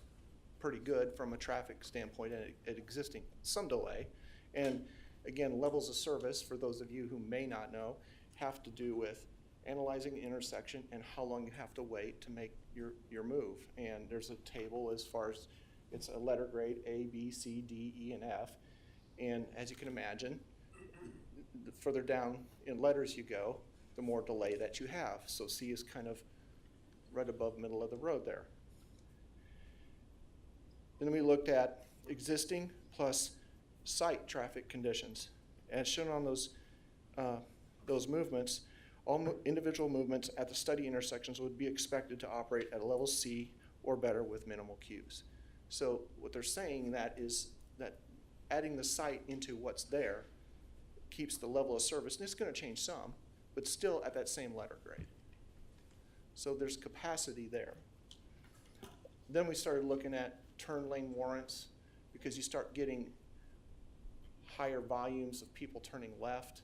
pretty good from a traffic standpoint at existing, some delay. And again, levels of service, for those of you who may not know, have to do with analyzing the intersection and how long you have to wait to make your move. And there's a table as far as, it's a letter grade A, B, C, D, E, and F. And as you can imagine, the further down in letters you go, the more delay that you have. So C is kind of right above middle of the road there. Then we looked at existing plus site traffic conditions. As shown on those movements, all individual movements at the study intersections would be expected to operate at a level C or better with minimal queues. So what they're saying that is that adding the site into what's there keeps the level of service, and it's going to change some, but still at that same letter grade. So there's capacity there. Then we started looking at turn lane warrants, because you start getting higher volumes of people turning left,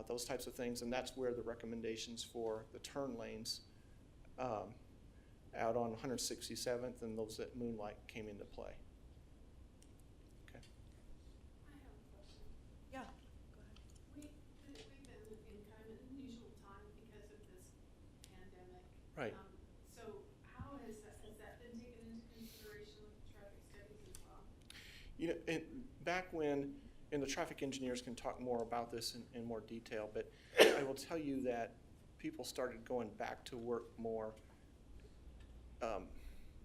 those types of things, and that's where the recommendations for the turn lanes out on 167th and those at Moonlight came into play. Okay. I have a question. Yeah. We've been in kind of an unusual time because of this pandemic. Right. So how has that been taken into consideration with the traffic studies as well? You know, back when, and the traffic engineers can talk more about this in more detail, but I will tell you that people started going back to work more,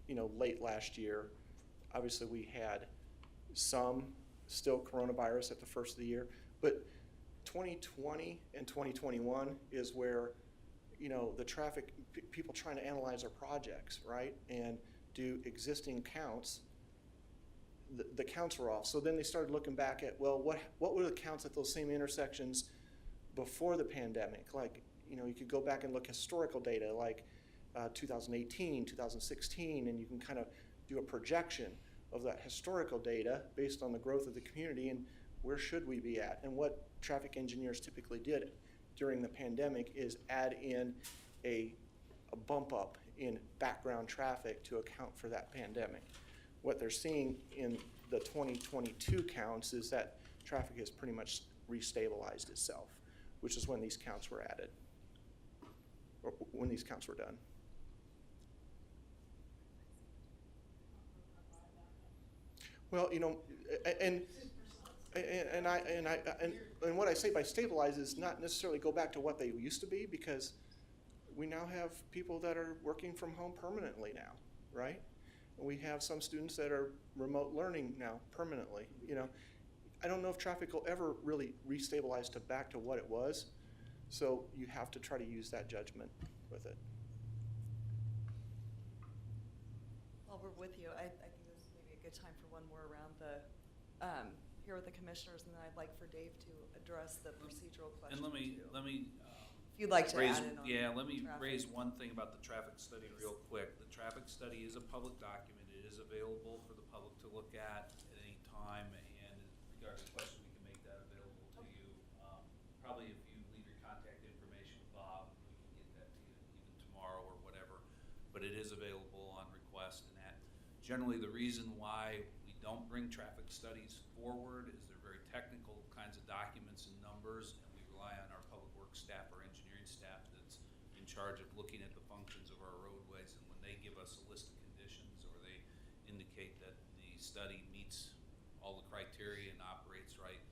you know, late last year. Obviously, we had some still coronavirus at the first of the year, but 2020 and 2021 is where, you know, the traffic, people trying to analyze their projects, right, and do existing counts. The counts were off. So then they started looking back at, well, what were the counts at those same intersections before the pandemic? Like, you know, you could go back and look historical data like 2018, 2016, and you can kind of do a projection of that historical data based on the growth of the community and where should we be at. And what traffic engineers typically did during the pandemic is add in a bump up in background traffic to account for that pandemic. What they're seeing in the 2022 counts is that traffic has pretty much restabilized itself, which is when these counts were added, or when these counts were done. Well, you know, and what I say by stabilize is not necessarily go back to what they used to be, because we now have people that are working from home permanently now, right? We have some students that are remote learning now permanently. You know, I don't know if traffic will ever really restabilize back to what it was. So you have to try to use that judgment with it. While we're with you, I think this is maybe a good time for one more around the, here with the commissioners, and then I'd like for Dave to address the procedural question. And let me if you'd like to raise, add in on let me traffic. raise one thing about the traffic study real quick. The traffic study is a public document. It is available for the public to look at any time, and regarding the question, we can make that available to you. Probably if you leave your contact information with Bob, we can get that to you even tomorrow or whatever. But it is available on request, and that generally the reason why we don't bring traffic studies forward is they're very technical kinds of documents and numbers, and we rely on our public works staff or engineering staff that's in charge of looking at the functions of our roadways, and when they give us a list of conditions or they indicate that the study meets all the criteria and operates right,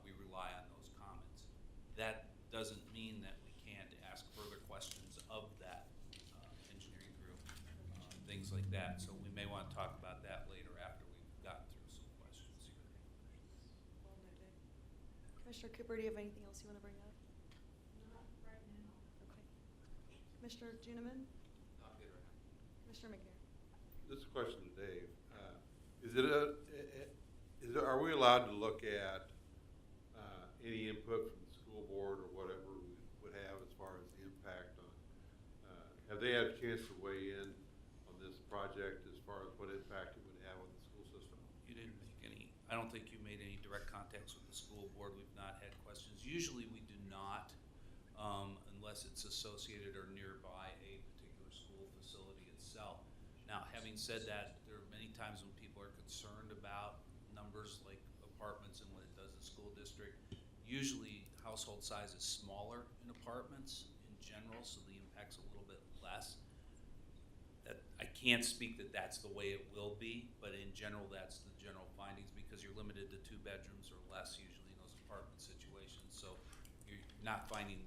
we rely on those comments. That doesn't mean that we can't ask further questions of that engineering group, things like that. So we may want to talk about that later after we've gotten through some questions here. Well noted. Commissioner Cooper, do you have anything else you want to bring up? Not right now. Okay. Commissioner Juniman? Not good right now. Commissioner McNair? This is a question to Dave. Are we allowed to look at any input from the school board or whatever we would have as far as the impact on, have they had a chance to weigh in on this project as far as what impact it would have on the school system? You didn't make any, I don't think you made any direct contacts with the school board. We've not had questions. Usually we do not, unless it's associated or nearby a particular school facility itself. Now, having said that, there are many times when people are concerned about numbers like apartments and what it does to the school district. Usually household size is smaller in apartments in general, so the impact's a little bit less. That I can't speak that that's the way it will be, but in general, that's the general findings, because you're limited to 2 bedrooms or less usually in those apartment situations. So you're not finding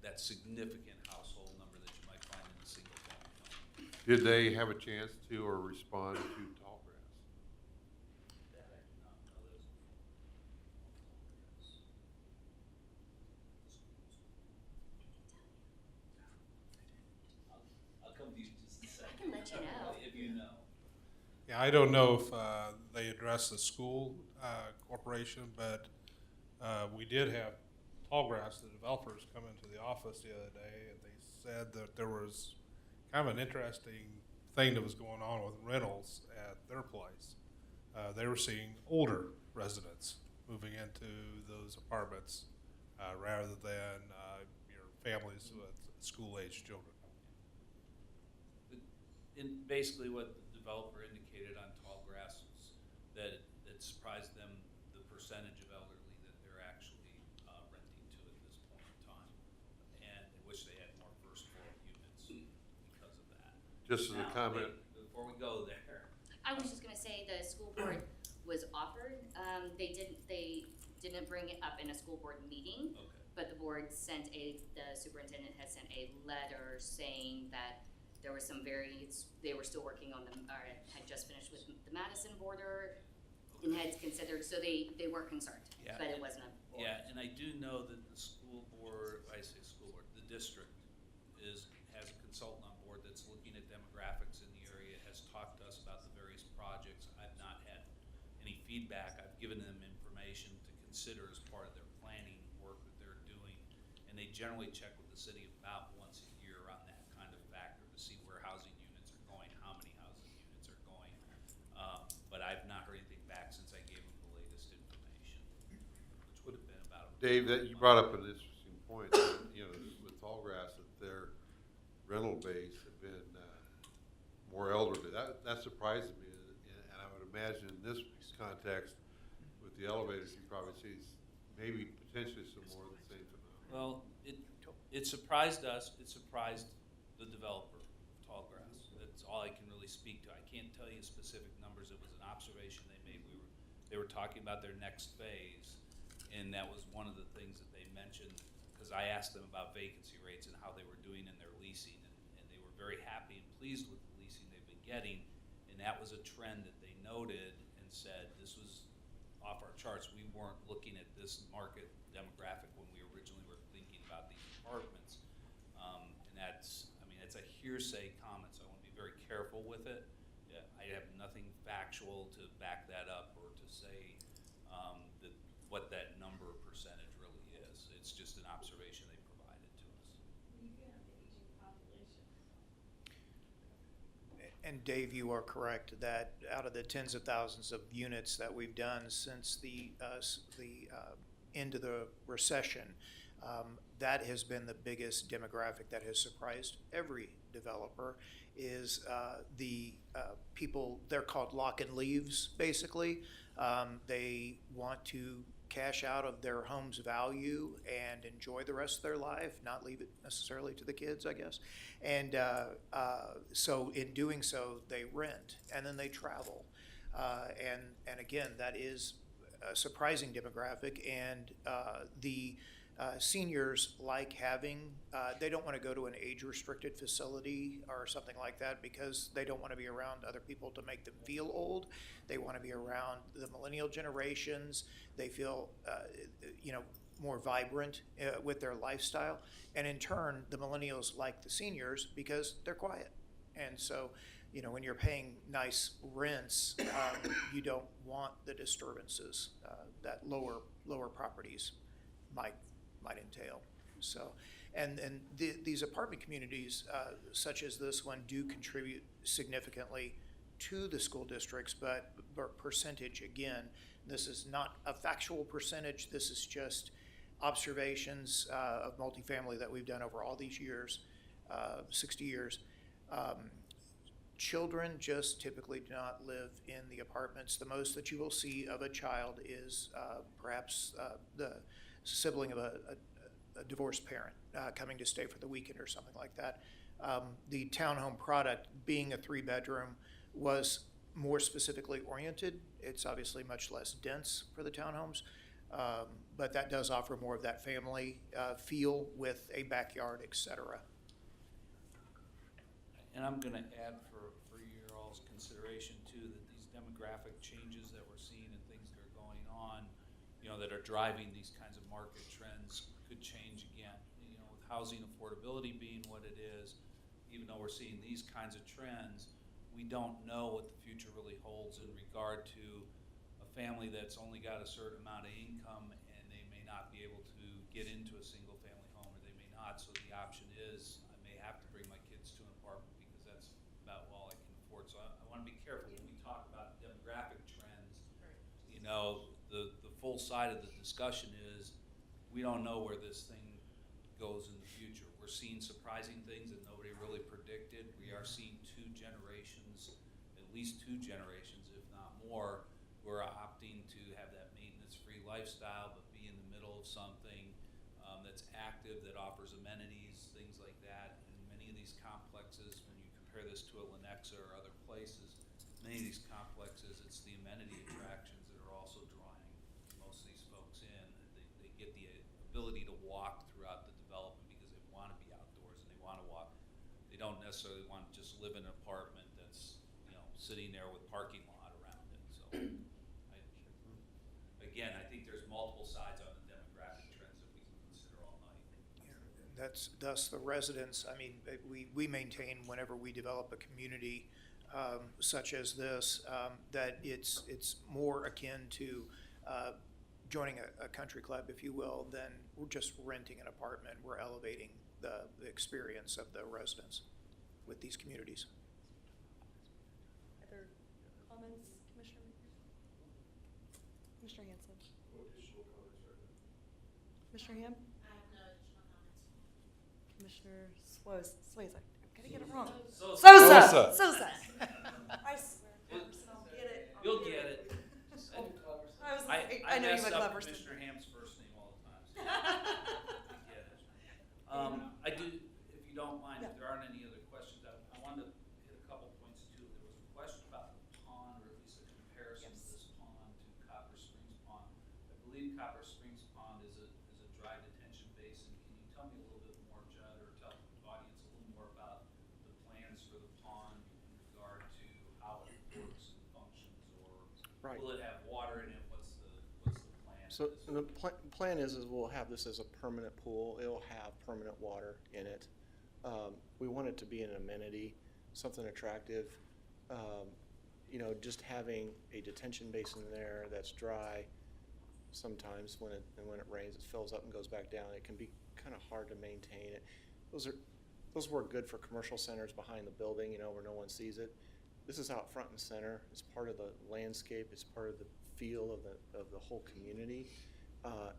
that significant household number that you might find in a single family home. Did they have a chance to or respond to tall grass? That I do not know. Those I'll come to you just a second. I can let you know. If you know. Yeah, I don't know if they addressed the school corporation, but we did have Tallgrass, the developers, come into the office the other day, and they said that there was kind of an interesting thing that was going on with rentals at their place. They were seeing older residents moving into those apartments rather than your families with school-aged children. Basically what the developer indicated on Tallgrass was that it surprised them the percentage of elderly that they're actually renting to at this point in time. And they wish they had more first floor units because of that. Just as a comment. Before we go there. I was just gonna say the school board was offered, they didn't bring it up in a school board meeting. Okay. But the board sent the superintendent has sent a letter saying that there was some they were still working on had just finished with the Madison border and had considered, so they weren't concerned, Yeah. but it wasn't a board. Yeah, and I do know that the school board, the district has a consultant on board that's looking at demographics in the area, has talked to us about the various projects. I've not had any feedback. I've given them information to consider as part of their planning work that they're doing. And they generally check with the city about once a year on that kind of factor to see where housing units are going, how many housing units are going. But I've not heard anything back since I gave them the latest information, which would have been about Dave, that you brought up an interesting point, that, you know, with Tallgrass, that their rental base had been more elderly. That surprises me, and I would imagine in this context, with the elevators, you probably see maybe potentially some more of the same phenomenon. Well, it surprised us. It surprised the developer, Tallgrass. That's all I can really speak to. I can't tell you specific numbers. It was an observation they made. They were talking about their next phase, and that was one of the things that they mentioned, because I asked them about vacancy rates and how they were doing in their leasing, and they were very happy and pleased with the leasing they've been getting, and that was a trend that they noted and said this was off our charts. We weren't looking at this market demographic when we originally were thinking about these apartments. And it's a hearsay comment, so I want to be very careful with it. Yeah, I have nothing factual to back that up or to say what that number percentage really is. It's just an observation they provided to us. You can have the aging population. And Dave, you are correct that out of the tens of thousands of units that we've done since the end of the recession, that has been the biggest demographic that has surprised every developer is the people, they're called lock and leaves, basically. They want to cash out of their home's value and enjoy the rest of their life, not leave it necessarily to the kids, I guess. And so in doing so, they rent and then they travel. And again, that is a surprising demographic, and the seniors like having, they don't want to go to an age-restricted facility or something like that because they don't want to be around other people to make them feel old. They want to be around the millennial generations. They feel, more vibrant with their lifestyle. And in turn, the millennials like the seniors because they're quiet. And so, when you're paying nice rents, you don't want the disturbances that lower properties might entail. So, and these apartment communities, such as this one, do contribute significantly to the school districts, but percentage, again, this is not a factual percentage. This is just observations of multifamily that we've done over all these years, 60 years. Children just typically do not live in the apartments. The most that you will see of a child is perhaps the sibling of a divorced parent coming to stay for the weekend or something like that. The townhome product, being a 3-bedroom, was more specifically oriented. It's obviously much less dense for the townhomes, but that does offer more of that family feel with a backyard, etc. And I'm going to add for your all's consideration too, that these demographic changes that we're seeing and things that are going on, that are driving these kinds of market trends could change again. With housing affordability being what it is, even though we're seeing these kinds of trends, we don't know what the future really holds in regard to a family that's only got a certain amount of income and they may not be able to get into a single-family home, or they may not. So the option is, I may have to bring my kids to an apartment because that's about all I can afford. So I want to be careful when we talk about demographic trends. You know, the full side of the discussion is we don't know where this thing goes in the future. We're seeing surprising things that nobody really predicted. We are seeing at least two generations, if not more, who are opting to have that maintenance-free lifestyle, but be in the middle of something that's active, that offers amenities, things like that. And many of these complexes, when you compare this to a Lenexa or other places, many of these complexes, it's the amenity attractions that are also drawing most of these folks in. They get the ability to walk throughout the development because they want to be outdoors and they want to walk. They don't necessarily want to just live in an apartment that's, you know, sitting there with parking lot around it. So, again, I think there's multiple sides on the demographic trends that we can consider all night. That's thus the residents. I mean, we maintain whenever we develop a community such as this that it's more akin to joining a country club, if you will, than we're just renting an apartment. We're elevating the experience of the residents with these communities. Other comments, Commissioner? Commissioner Hanson? Commissioner Ham? I have no additional comments. Commissioner Swayze. I'm gonna get it wrong. Sosa. Sosa. I swear, Cleverson, I'll get it. You'll get it. I was like, I know you mess would up Cleverson. Commissioner Ham's first name all the time. So I get it. I do, if you don't mind, if there aren't any other questions, I wanted to hit a couple points too. There was a question about the pond, or at least a comparison of this pond to Copper Springs Pond. I believe Copper Springs Pond is a dry detention basin. Can you tell me a little bit more, Judd, or tell the audience a little more about the plans for the pond in regard to how it works and functions, or will it have water in it? What's the plan? So the plan is we'll have this as a permanent pool. It'll have permanent water in it. We want it to be an amenity, something attractive. You know, just having a detention basin there that's dry. Sometimes when it rains, it fills up and goes back down. It can be kind of hard to maintain it. Those work good for commercial centers behind the building, you know, where no one sees it. This is out front and center. It's part of the landscape. It's part of the feel of the whole community.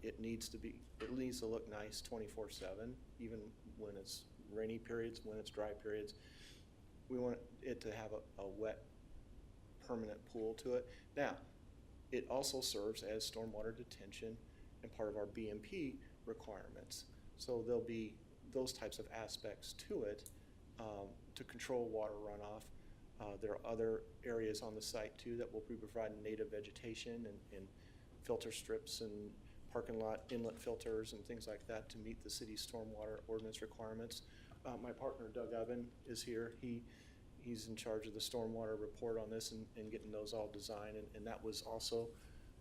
It needs to look nice 24/7, even when it's rainy periods, when it's dry periods. We want it to have a wet, permanent pool to it. Now, it also serves as stormwater detention and part of our BMP requirements. So there'll be those types of aspects to it to control water runoff. There are other areas on the site too that will be providing native vegetation and filter strips and parking lot inlet filters and things like that to meet the city's stormwater ordinance requirements. My partner Doug Oven is here. He's in charge of the stormwater report on this and getting those all designed, and that was also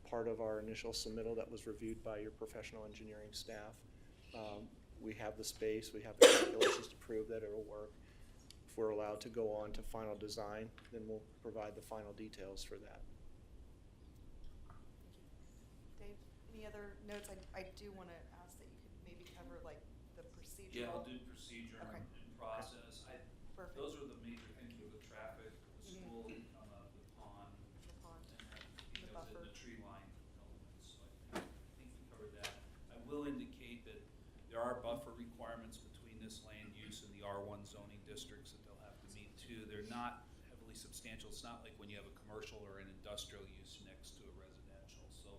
part of our initial submittal that was reviewed by your professional engineering staff. We have the space, we have the calculations to prove that it'll work. If we're allowed to go on to final design, then we'll provide the final details for that. Dave, any other notes? I do want to ask that you could maybe cover like the procedural. Yeah, I'll do procedure Okay. and process. Perfect. Those are the major things with the traffic, the school, the pond, The pond, and the buffer. the tree line elements. So I think we covered that. I will indicate that there are buffer requirements between this land use and the R1 zoning districts that they'll have to meet too. They're not heavily substantial. It's not like when you have a commercial or an industrial use next to a residential. So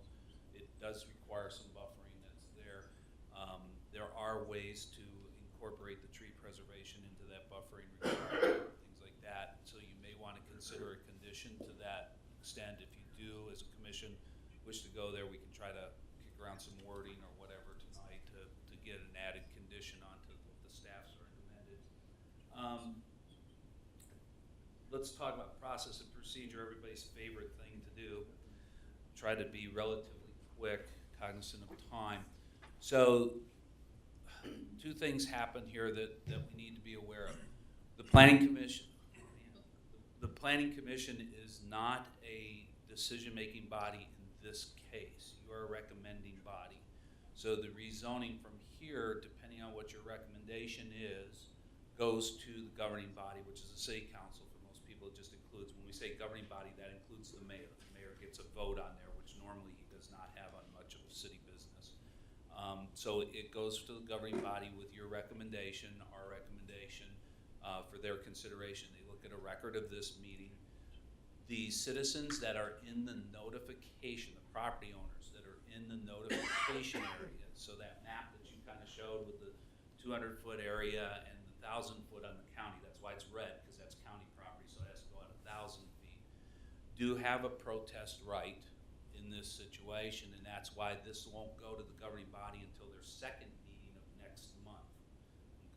it does require some buffering that's there. There are ways to incorporate the tree preservation into that buffering requirement, things like that. So you may want to consider a condition to that extent. If you do, as a commission, wish to go there, we can try to kick around some wording or whatever tonight to get an added condition onto what the staff's recommended. Let's talk about process and procedure, everybody's favorite thing to do. Try to be relatively quick, cognizant of time. So, two things happen here that we need to be aware of. The Planning Commission. The Planning Commission is not a decision-making body in this case. You are a recommending body. So the rezoning from here, depending on what your recommendation is, goes to the governing body, which is the city council. For most people, it just includes, when we say governing body, that includes the mayor. The mayor gets a vote on there, which normally he does not have on much of city business. So it goes to the governing body with your recommendation, our recommendation, for their consideration. They look at a record of this meeting. The citizens that are in the notification, the property owners that are in the notification area, so that map that you kind of showed with the 200-foot area and the 1,000-foot on the county, that's why it's red, because that's county property, so it has to go out 1,000 feet, do have a protest right in this situation, and that's why this won't go to the governing body until their second meeting of next month,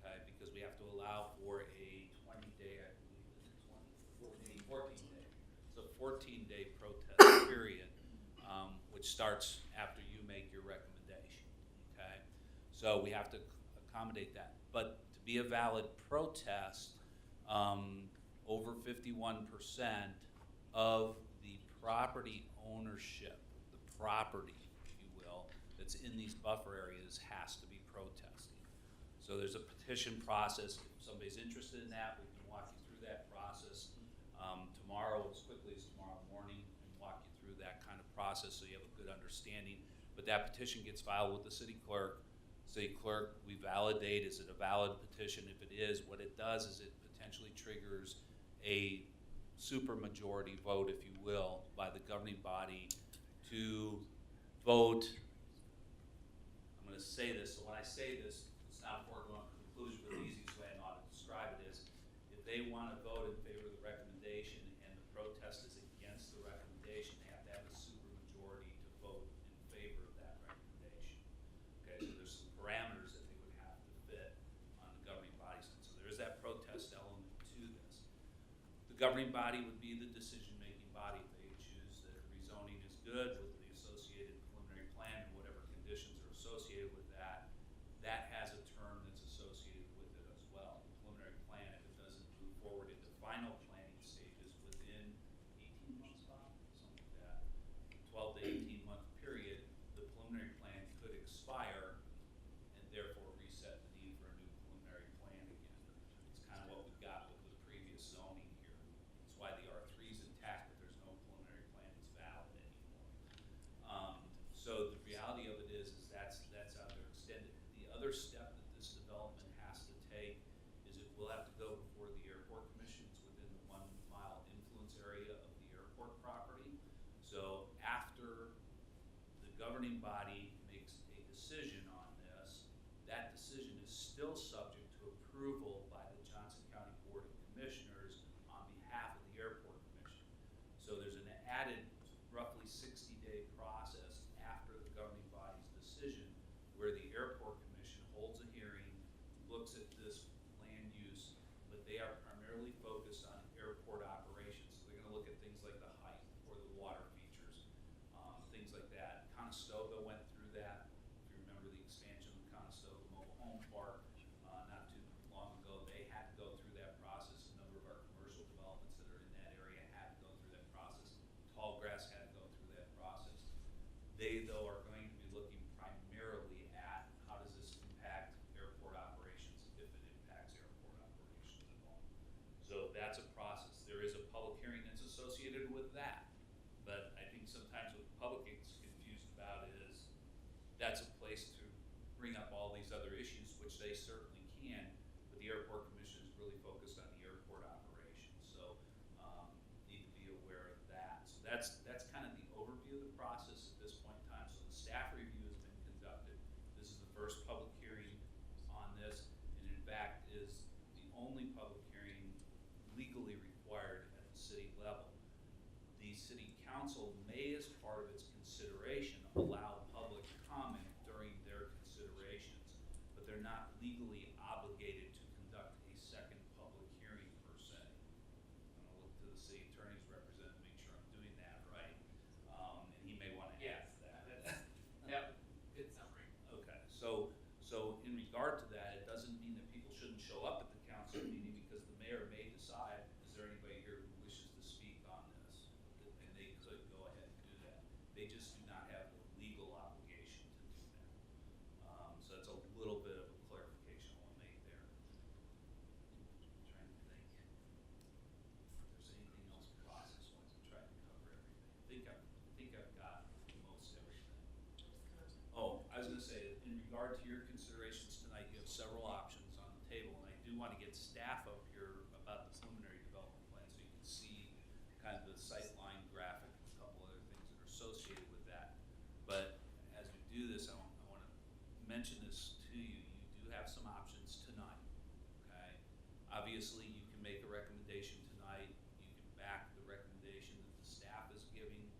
okay? Because we have to allow for a 20-day, I believe, is it 14-day. It's a 14-day protest period, which starts after you make your recommendation, okay? So we have to accommodate that. But to be a valid protest, over 51% of the property ownership, the property, if you will, that's in these buffer areas has to be protesting. So there's a petition process. If somebody's interested in that, we can walk you through that process tomorrow, as quickly as tomorrow morning, and walk you through that kind of process so you have a good understanding. But that petition gets filed with the city clerk. City clerk, we validate, is it a valid petition? If it is, what it does is it potentially triggers a supermajority vote, if you will, by the governing body to vote. I'm going to say this, so when I say this, it's not a foregone conclusion, but the easiest way I know how to describe it is if they want to vote in favor of the recommendation and the protest is against the recommendation, they have to have a supermajority to vote in favor of that recommendation. Okay, so there's some parameters that they would have to fit on the governing body side. So there is that protest element to this. The governing body would be the decision-making body. If they choose that the rezoning is good with the associated preliminary plan and whatever conditions are associated with that, that has a term that's associated with it as well. The preliminary plan, if it doesn't move forward into final planning stages within 18 months, Bob, something like that, 12 to 18 month period, the preliminary plan could expire and therefore reset the need for a new preliminary plan again. It's kind of what we've got with the previous zoning here. That's why the R3 is intact, but there's no preliminary plan that's valid anymore. So the reality of it is that's how they're extended. The other step that this development has to take is it will have to go before the airport commission. It's within the 1 mile influence area of the airport property. So after the governing body makes a decision on this, that decision is still subject to approval by the Johnson County Board of Commissioners on behalf of the airport commission. So there's an added roughly 60-day process after the governing body's decision where the airport commission holds a hearing, looks at this land use, but they are primarily focused on airport operations. So they're going to look at things like the height or the water features, things like that. Conestoga went through that. If you remember the expansion of the Conestoga Mobile Home Park not too long ago, they had to go through that process. A number of our commercial developments that are in that area had to go through that process. Tallgrass had to go through that process. They, though, are going to be looking primarily at how does this impact airport operations, if it impacts airport operations at all. So that's a process. There is a public hearing that's associated with that. But I think sometimes what the public gets confused about is that's a place to bring up all these other issues, which they certainly can, but the airport commission is really focused on the airport operations. So need to be aware of that. So that's kind of the overview of the process at this point in time. So the staff review has been conducted. This is the first public hearing on this, and in fact is the only public hearing legally required at the city level. The city council may, as part of its consideration, allow public comment during their considerations, but they're not legally obligated to conduct a second public hearing per se. I'm gonna look to the city attorney's representative to make sure I'm doing that right, and he may want to add to that. Yep, good summary. Okay, so in regard to that, it doesn't mean that people shouldn't show up at the council meeting because the mayor may decide, is there anybody here who wishes to speak on this? And they could go ahead and do that. They just do not have the legal obligation to do that. So that's a little bit of a clarification I want to make there. I'm trying to think if there's anything else process-wise. I'm trying to cover everything. I think I've got most everything. Oh, I was gonna say, in regard to your considerations tonight, you have several options on the table, and I do want to get staff up here about the preliminary development plan so you can see kind of the sightline graphic and a couple other things that are associated with that. But as we do this, I want to mention this to you. You do have some options tonight, okay? Obviously, you can make a recommendation tonight. You can back the recommendation that the staff is giving and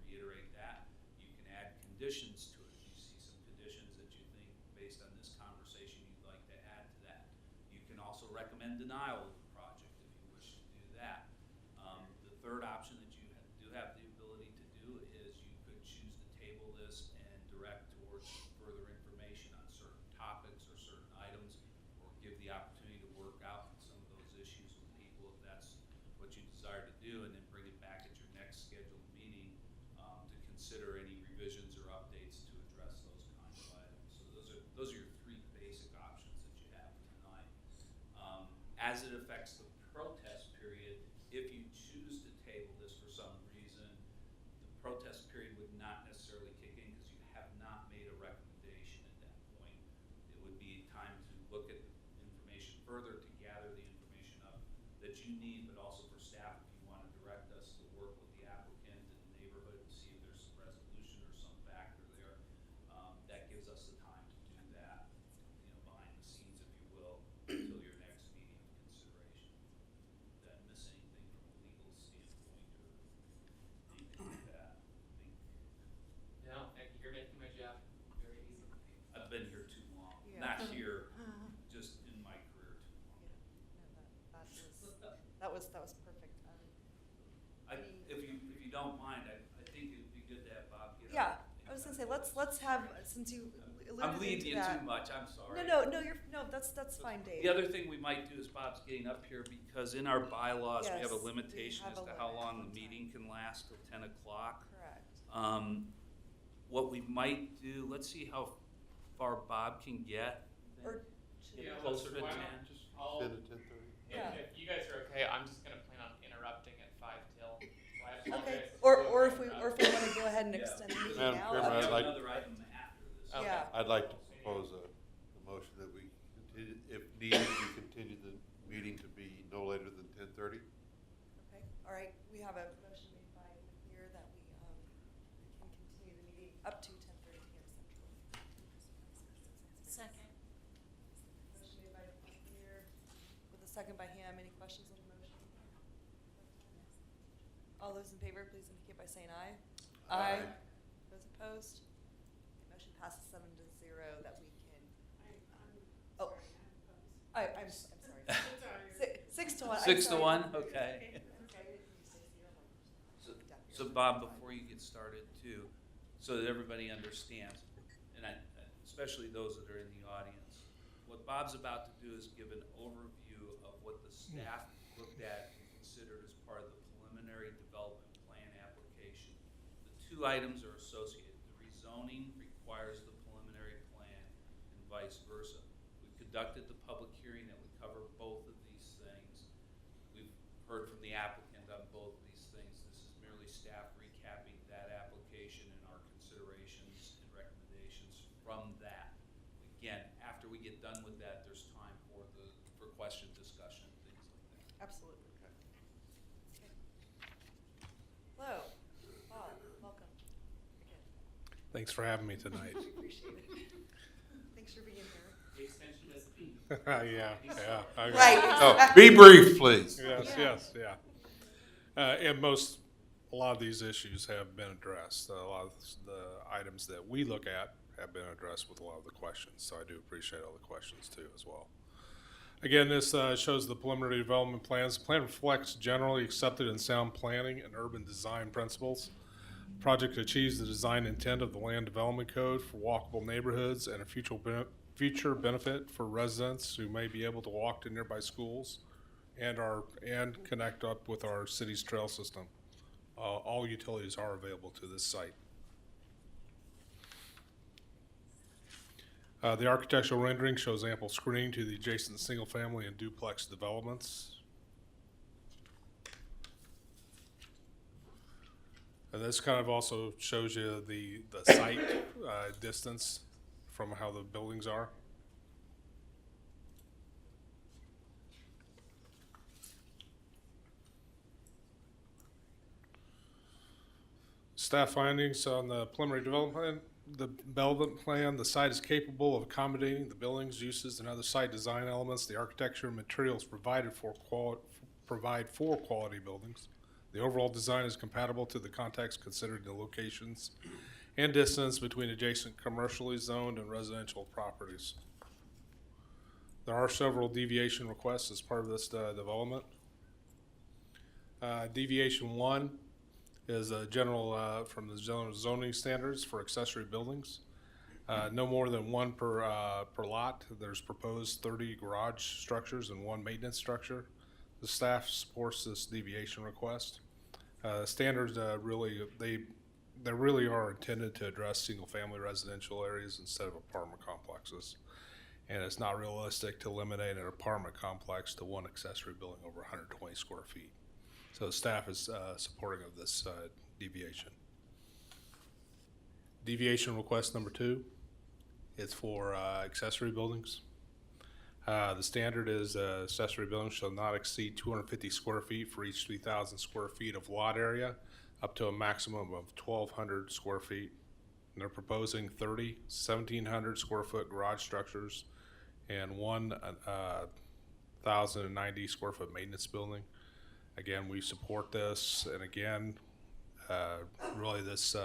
reiterate that. You can add conditions to it. You see some conditions that you think, based on this conversation, you'd like to add to that. You can also recommend denial of the project if you wish to do that. The third option that you do have the ability to do is you could choose to table this and direct towards further information on certain topics or certain items, or give the opportunity to work out some of those issues with people if that's what you desire to do, and then bring it back at your next scheduled meeting to consider any revisions or updates to address those kinds of items. So those are your three basic options that you have tonight. As it affects the protest period, if you choose to table this for some reason, the protest period would not necessarily kick in because you have not made a recommendation at that point. It would be time to look at the information further, to gather the information up that you need, but also for staff, if you want to direct us to work with the applicant in the neighborhood and see if there's some resolution or some factor there. That gives us the time to do that, behind the scenes, if you will, until your next meeting of consideration. Did I miss anything from a legal standpoint or anything like that? No, you're making my job very easy. I've been here too long. Yeah. Not here, just in my career too long. That was perfect. If you don't mind, I think it'd be good to have Bob get Yeah, up. I was gonna say, let's have, since you I'm alluded leading into you that. too much, I'm sorry. No, that's fine, Dave. The other thing we might do is Bob's getting up here, because in our bylaws, we have a Yes, limitation we as have to a how limit long on the meeting can last, till 10 o'clock. Correct. What we might do, let's see how far Bob can get. Or Yeah, Closer to why 10. not just, I'll, 10 to 10:30. Yeah. if you guys are okay, I'm just gonna plan on interrupting at 5 till. So I apologize. Okay, or if we wanna go ahead and extend the meeting Madam now. Chairman, We I'd have like- another item after this. Okay. Yeah. I'd like to propose a motion that we continue, if needed, we continue the meeting to be no later than 10:30. Okay, all right, we have a motion made by McNear that we can continue the meeting up to 10:30 PM Central. Second. Motion made by McNear with a second by Ham. Any questions on the motion? All those in favor, please indicate by saying aye. Aye. Those opposed? Motion passes 7-0 that we can. Oh, I'm sorry. 6 to 1. I'm 6 to sorry. 1, okay. So Bob, before you get started too, so that everybody understands, and especially those that are in the audience, what Bob's about to do is give an overview of what the staff looked at and considered as part of the preliminary development plan application. The two items are associated. The rezoning requires the preliminary plan and vice versa. We conducted the public hearing that would cover both of these things. We've heard from the applicant on both of these things. This is merely staff recapping that application and our considerations and recommendations from that. Again, after we get done with that, there's time for question, discussion, things like that. Absolutely. Hello, Bob, welcome. Again. Thanks for having me tonight. Appreciate it. Thanks for being here. The extension doesn't mean. Yeah. Right. Oh, be brief, please. Yes, yeah. And a lot of these issues have been addressed. A lot of the items that we look at have been addressed with a lot of the questions. So I do appreciate all the questions too as well. Again, this shows the preliminary development plans. The plan reflects generally accepted and sound planning and urban design principles. The project achieves the design intent of the Land Development Code for walkable neighborhoods and a future benefit for residents who may be able to walk to nearby schools and connect up with our city's trail system. All utilities are available to this site. The architectural rendering shows ample screening to the adjacent single-family and duplex developments. And this kind of also shows you the site distance from how the buildings are. Staff findings on the preliminary development plan, the site is capable of accommodating the buildings, uses, and other site design elements. The architecture and materials provide for quality buildings. The overall design is compatible to the context considered in the locations and distance between adjacent commercially zoned and residential properties. There are several deviation requests as part of this development. Deviation 1 is a general from the zoning standards for accessory buildings. No more than one per lot. There's proposed 30 garage structures and 1 maintenance structure. The staff supports this deviation request. Standards really are intended to address single-family residential areas instead of apartment complexes. And it's not realistic to eliminate an apartment complex to one accessory building over 120 square feet. So the staff is supporting of this deviation. Deviation request number 2 is for accessory buildings. The standard is accessory buildings shall not exceed 250 square feet for each 3,000 square feet of lot area, up to a maximum of 1,200 square feet. And they're proposing 30 1,700 square foot garage structures and 1,090 square foot maintenance building. Again, we support this, and again, really this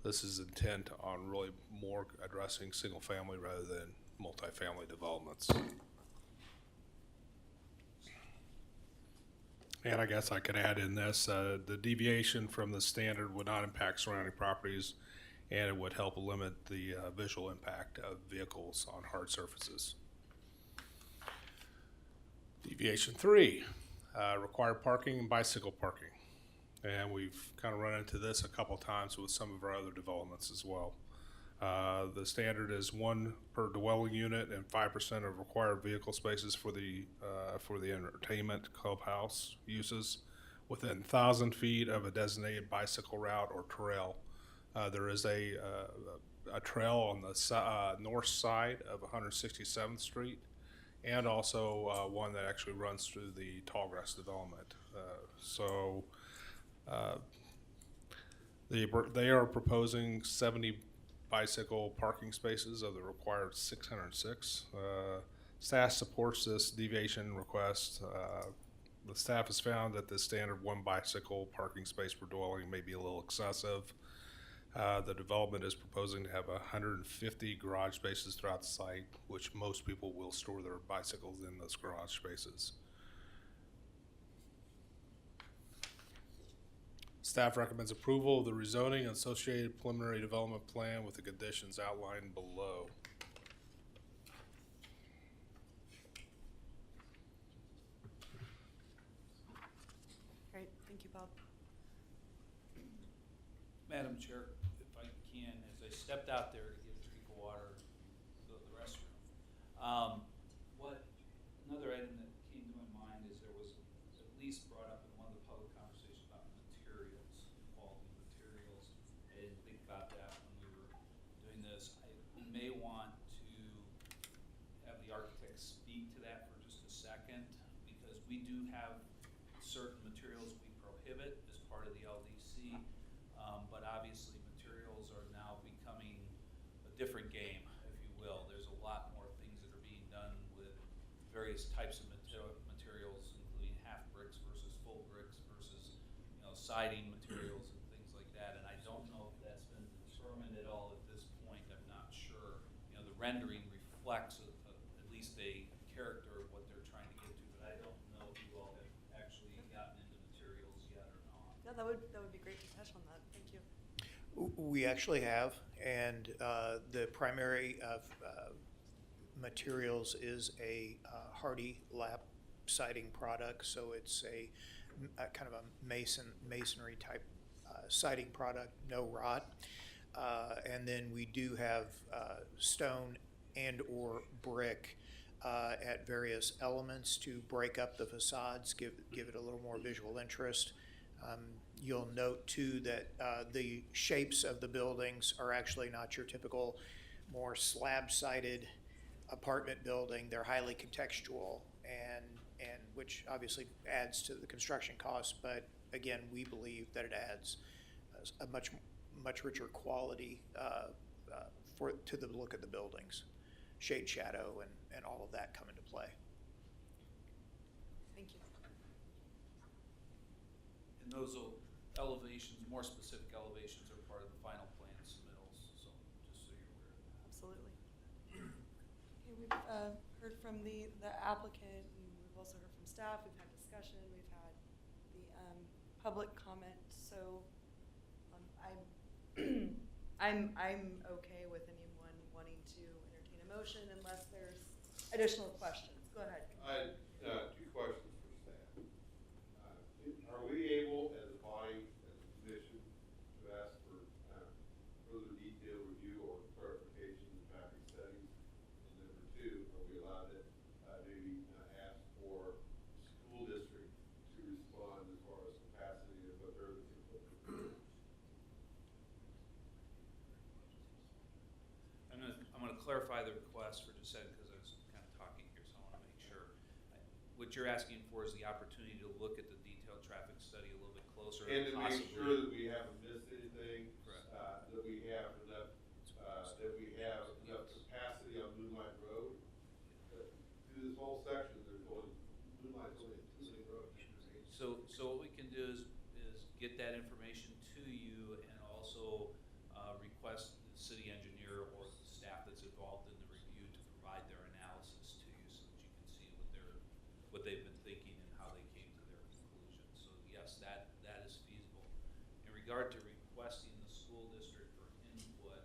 is intent on really more addressing single family rather than multifamily developments. And I guess I could add in this, the deviation from the standard would not impact surrounding properties, and it would help limit the visual impact of vehicles on hard surfaces. Deviation 3, required parking and bicycle parking. And we've kind of run into this a couple times with some of our other developments as well. The standard is 1 per dwelling unit and 5% of required vehicle spaces for the entertainment clubhouse uses within 1,000 feet of a designated bicycle route or trail. There is a trail on the north side of 167th Street, and also one that actually runs through the Tallgrass development. They are proposing 70 bicycle parking spaces of the required 606. Staff supports this deviation request. The staff has found that the standard 1 bicycle parking space per dwelling may be a little excessive. The development is proposing to have 150 garage spaces throughout the site, which most people will store their bicycles in those garage spaces. Staff recommends approval of the rezoning and associated preliminary development plan with the conditions outlined below. Great, thank you, Bob. Madam Chair, if I can, as I stepped out there to give a drink of water to the restroom, another item that came to my mind is there was at least brought up in one of the public conversations about materials, quality materials. I didn't think about that when we were doing this. We may want to have the architect speak to that for just a second, because we do have certain materials we prohibit as part of the LDC, but obviously materials are now becoming a different game, if you will. There's a lot more things that are being done with various types of materials, including half bricks versus full bricks versus, siding materials and things like that. And I don't know if that's been determined at all at this point. I'm not sure. The rendering reflects at least a character of what they're trying to get to, but I don't know if you all have actually gotten into materials yet or not. Yeah, that would be great to touch on that. Thank you. We actually have, and the primary materials is a hardy lap siding product, so it's a kind of a masonry type siding product, no rot. And then we do have stone and/or brick at various elements to break up the facades, give it a little more visual interest. You'll note too that the shapes of the buildings are actually not your typical more slab-sided apartment building. They're highly contextual, and which obviously adds to the construction costs, but again, we believe that it adds a much richer quality to the look of the buildings. Shade, shadow, and all of that come into play. Thank you. And those elevations, more specific elevations, are part of the final plan submittals, so just so you're aware of that. Absolutely. Okay, we've heard from the applicant, and we've also heard from staff. We've had discussion. We've had the public comment. So I'm okay with anyone wanting to entertain a motion unless there's additional questions. Go ahead. I two questions for staff. Are we able, as a body, as a commission, to ask for further detailed review or clarification in traffic studies? And number two, are we allowed to maybe ask for the school district to respond as far as capacity and what they're looking for? I'm going to clarify the request for just a second because I was kind of talking here, so I want to make sure. What you're asking for is the opportunity to look at the detailed traffic study a little bit closer. And to possibly, make sure that we haven't missed anything, that we have enough capacity on Moonlight Road. Through this whole section, there's only, Moonlight's only a 2-lane road. So what we can do is get that information to you and also request the city engineer or the staff that's involved in the review to provide their analysis to you so that you can see what they've been thinking and how they came to their conclusion. So yes, that is feasible. In regard to requesting the school district for input,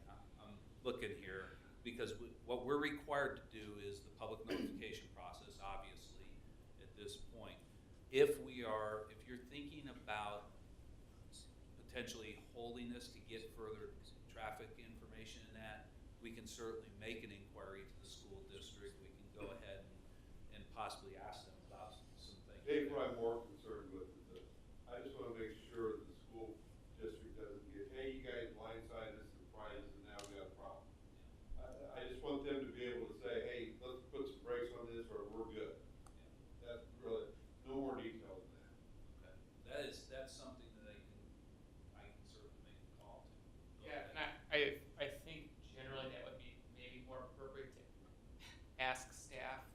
yeah, I'm looking here because what we're required to do is the public notification process, obviously, at this point. If you're thinking about potentially holding this to get further traffic information in that, we can certainly make an inquiry to the school district. We can go ahead and possibly ask them about some things. Dave, what I'm more concerned with is that I just want to make sure that the school district doesn't get, hey, you guys blindsided us and fried us and now we got a problem. I just want them to be able to say, hey, let's put some brakes on this or we're good. That's really, no more detail than that. Okay. That's something that I can certainly make a call to. Yeah, and I think generally that would be maybe more appropriate to ask staff,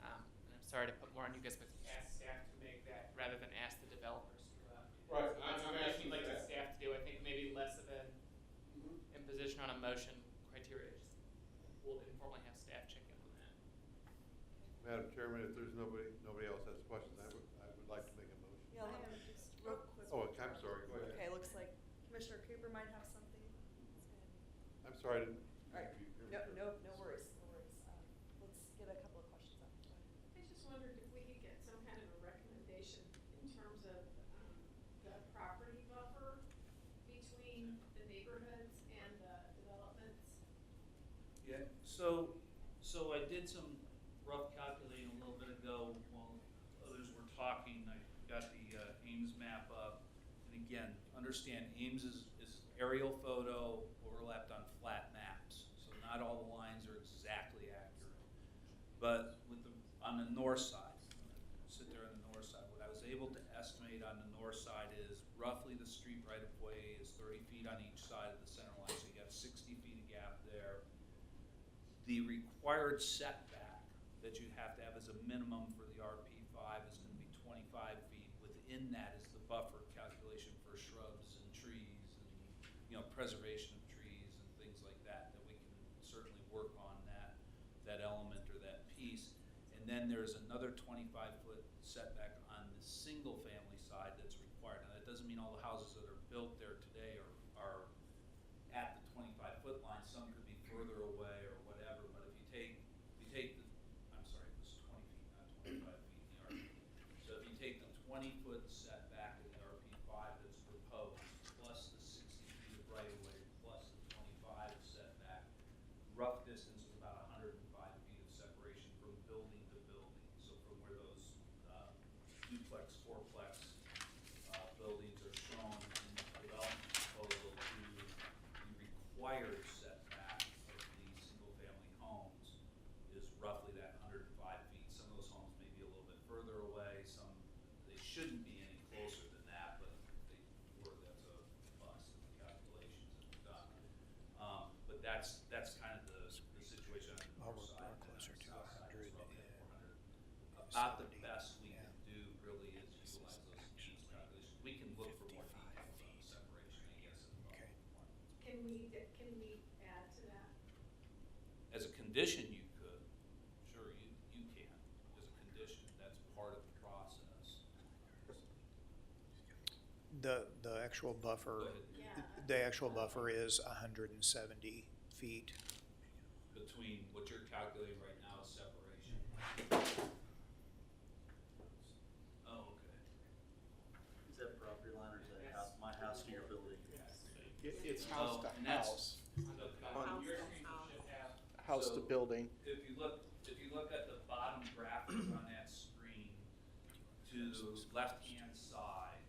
and I'm sorry to put more on you guys, but ask staff to make that rather than ask the developers. Right, That's I'm what I'd asking like the staff. staff to do. I think maybe less of an imposition on a motion criteria. Just we'll informally have staff check in on that. Madam Chairman, if there's nobody else has questions, I would like to make a motion. Yeah, let me just real quick. Oh, I'm sorry, go ahead. Okay, looks like Commissioner Cooper might have something. Let's go ahead. I'm sorry, I didn't. All right, no worries, no worries. Let's get a couple of questions up. Go ahead. I just wondered if we could get some kind of a recommendation in terms of the property buffer between the neighborhoods and the developments. Yeah, so I did some rough calculating a little bit ago while others were talking. I got the Ames map up. And again, understand Ames is aerial photo overlapped on flat maps. So not all the lines are exactly accurate. But on the north side, sit there on the north side, what I was able to estimate on the north side is roughly the street right of way is 30 feet on each side of the center line. So you got 60 feet of gap there. The required setback that you have to have as a minimum for the RP5 is going to be 25 feet. Within that is the buffer calculation for shrubs and trees and preservation of trees and things like that we can certainly work on that element or that piece. And then there's another 25-foot setback on the single family side that's required. Now that doesn't mean all the houses that are built there today are at the 25-foot line. Some could be further away or whatever, but if you take I'm sorry, it was 20 feet, not 25 feet in the RP. So if you take the 20-foot setback in the RP5 that's proposed, plus the 60 feet of right-of-way, plus the 25 setback, triplex, fourplex buildings are shown in the development proposal to the required setback of the single-family homes is roughly that 105 feet. Some of those homes may be a little bit further away, some, they shouldn't be any closer than that, but they were, that's a bust in the calculations that we've done. But that's kind of the situation on the north side. And on the south side, it's roughly at 400. About the best we can do really is utilize those calculations. We can look for more details on the separation, I guess. Can we add to that? As a condition, you could. Sure, you can. As a condition, that's part of the process. The actual buffer, Yeah. the actual buffer is 170 feet. Between what you're calculating right now is separation. Oh, okay. Is that property line or is that house, my house to your building? It's house to And that's- house, On your screen, you should have. house to so building. If you look at the bottom graphic on that screen, to the left-hand side,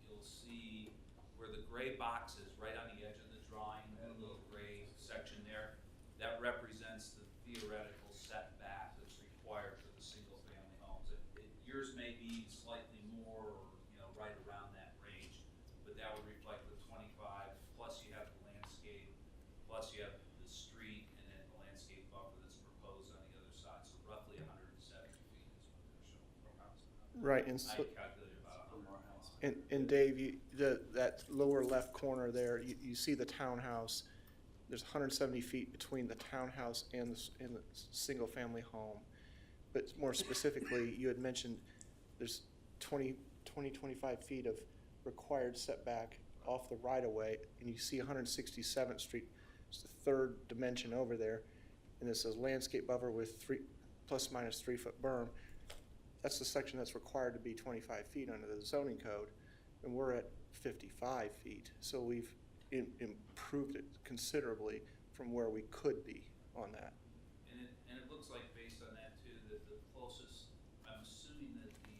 you'll see where the gray box is, right on the edge of the drawing, that little gray section there. That represents the theoretical setback that's required for the single-family homes. Yours may be slightly more, or, right around that range, but that would reflect the 25, plus you have the landscape, plus you have the street, and then the landscape buffer that's proposed on the other side, so roughly 170 feet is what they're showing from house to house. Right, and I so, calculated about 100 house. and Dave, that lower left corner there, you see the townhouse. There's 170 feet between the townhouse and the single-family home. But more specifically, you had mentioned there's 25 feet of required setback off the right-of-way, and you see 167th Street, it's the third dimension over there, and it says landscape buffer with plus minus 3 foot berm. That's the section that's required to be 25 feet under the zoning code, and we're at 55 feet. So we've improved it considerably from where we could be on that. And it looks like, based on that too, that the closest, I'm assuming that the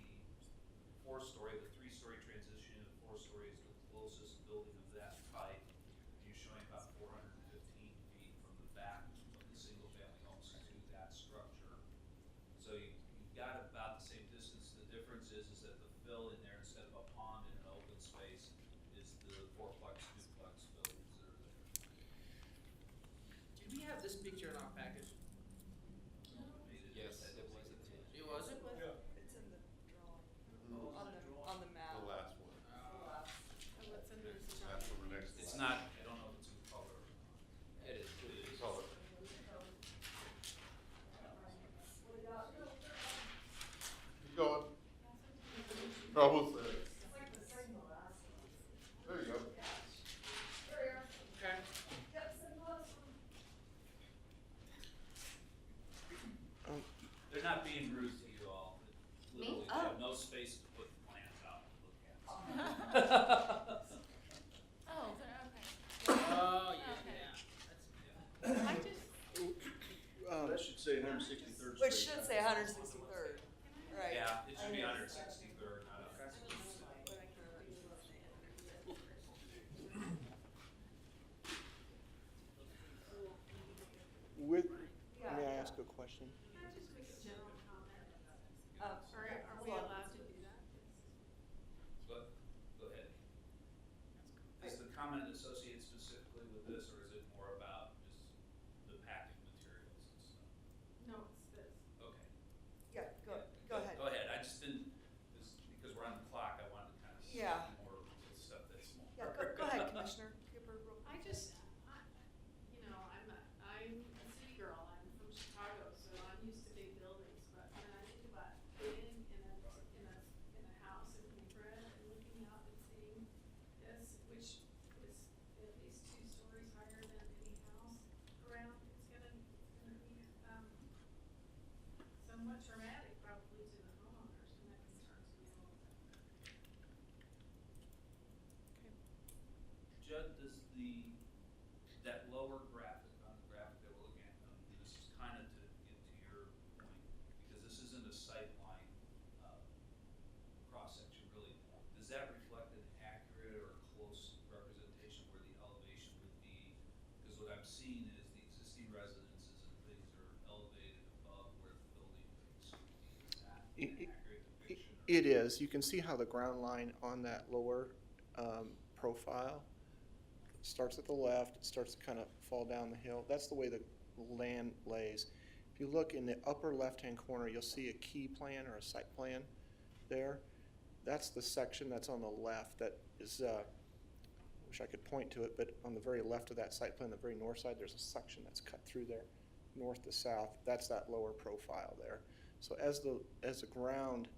the 3-story transition to 4-story is the closest building of that type. You're showing about 415 feet from the back of the single-family homes to that structure. So you've got about the same distance. The difference is that the fill in there, instead of a pond and an open space, is the fourplex, duplex buildings that are there. Did we have this picture in our package? Yes, it was. It was? It's in the drawing, on the map. The last one. What's under this That's drawing? the next one. It's not, I don't know if it's in color or not. It is. It is. Color. Keep going. Almost there. There you go. Okay. They're not being rude to you all. Literally, they Oh. have no space to put the plans out and look at. Oh, okay. Oh, yeah, Okay. yeah. I just, That should say 163rd Street. Which should say 163rd, right? Yeah, it should be 163rd, not 163rd. May I ask a question? can I just make a general comment? Um, Are we allowed to do that? Go ahead. Is the comment associated specifically with this, or is it more about just the packing materials and stuff? No, it's this. Okay. Yeah, go ahead. Go ahead, I just didn't, because we're on the clock, I wanted to kind of see Yeah. more of the stuff that's more. Yeah, go ahead, Commissioner. Give her real I quick. just, I'm a city girl, I'm from Chicago, so I'm used to big buildings, but when I think about being in a house in Newburgh and looking out and seeing this, which is at least 2 stories higher than any house around, it's gonna be, somewhat traumatic probably to the homeowners, and that concerns me a little bit. Judd, does that lower graphic, on the graphic that we're looking at, and this is kind of to get to your point, because this isn't a sightline cross-section accurate depiction? It is. You can see how the ground line on that lower profile starts at the left, it starts to kind of fall down the hill. That's the way the land lays. If you look in the upper left-hand corner, you'll see a key plan or a site plan there. That's the section that's on the left that is, wish I could point to it, but on the very left of that site plan, the very north side, there's a section that's cut through there, north to south. That's that lower profile there. So as the ground,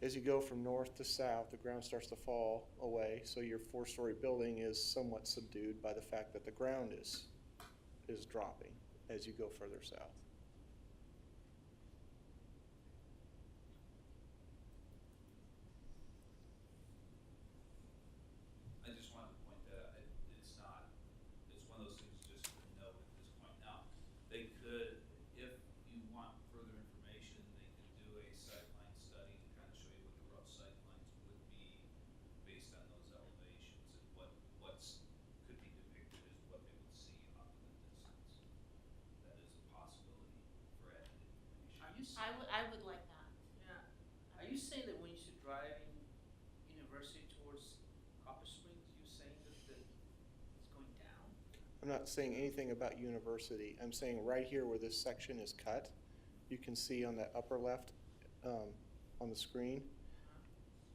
as you go from north to south, the ground starts to fall away. So your 4-story building is somewhat subdued by the fact that the ground is dropping as you go further south. I just wanted to point that out. It's not, it's one of those things just to note at this point. Now, they could, if you want further information, they could do a sightline study to kind of show you what the rough sightlines would be based on those elevations and what's could be depicted as what they would see off in the distance. That is a possibility for added information. Are you I would like that. Yeah. Are you saying that when you should drive in University towards Copper Springs, you're saying that it's going down? I'm not saying anything about University. I'm saying right here where this section is cut, you can see on that upper left on the screen,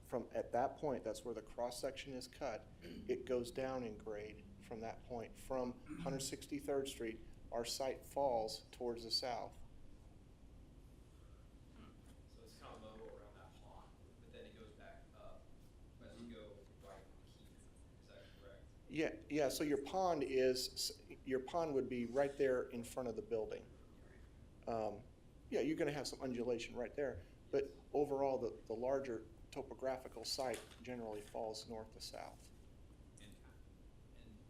from at that point, that's where the cross section is cut, it goes down in grade from that point. From 163rd Street, our site falls towards the south. So it's kind of low around that pond, but then it goes back up as you go right from Keene. Is that correct? Yeah, so your pond would be right there in front of the building. Yeah, you're gonna have some undulation right there, but overall, the larger topographical site generally falls north to south. And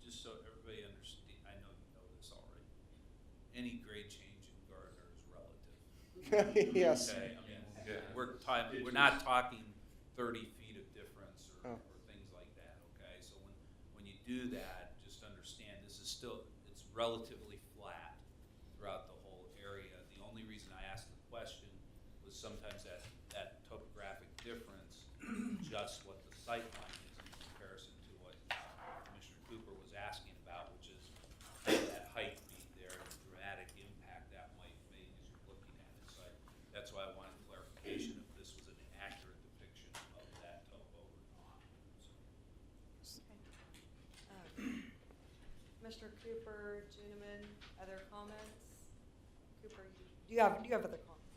just so everybody understands, I know you know this already, any grade change in Gardner is relative. Yes. Okay, I mean, we're not talking 30 feet of difference or things like that, okay? So when you do that, just understand this is still, it's relatively flat throughout the whole area. The only reason I asked the question was sometimes that topographic difference, just what the sight line is in comparison to what Commissioner Cooper was asking about, which is that height being there and the dramatic impact that might make as you're looking at it. So that's why I wanted clarification if this was an accurate depiction of that topo or not. Commissioner Cooper, Juniman, other comments? Cooper, do you have other comments?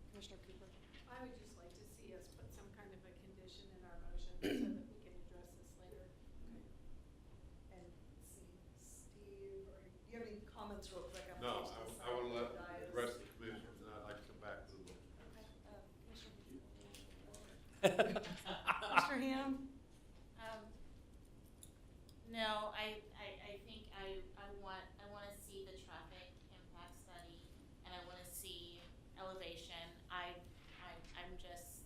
Commissioner Cooper? I would just like to see us put some kind of a condition in our motion so that we can address this later. And see, Steve, or do you have any comments real quick? No, I want to let the rest of the commissioners, and I'd like to come back to the book. Okay, Mr. Ham? No, I think I want to see the traffic impact study, and I want to see elevation. I'm just,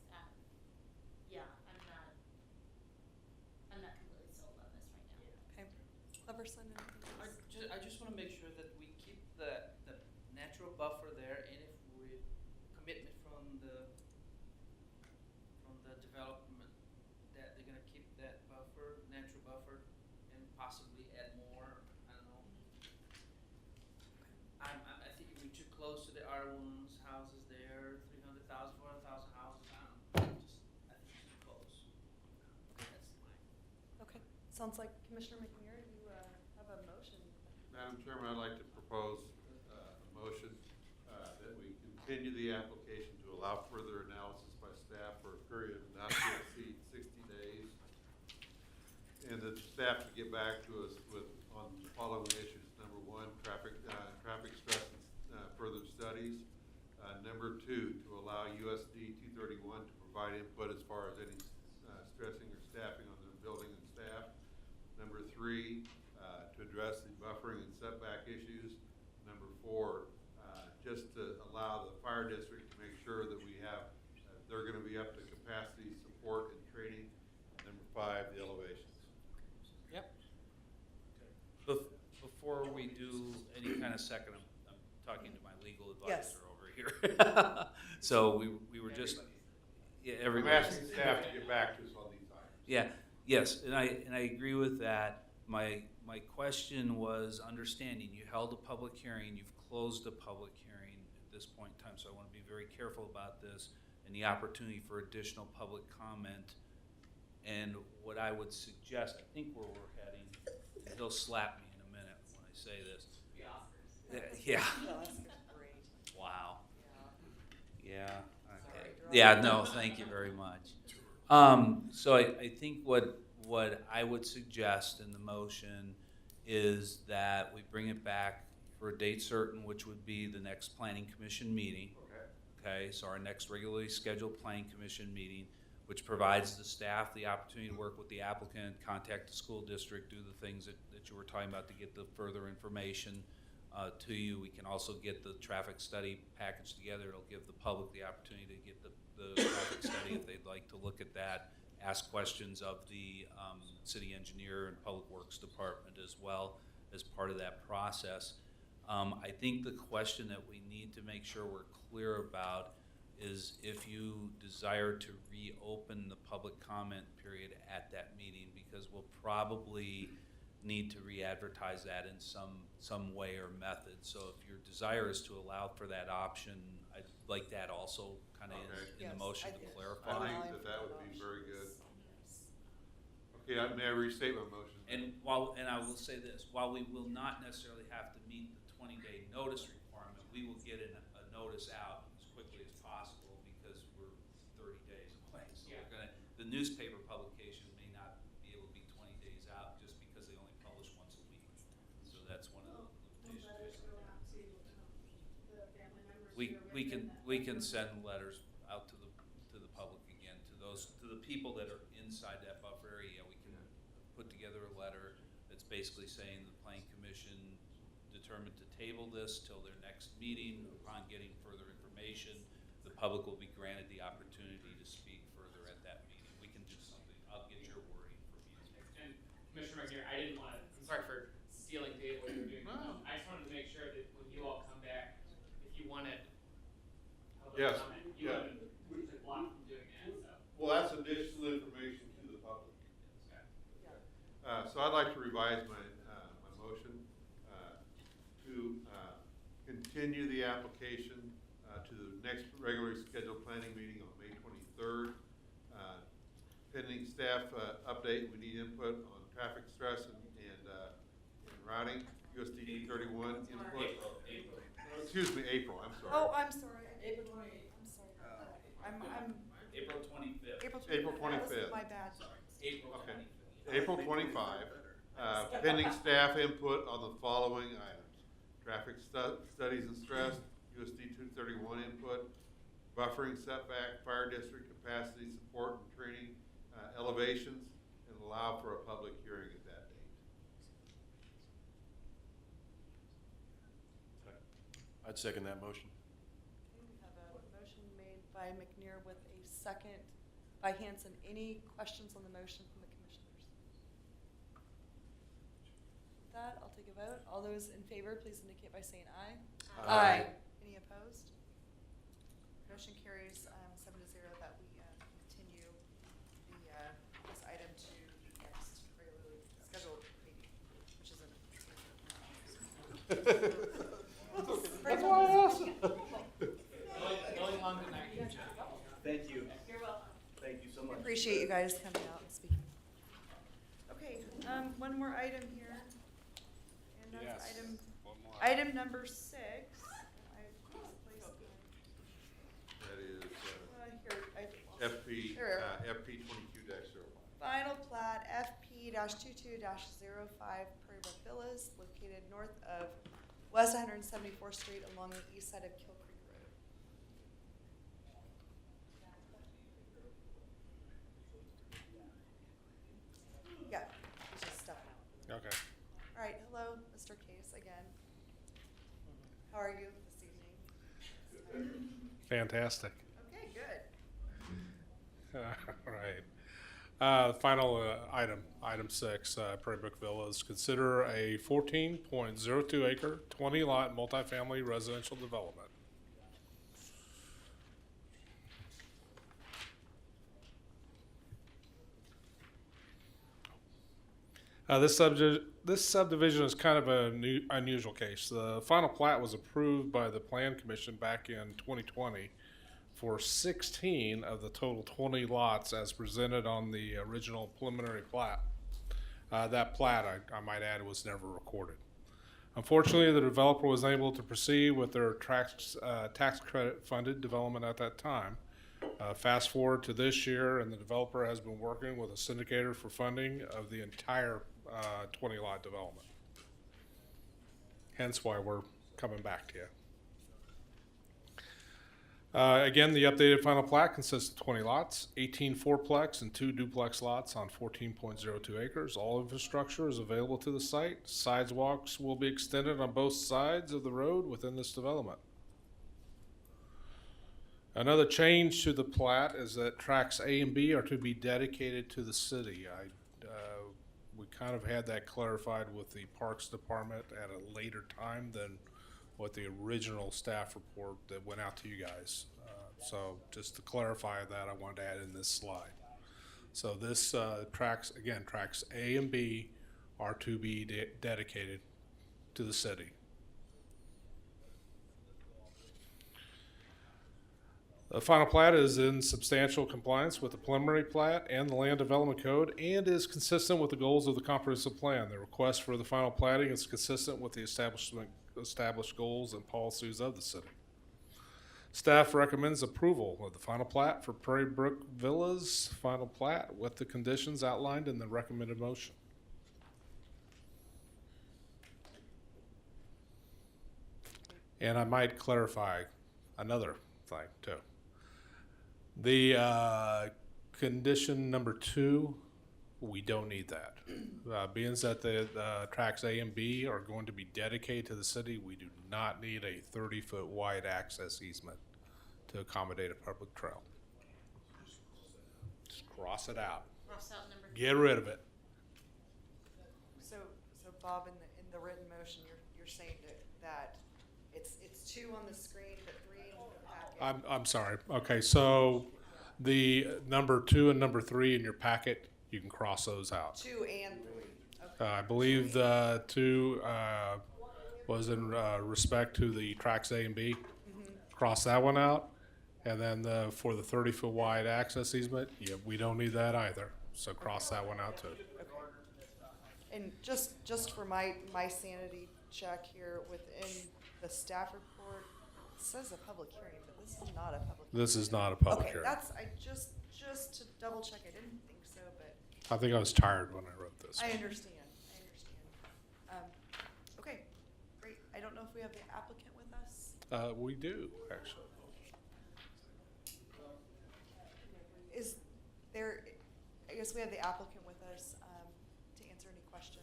yeah, I'm not completely sold on this right now. Okay. Cleverson, anything else? I just want to make sure that we keep the natural buffer there, and if we commitment from the development that they're gonna keep that buffer, natural buffer, and possibly add more. I don't know. I think if we're too close to the R1's houses there, 300,000, 400,000 houses. I don't know. I think it's too close. That's mine. Okay, sounds like Commissioner McNair, you have a motion. Madam Chairman, I'd like to propose a motion that we continue the application to allow further analysis by staff for a period of not to exceed 60 days. And that staff to get back to us on the following issues. Number one, traffic stress and further studies. Number two, to allow USD 231 to provide input as far as any stressing or staffing on the building and staff. Number three, to address the buffering and setback issues. Number four, just to allow the fire district to make sure that we have, they're gonna be up to capacity, support, and training. Number five, the elevations. Yep. Before we do any kind of second, I'm talking to my legal Yes. advisor over here. So we were just, yeah, I'm everybody. asking staff to get back to us on these items. Yeah, yes, and I agree with that. My question was understanding, you held a public hearing, you've closed a public hearing at this point in time, so I want to be very careful about this and the opportunity for additional public comment. And what I would suggest, I think where we're heading, and he'll slap me in a minute when I say this. Yeah. Wow. Yeah. Okay. Yeah, no, thank you very much. So I think what I would suggest in the motion is that we bring it back for a date certain, which would be the next planning commission meeting. Okay, so our next regularly scheduled planning commission meeting, which provides the staff the opportunity to work with the applicant, contact the school district, do the things that you were talking about to get the further information to you. We can also get the traffic study package together. It'll give the public the opportunity to get the traffic study if they'd like to look at that, ask questions of the city engineer and public works department as well as part of that process. I think the question that we need to make sure we're clear about is if you desire to reopen the public comment period at that meeting, because we'll probably need to re-advertise that in some way or method. So if your desire is to allow for that option, I'd like that also kind of in the motion to clarify. I think that would be very good. Okay, may I restate my motion? And I will say this, while we will not necessarily have to meet the 20-day notice requirement, we will get a notice out as quickly as possible because we're 30 days away. So the newspaper publication may not be able to be 20 days out just because they only publish once a week. So that's one of the limitations. We can send letters out to the public again, to the people that are inside that buffer area. We can put together a letter that's basically saying the planning commission determined to table this till their next meeting. Upon getting further information, the public will be granted the opportunity to speak further at that meeting. We can do something. I'll get your wording for meeting. And Commissioner McNair, I didn't want to, I'm sorry for stealing Dave what you're doing. No. I just wanted to make sure that when you all come back, if you wanted public Yes. comment, you wanted to block from doing that, so. Well, that's additional information to the public. Okay. So I'd like to revise my motion to continue the application to the next regularly scheduled planning meeting on May 23rd. Pending staff update, we need input on traffic stress and routing, USD 31 input. Excuse me, April, I'm sorry. Oh, I'm sorry. April 28th. I'm sorry. I'm April 25th. April 25th. That was my bad. April Okay. 25th. April 25, pending staff input on the following items: traffic studies and stress, USD 231 input, buffering setback, fire district capacity support and training, elevations, and allow for a public hearing at that date. I'd second that motion. Okay, we have a motion made by McNair with a second by Hanson. Any questions on the motion from the commissioners? With that, I'll take a vote. All those in favor, please indicate by saying aye. Aye. Any opposed? Motion carries 7-0 that we continue this item to the next regularly scheduled meeting, which is That's why I asked. Going long tonight. Thank you. You're welcome. Thank you so We much. appreciate you guys coming out and speaking. Okay, one more item here. And that's item number 6. That is Here, FP Here. FP 22-05. final plat FP-22-05 Prairie Brook Villas, located north of West 174th Street along the east side of Kill Creek Road. Yeah, he's just stepping out. Okay. All right, hello, Mr. Case again. How are you this evening? Fantastic. Okay, good. All right. Final item 6, Prairie Brook Villas. Consider a 14.02 acre, 20 lot multifamily residential development. This subdivision is kind of an unusual case. The final plat was approved by the Plan Commission back in 2020 for 16 of the total 20 lots as presented on the original preliminary plat. That plat, I might add, was never recorded. Unfortunately, the developer was unable to proceed with their tax credit funded development at that time. Fast forward to this year, and the developer has been working with a syndicator for funding of the entire 20 lot development. Hence why we're coming back to you. Again, the updated final plat consists of 20 lots, 18 fourplex and 2 duplex lots on 14.02 acres. All infrastructure is available to the site. Sidewalks will be extended on both sides of the road within this development. Another change to the plat is that tracks A and B are to be dedicated to the city. We kind of had that clarified with the Parks Department at a later time than what the original staff report that went out to you guys. So just to clarify that, I wanted to add in this slide. So this tracks A and B are to be dedicated to the city. The final plat is in substantial compliance with the preliminary plat and the land development code and is consistent with the goals of the comprehensive plan. The request for the final platting is consistent with the established goals and policies of the city. Staff recommends approval of the final plat for Prairie Brook Villas final plat with the conditions outlined in the recommended motion. And I might clarify another thing too. The condition number 2, we don't need that. Being that the tracks A and B are going to be dedicated to the city, we do not need a 30-foot wide access easement to accommodate a public trail. Just cross it out. Cross out number 3. Get rid of it. So Bob, in the written motion, you're saying that it's 2 on the screen, but 3 in the packet. I'm sorry. Okay, so the number 2 and number 3 in your packet, you can cross those out. 2 and 3. Okay. I believe the 2 was in respect to the tracks A and B. Cross that one out. And then for the 30-foot wide access easement, yeah, we don't need that either. So cross that one out too. Okay. And just for my sanity check here, within the staff report, it says a public hearing, but this is not a public hearing. This is not a public hearing. Okay, I just to double check, I didn't think so, but. I think I was tired when I wrote this. I understand. Okay, great. I don't know if we have the applicant with us. We do, actually. Is there, I guess we have the applicant with us to answer any questions.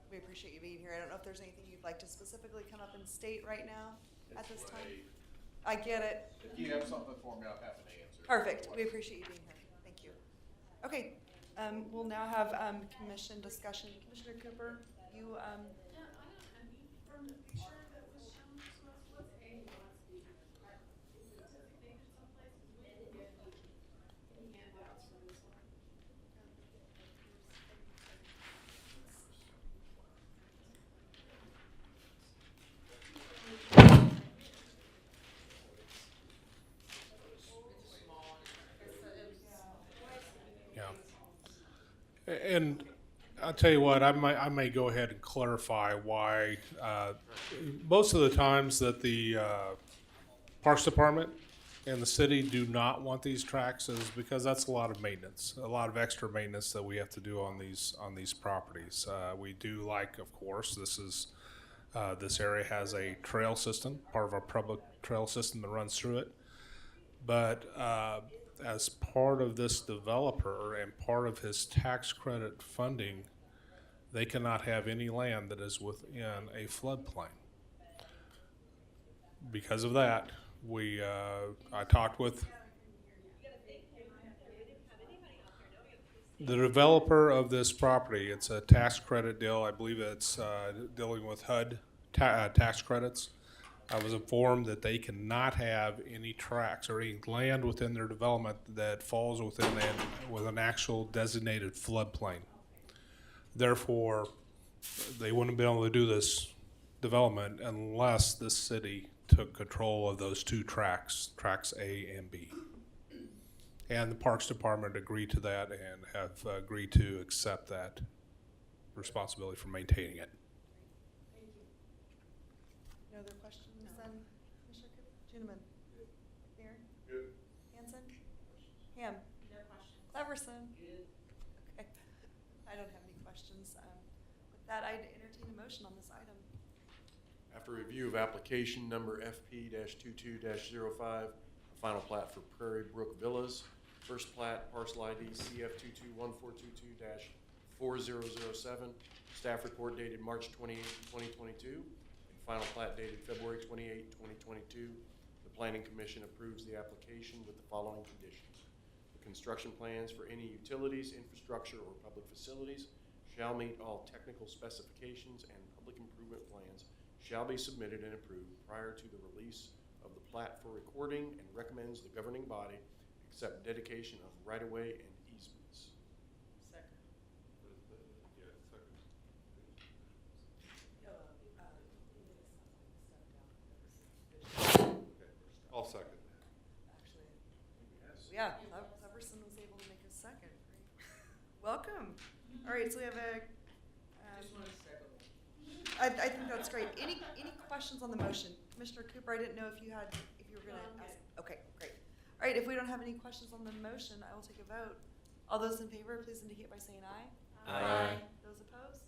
We appreciate you being here. I don't know if there's anything you'd like to specifically come up and state right now at this time. I get it. If you have something for me, I'm happy to answer. Perfect. We appreciate you being here. Thank you. Okay, we'll now have commission discussion. Commissioner Cooper, you. Yeah, I mean, from the picture that was shown to us, what's A and what's B? Is it designated someplace? We didn't get any handouts for this one. Yeah. And I'll tell you what, I may go ahead and clarify why most of the times that the Parks Department and the city do not want these tracks is because that's a lot of maintenance, a lot of extra maintenance that we have to do on these properties. We do like, of course, this area has a trail system, part of our public trail system that runs through it. But as part of this developer and part of his tax credit funding, they cannot have any land that is within a floodplain. Because of that, I talked with the developer of this property. It's a tax credit deal. I believe it's dealing with HUD tax credits. I was informed that they cannot have any tracks or any land within their development that falls within with an actual designated floodplain. Therefore, they wouldn't be able to do this development unless the city took control of those two tracks, tracks A and B. And the Parks Department agreed to that and have agreed to accept that responsibility for maintaining it. Thank you. No other questions then, Commissioner Juneman? Mayor? Good. Hanson? Ham? No questions. Cleverson? Okay. I don't have any questions. With that, I'd entertain a motion on this item. After review of application number FP-22-05, a final plat for Prairie Brook Villas, first plat, parcel ID CF221422-4007, staff report dated March 28, 2022, and final plat dated February 28, 2022. The Planning Commission approves the application with the following conditions. The construction plans for any utilities, infrastructure, or public facilities shall meet all technical specifications, and public improvement plans shall be submitted and approved prior to the release of the plat for recording, and recommends the governing body accept dedication of right-of-way and easements. Second. Yeah, second. Okay, I'll second. Actually, yeah, Cleverson was able to make a second. Great. Welcome. All right, so we have a, Just want to second. I think that's great. Any questions on the motion? Commissioner Cooper, I didn't know if you were gonna ask. Okay, great. All right, if we don't have any questions on the motion, I will take a vote. All those in favor, please indicate by saying aye. Aye. Those opposed?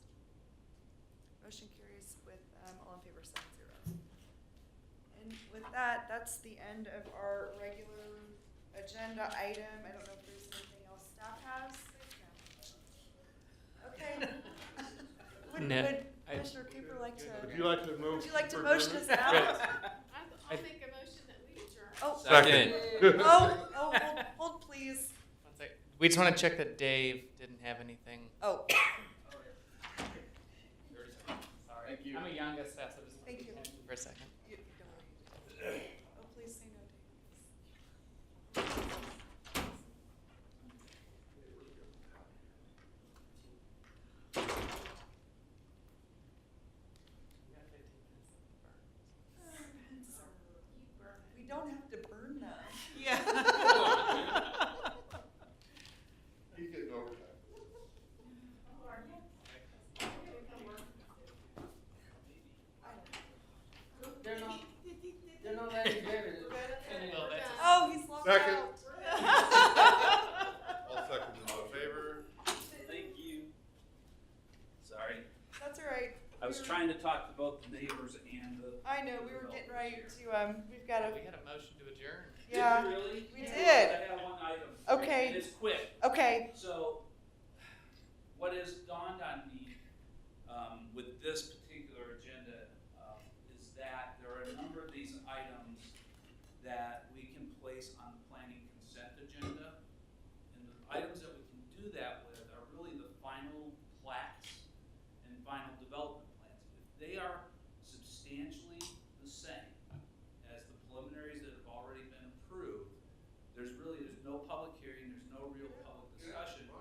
Motion carries with, all in favor, 7-0. And with that, that's the end of our regular agenda item. I don't know if there's anything else staff has. Okay. Would Commissioner Cooper like to? Would you like to move? Would you like to for motion us adjournment? out? I'll make a motion that we adjourn. Oh. Second. Hold please. One sec. We just want to check that Dave didn't have anything. Oh, Sorry. Thank you. I'm a youngest staff, so just Thank you. for a second. don't worry. Oh, please say no, Dave. We don't have to burn them. Yeah. He's getting overtime. They're not letting dinner. Well, that's Oh, he's locked Second. out. I'll second in all favor. Thank you. Sorry. That's all right. I was trying to talk to both the neighbors and the. I know, we were getting right to, we've got we a, had a motion to adjourn. yeah, Did you really? we Yeah. did. I have one item. Okay. And it's quick. Okay, So, what has dawned on me with this particular agenda is that there are a number of these items that we can place on the planning consent agenda. And the items that we can do that with are really the final plats and final development plans. If they are substantially the same as the preliminaries that have already been approved, there's no public hearing, there's no real public discussion.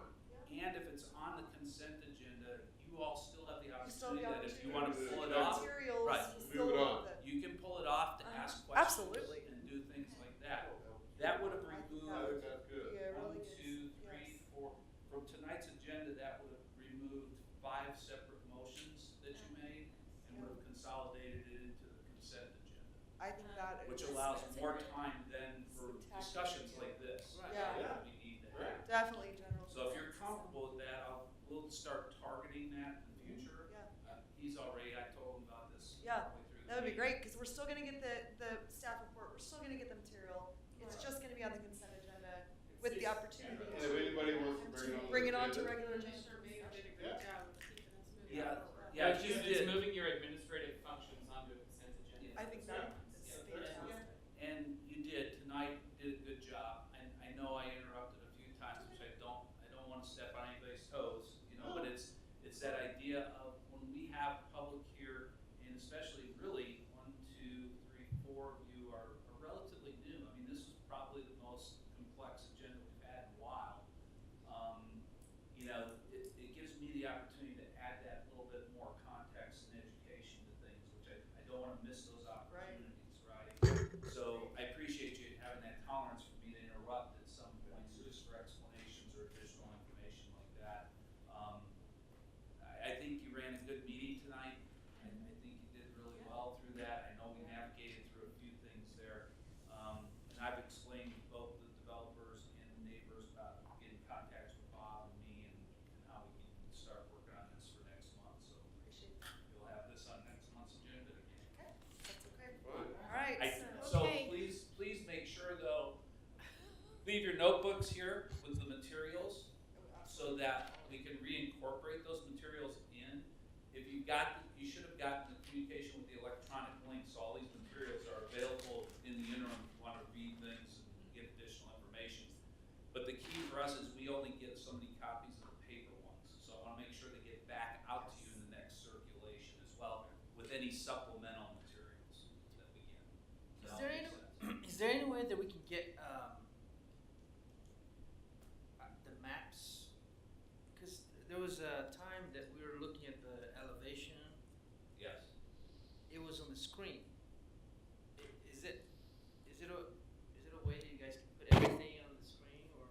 And if it's on the consent agenda, you all still have the you still have opportunity the that if you want to opportunity. pull it off, Materials, right, you still Move it have on. the- you can pull it off to ask questions. Absolutely. And do things like that. That would have I think removed that would That's good. be a one, really good, two, three, yes. four. From tonight's agenda, that would have removed 5 separate motions that you made and would have consolidated it into the consent agenda. I think that. Which is- allows more time then for Syntactic. discussions like this. Yeah. That we need to have. Definitely general. So if you're comfortable with that, we'll start targeting that in the future. Yeah. He's already, I told him about this. Yeah, halfway through the that would be meeting. great, because we're still gonna get the staff report, we're still gonna get the material. It's just gonna be on the consent agenda with the opportunity And if anybody wants to to bring bring it it on on to the regular agenda. agenda. Commissioner Mayor did a Yeah. great job of keeping us moving Yeah. forward. Yeah, It's you just- did. It's moving your administrative functions onto a consent agenda. I think that is Yeah. fantastic. And you did, tonight, did a good job. I know I interrupted a few times, which I don't want to step on anybody's toes, but it's that idea of when we have public here, and especially really 1, 2, 3, 4 of you are relatively new. I mean, this is probably the most complex agenda we've had in a while. leave your notebooks here with the materials so that we can reincorporate those materials in. If you should have gotten the communication with the electronic link, so all these materials are available in the interim if you want to read things and get additional information. But the key for us is we only get so many copies of the paper ones. So I want to make sure they get back out to you in the next circulation as well with any supplemental materials that we get. Is there any way that we can get the maps? Because there was a time that we were looking at the elevation. Yes. It was on the screen. Is it a way that you guys can put everything on the screen, or?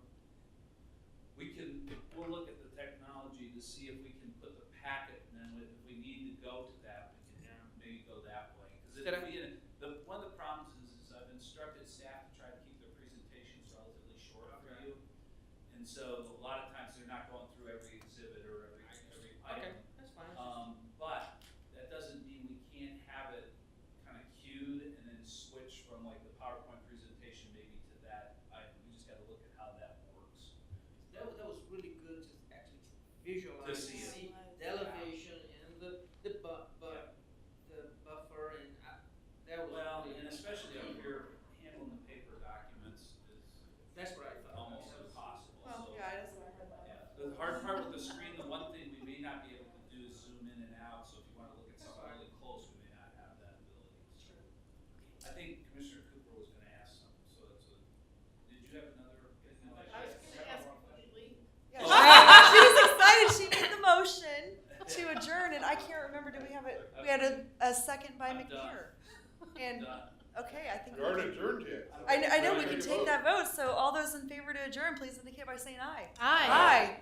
We'll look at the technology to see if we can put the packet, and then if we need to go to that, we can maybe go that way. Because one of the problems is I've instructed staff to try to keep their presentations relatively short for you. And so a lot of times they're not going through every exhibit or every item. Okay, that's fine. But that doesn't mean we can't have it kind of queued and then switch from like the PowerPoint presentation maybe to that item. We just got to look at how that works. That was really good to actually visualize, To see it. the elevation and the buffer, and that was Well, really and especially up here, handling the paper documents is That's what I thought. almost impossible. Well, So, yeah, it is what I heard. yeah. The hard part with the screen, the one thing we may not be able to do is zoom in and out. So if you want to look at something really close, we may not have that ability. So, I think Commissioner Cooper was going to ask something. So did you have another? I was gonna ask quickly. Yeah, she was excited. She made the motion to adjourn, and I can't remember. Did we have it? We had a second by I'm done. McNear. And okay, I think You already adjourned yet. I know we can take that vote. So all those in favor to adjourn, please indicate by saying aye. Aye. Aye.